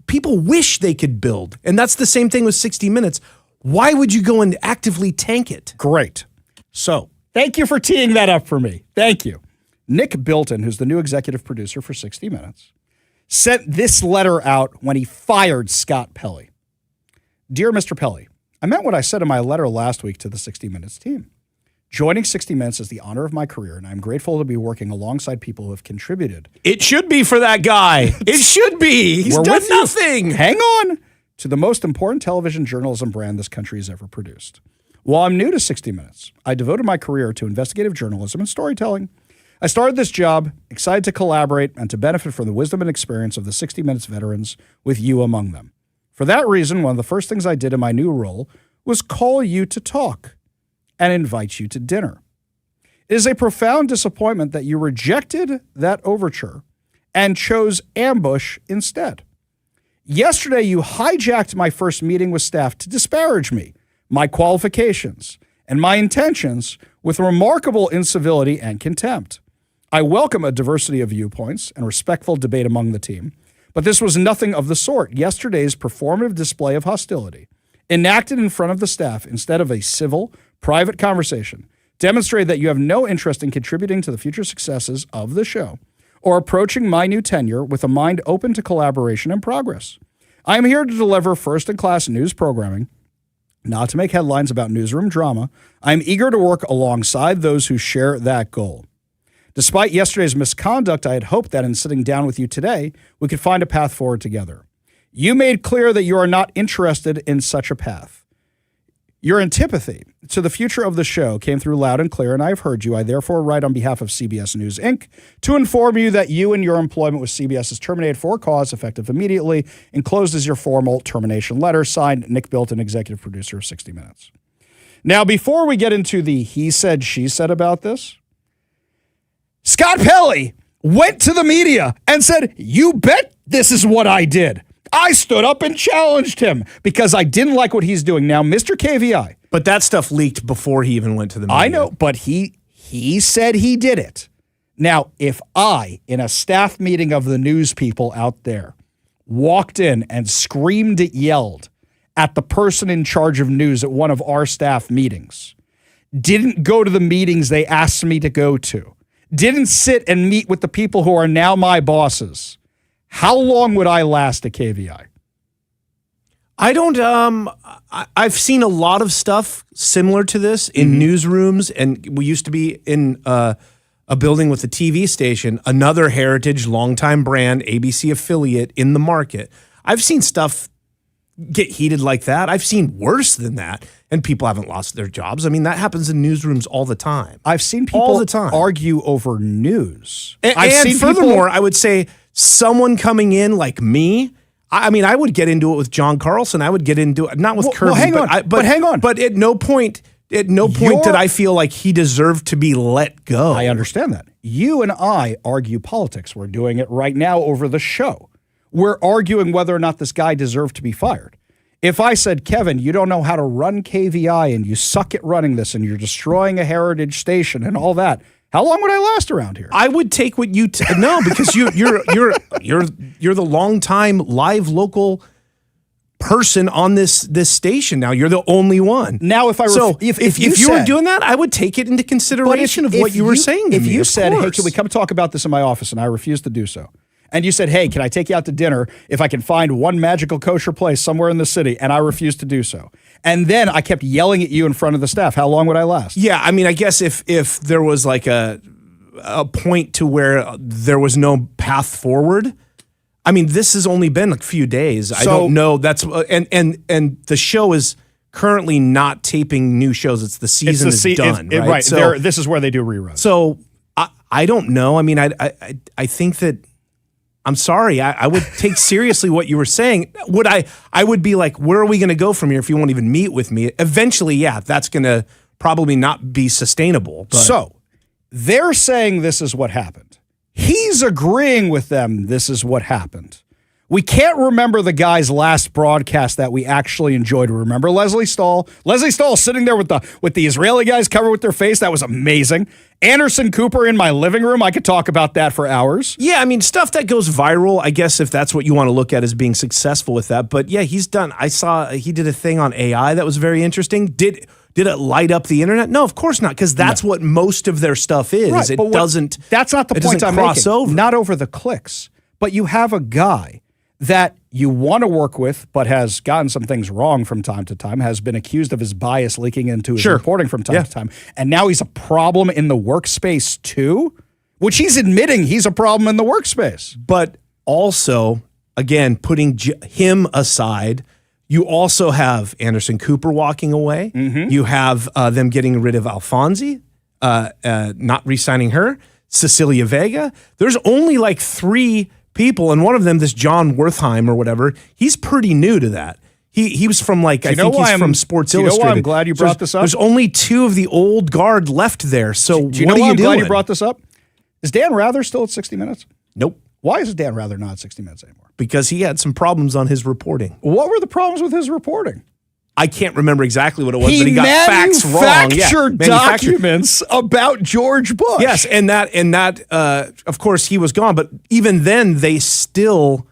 people wish they could build. And that's the same thing with 60 Minutes. Why would you go and actively tank it? Great. So thank you for teeing that up for me. Thank you. Nick Bilton, who's the new executive producer for 60 Minutes, sent this letter out when he fired Scott Pelley. Dear Mr. Pelley, I meant what I said in my letter last week to the 60 Minutes team. Joining 60 Minutes is the honor of my career, and I'm grateful to be working alongside people who have contributed. It should be for that guy. It should be. He's done nothing. Hang on. To the most important television journalism brand this country has ever produced. While I'm new to 60 Minutes, I devoted my career to investigative journalism and storytelling. I started this job excited to collaborate and to benefit from the wisdom and experience of the 60 Minutes veterans, with you among them. For that reason, one of the first things I did in my new role was call you to talk and invite you to dinner. It is a profound disappointment that you rejected that overture and chose ambush instead. Yesterday, you hijacked my first meeting with staff to disparage me, my qualifications, and my intentions with remarkable incivility and contempt. I welcome a diversity of viewpoints and respectful debate among the team, But this was nothing of the sort. Yesterday's performative display of hostility, enacted in front of the staff instead of a civil, private conversation, demonstrated that you have no interest in contributing to the future successes of the show or approaching my new tenure with a mind open to collaboration and progress. I am here to deliver first-in-class news programming, not to make headlines about newsroom drama. I am eager to work alongside those who share that goal. Despite yesterday's misconduct, I had hoped that in sitting down with you today, we could find a path forward together. You made clear that you are not interested in such a path. Your antipathy to the future of the show came through loud and clear, and I have heard you. I therefore write on behalf of CBS News, Inc. to inform you that you and your employment with CBS is terminated for cause effective immediately. Enclosed is your formal termination letter, signed Nick Bilton, executive producer of 60 Minutes. Now, before we get into the he said, she said about this, Scott Pelley went to the media and said, you bet this is what I did. I stood up and challenged him because I didn't like what he's doing. Now, Mr. KVI. But that stuff leaked before he even went to the media. I know, but he said he did it. Now, if I, in a staff meeting of the news people out there, walked in and yelled at the person in charge of news at one of our staff meetings, didn't go to the meetings they asked me to go to, didn't sit and meet with the people who are now my bosses, how long would I last at KVI? I don't, I've seen a lot of stuff similar to this in newsrooms, and we used to be in a building with a TV station, another heritage, longtime brand, ABC affiliate in the market. I've seen stuff get heated like that. I've seen worse than that, and people haven't lost their jobs. I mean, that happens in newsrooms all the time. I've seen people all the time argue over news. And furthermore, I would say someone coming in like me, I mean, I would get into it with John Carlson. I would get into it, not with Kirby. Hang on. But at no point did I feel like he deserved to be let go. I understand that. You and I argue politics. We're doing it right now over the show. We're arguing whether or not this guy deserved to be fired. If I said, Kevin, you don't know how to run KVI and you suck at running this and you're destroying a heritage station and all that, how long would I last around here? I would take what you no, because you're the longtime live local person on this station. Now you're the only one. Now, if you were doing that, I would take it into consideration of what you were saying. If you said, "Hey, can we come talk about this in my office?" and I refused to do so, and you said, "Hey, can I take you out to dinner if I can find one magical kosher place somewhere in the city?" and I refused to do so, and then I kept yelling at you in front of the staff, how long would I last? Yeah, I mean, I guess if there was like a point to where there was no path forward. I mean, this has only been a few days. I don't know. That's and the show is currently not taping new shows. It's the season is done, right? Right. So this is where they do reruns. So I don't know. I mean, I think that I'm sorry. I would take seriously what you were saying. Would I would be like, where are we going to go from here if you won't even meet with me? Eventually, yeah, that's going to probably not be sustainable. But. So they're saying this is what happened. He's agreeing with them. This is what happened. We can't remember the guy's last broadcast that we actually enjoyed. Remember Leslie Stahl? Leslie Stahl sitting there with the Israeli guys covered with their face. That was amazing. Anderson Cooper in my living room. I could talk about that for hours. Yeah, I mean, stuff that goes viral, I guess, if that's what you want to look at as being successful with that. But yeah, he's done. I saw he did a thing on AI that was very interesting. Did it light up the internet? No, of course not, because that's what most of their stuff is. Right, it doesn't. That's not the point I'm making. Over. Not over the clicks, but you have a guy that you want to work with, but has gotten some things wrong from time to time, has been accused of his bias leaking into his reporting from time to time, and now he's a problem in the workspace too, which he's admitting he's a problem in the workspace. But also, again, putting him aside, you also have Anderson Cooper walking away. Mm-hmm. You have them getting rid of Alfonsi, not re-signing her, Cecilia Vega. There's only like 3 people, and one of them, this John Wertheim or whatever, he's pretty new to that. He was from I think he's from Sports Illustrated. You know why I'm glad you brought this up? There's only 2 of the old guard left there. So do you what know are why you I'm doing? glad you brought this up? Is Dan Rather still at 60 Minutes? Nope. Why is Dan Rather not at 60 Minutes anymore? Because he had some problems on his reporting. What were the problems with his reporting? I can't remember exactly what it was, but he got facts wrong. Manufactured documents about George Bush. Yes, and that, of course, he was gone. But even then, they still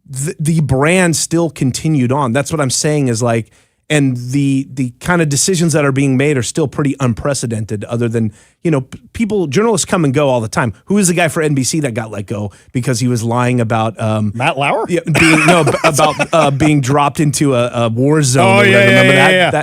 the brand still continued on. That's what I'm saying is like, and the kind of decisions that are being made are still pretty unprecedented, other than, journalists come and go all the time. Who is the guy for NBC that got let go because he was lying about Matt Lauer? Yeah, about being dropped into a war zone. Oh, Remember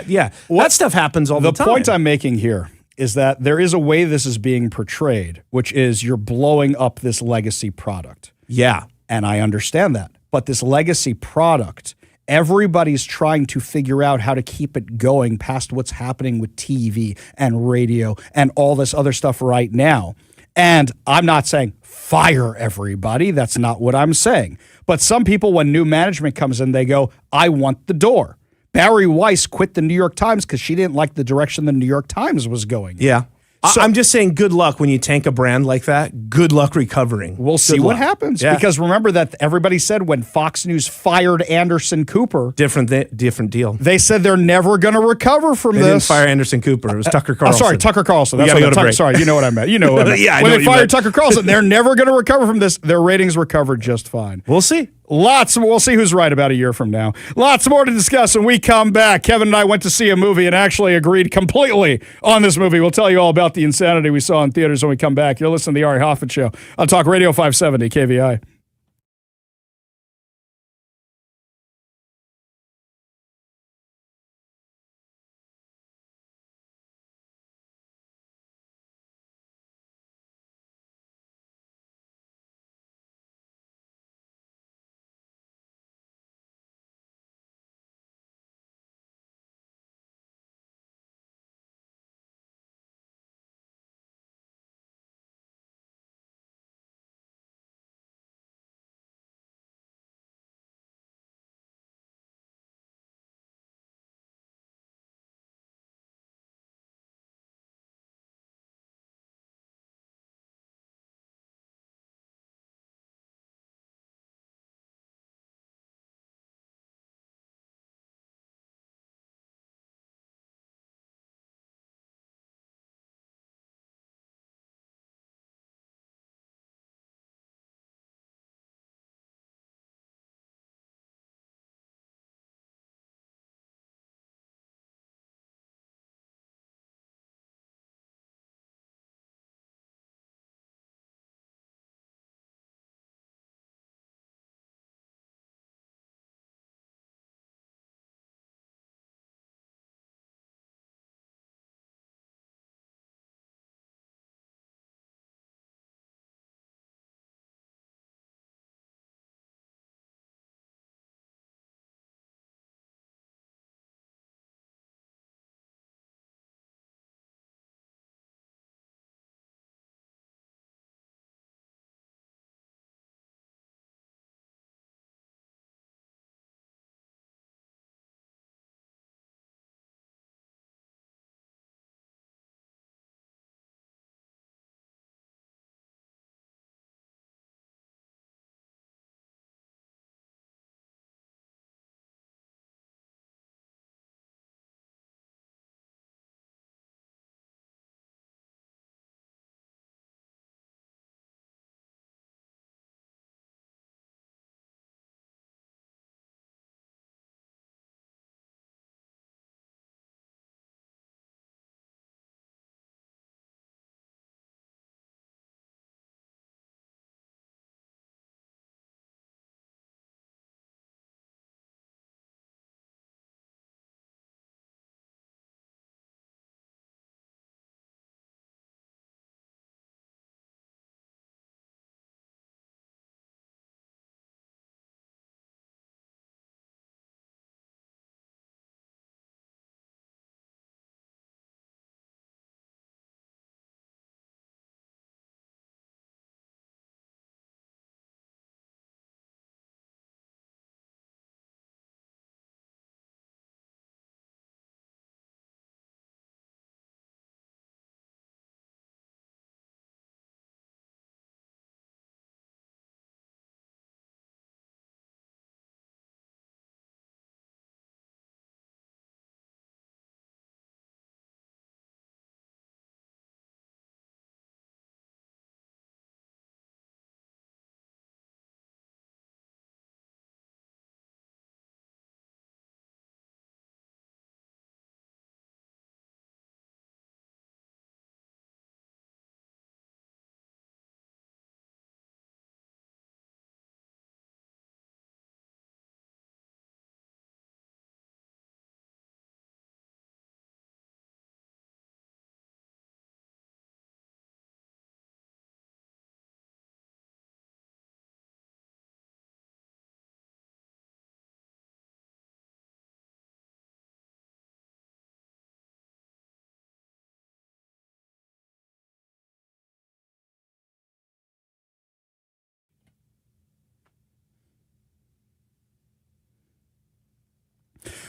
yeah. That stuff happens all the time. The point I'm making here is that there is a way this is being portrayed, which is you're blowing up this legacy product. Yeah. And I understand that. But this legacy product, everybody's trying to figure out how to keep it going past what's happening with TV and radio and all this other stuff right now. And I'm not saying fire everybody. That's not what I'm saying. But some people, when new management comes in, they go, I want the door. Barry Weiss quit the New York Times because she didn't like the direction the New York Times was going. Yeah. So, I'm just saying good luck when you tank a brand like that. Good luck recovering. We'll see what happens. Yeah. Because remember that everybody said when Fox News fired Anderson Cooper. Different deal. They said they're never going to recover from They this. didn't fire Anderson Cooper. It was Tucker Carlson. I'm sorry, Tucker Carlson. That's what what I'm sorry, you know what I meant. You know what I meant. Yeah, when they fired Tucker Carlson, they're never going to recover from this. Their ratings recovered just fine. We'll see. We'll see who's right about a year from now. Lots more to discuss when we come back. Kevin and I went to see a movie and actually agreed completely on this movie. We'll tell you all about the insanity we saw in theaters when we come back. You're listening to The Ari Hoffman Show on Talk Radio 570 KVI.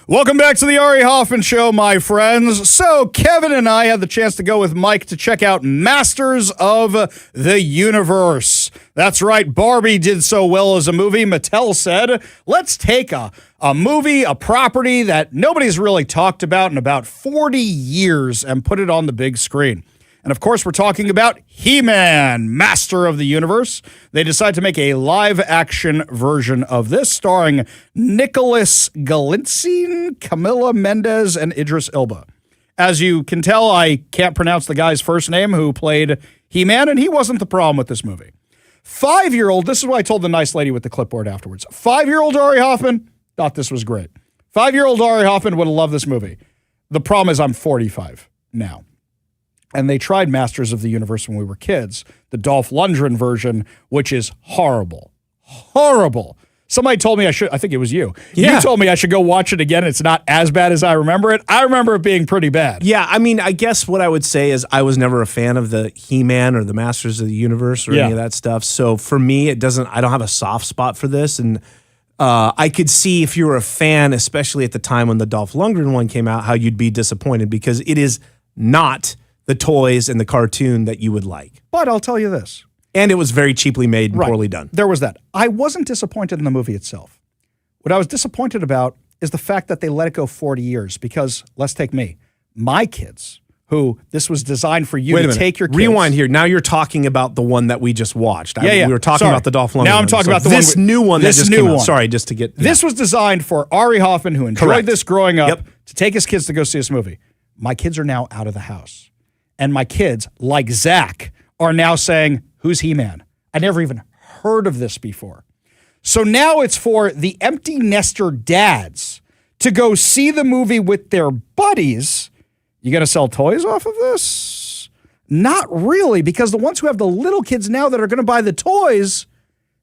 Welcome back to the Ari Hoffman Show, my friends. So, Kevin and I had the chance to go with Mike to check out Masters of the Universe. That's right, Barbie did so well as a movie. Mattel said, let's take a movie, a property that nobody's really talked about in about 40 years and put it on the big screen. And of course, we're talking about He-Man, Master of the Universe. They decided to make a live-action version of this, starring Nicholas Galitzine, Camila Mendes, and Idris Elba. As you can tell, I can't pronounce the guy's first name who played He-Man, and he wasn't the problem with this movie. 5-year-old, this is what I told the nice lady with the clipboard afterwards. 5-year-old Ari Hoffman thought this was great. 5-year-old Ari Hoffman would have loved this movie. The problem is I'm 45 now. And they tried Masters of the Universe when we were kids, the Dolph Lundgren version, which is horrible. Horrible. Somebody told me I think it was you. Yeah. You told me I should go watch it again. It's not as bad as I remember it. I remember it being pretty bad. Yeah, I mean, I guess what I would say is I was never a fan of the He-Man or the Masters of the Universe or any of that stuff. So for me, I don't have a soft spot for this. And I could see if you were a fan, especially at the time when the Dolph Lundgren one came out, how you'd be disappointed because it is not the toys and the cartoon that you would like. But I'll tell you this. And it was very cheaply made and poorly done. There was that. I wasn't disappointed in the movie itself. What I was disappointed about is the fact that they let it go 40 years because, let's take me, my kids, who this was designed for you to take your kids. Rewind here. Now you're talking about the one that we just watched. We were talking about the Dolph Lundgren. Now I'm talking about this new one that just came out. Sorry, just to get... This was designed for Ari Hoffman, who enjoyed this growing up, to take his kids to go see this movie. My kids are now out of the house. And my kids, like Zach, are now saying, who's He-Man? I never even heard of this before. So now it's for the empty nester dads to go see the movie with their buddies. You going to sell toys off of this? Not really, because the ones who have the little kids now that are going to buy the toys,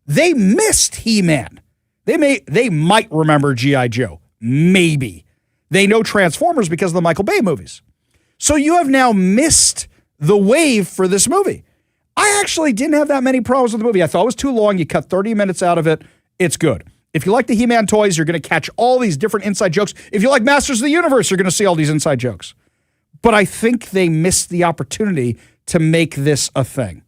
they missed He-Man. They might remember G.I. Joe. Maybe. They know Transformers because of the Michael Bay movies. So you have now missed the wave for this movie. I actually didn't have that many problems with the movie. I thought it was too long. You cut 30 minutes out of it. It's good. If you like the He-Man toys, you're going to catch all these different inside jokes. If you like Masters of the Universe, you're going to see all these inside jokes. But I think they missed the opportunity to make this a thing.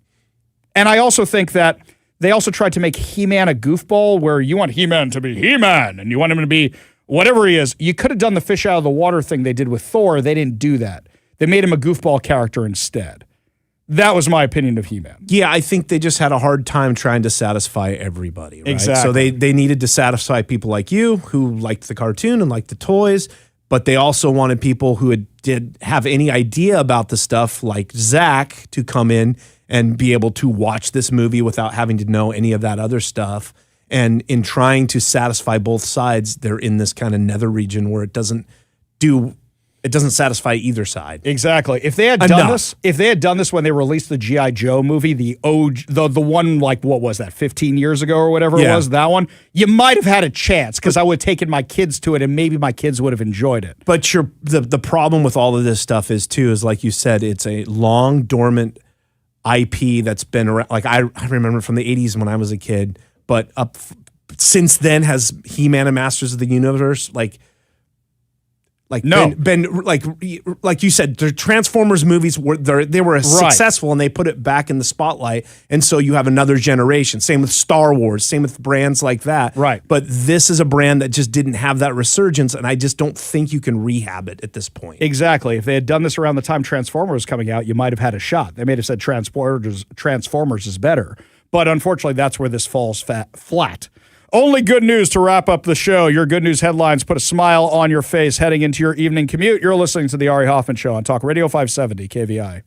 And I also think that they also tried to make He-Man a goofball where you want He-Man to be He-Man and you want him to be whatever he is. You could have done the fish out of the water thing they did with Thor. They didn't do that. They made him a goofball character instead. That was my opinion of He-Man. Yeah, I think they just had a hard time trying to satisfy everybody. Right? Exactly. So they needed to satisfy people like you who liked the cartoon and liked the toys, but they also wanted people who did have any idea about the stuff like Zach to come in and be able to watch this movie without having to know any of that other stuff. And in trying to satisfy both sides, they're in this kind of nether region where it doesn't satisfy either side. Exactly. If they had done this when they released the G.I. Joe movie, the one like, what was that, 15 years ago or whatever it was, that one, you might have had a chance because I would have taken my kids to it and maybe my kids would have enjoyed it. But the problem with all of this stuff is like you said, it's a long dormant IP that's been around. Like I remember from the 80s when I was a kid, but since then has He-Man and Masters of the Universe been like you said, the Transformers movies were successful and they put it back in the spotlight, and so you have another generation. Same with Star Wars, same with brands like that. Right. But this is a brand that just didn't have that resurgence, and I just don't think you can rehab it at this point. Exactly. If they had done this around the time Transformers was coming out, you might have had a shot. They may have said Transformers is better, but unfortunately, that's where this falls flat. Only good news to wrap up the show. Your good news headlines put a smile on your face heading into your evening commute. You're listening to the Ari Hoffman Show on Talk Radio 570 KVI.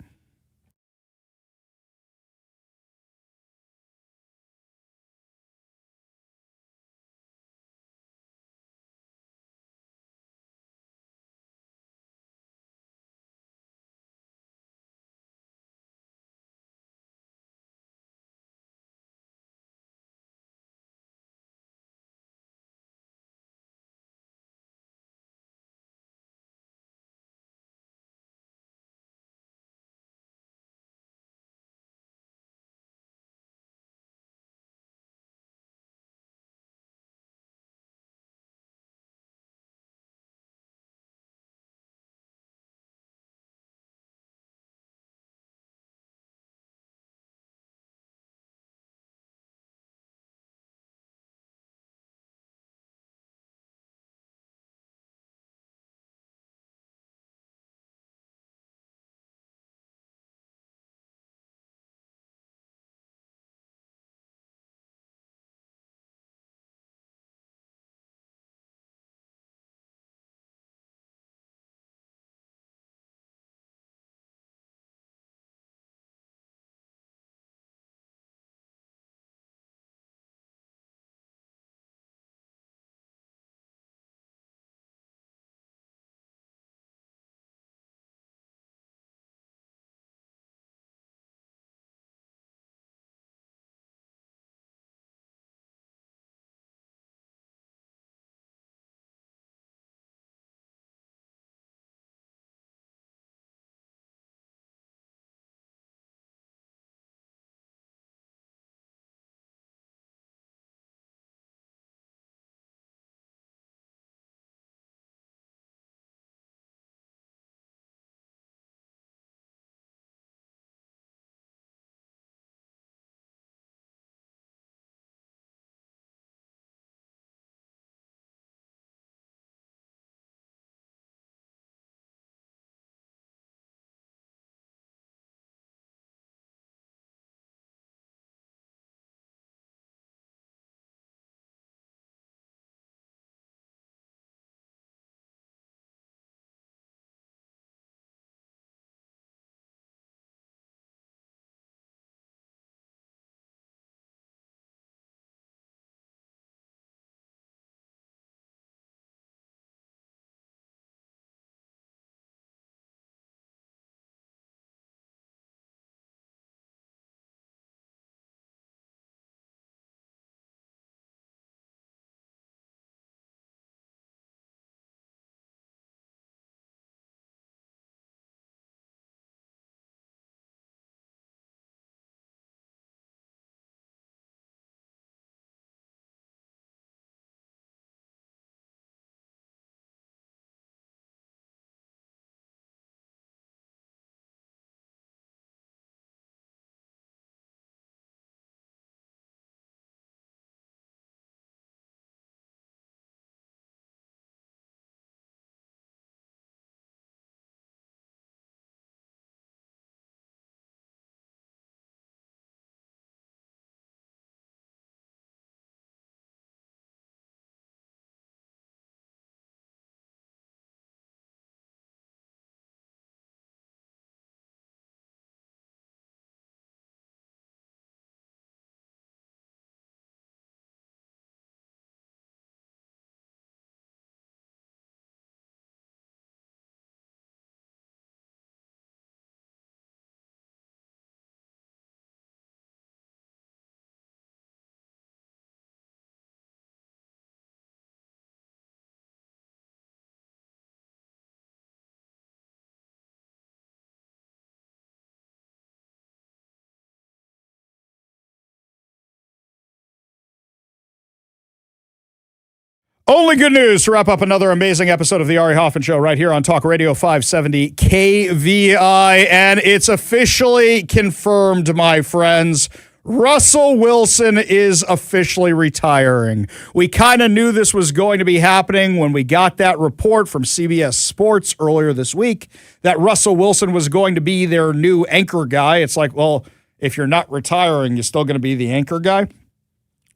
Only good news to wrap up another amazing episode of the Ari Hoffman Show right here on Talk Radio 570 KVI. And it's officially confirmed, my friends. Russell Wilson is officially retiring. We kind of knew this was going to be happening when we got that report from CBS Sports earlier this week that Russell Wilson was going to be their new anchor guy. It's like, well, if you're not retiring, you're still going to be the anchor guy.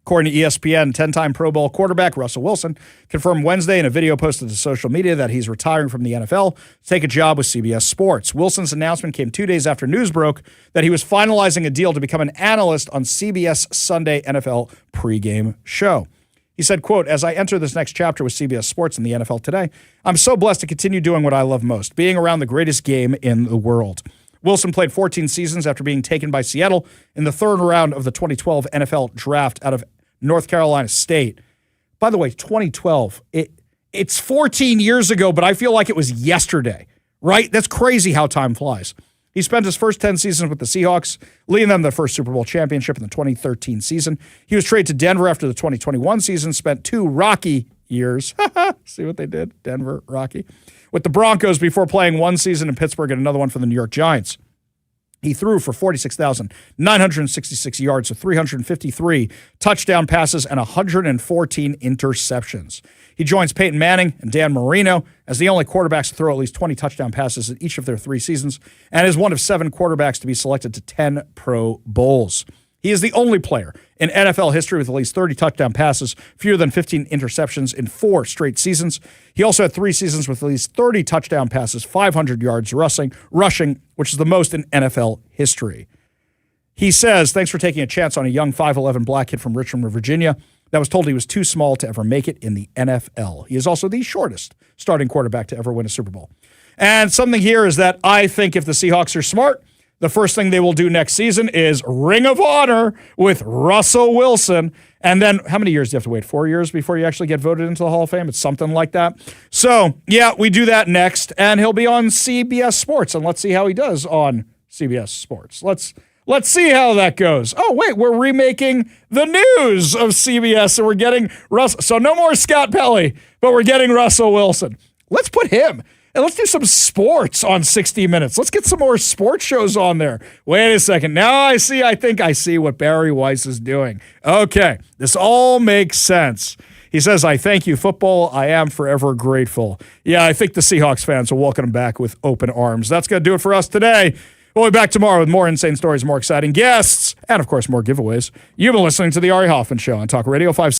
According to ESPN, 10-time Pro Bowl quarterback Russell Wilson confirmed Wednesday in a video posted to social media that he's retiring from the NFL to take a job with CBS Sports. Wilson's announcement came 2 days after news broke that he was finalizing a deal to become an analyst on CBS Sunday NFL pregame show. He said, quote, "As I enter this next chapter with CBS Sports and the NFL today, I'm so blessed to continue doing what I love most, being around the greatest game in the world." Wilson played 14 seasons after being taken by Seattle in the third round of the 2012 NFL draft out of North Carolina State. By the way, 2012, it's 14 years ago, but I feel like it was yesterday, right? That's crazy how time flies. He spent his first 10 seasons with the Seahawks, leading them to their first Super Bowl championship in the 2013 season. He was traded to Denver after the 2021 season, spent 2 rocky years. See what they did? Denver, rocky. With the Broncos before playing 1 season in Pittsburgh and another one for the New York Giants. He threw for 46,966 yards with 353 touchdown passes and 114 interceptions. He joins Peyton Manning and Dan Marino as the only quarterbacks to throw at least 20 touchdown passes in each of their 3 seasons and is one of 7 quarterbacks to be selected to 10 Pro Bowls. He is the only player in NFL history with at least 30 touchdown passes, fewer than 15 interceptions in 4 straight seasons. He also had 3 seasons with at least 30 touchdown passes, 500 yards rushing, which is the most in NFL history. He says, "Thanks for taking a chance on a young 5'11" black kid from Richmond, Virginia, that was told he was too small to ever make it in the NFL. He is also the shortest starting quarterback to ever win a Super Bowl." And something here is that I think if the Seahawks are smart, the first thing they will do next season is Ring of Honor with Russell Wilson. And then how many years do you have to wait? 4 years before you actually get voted into the Hall of Fame? It's something like that. So, yeah, we do that next. And he'll be on CBS Sports. And let's see how he does on CBS Sports. Let's see how that goes. Oh, wait, we're remaking the news of CBS. And we're getting Russell. So no more Scott Pelley, but we're getting Russell Wilson. Let's put him. And let's do some sports on 60 Minutes. Let's get some more sports shows on there. Wait a second. Now I think I see what Barry Weiss is doing. Okay, this all makes sense. He says, "I thank you, football. I am forever grateful." Yeah, I think the Seahawks fans will welcome him back with open arms. That's going to do it for us today. We'll be back tomorrow with more insane stories, more exciting guests, and, of course, more giveaways. You've been listening to The Ari Hoffman Show on Talk Radio 5.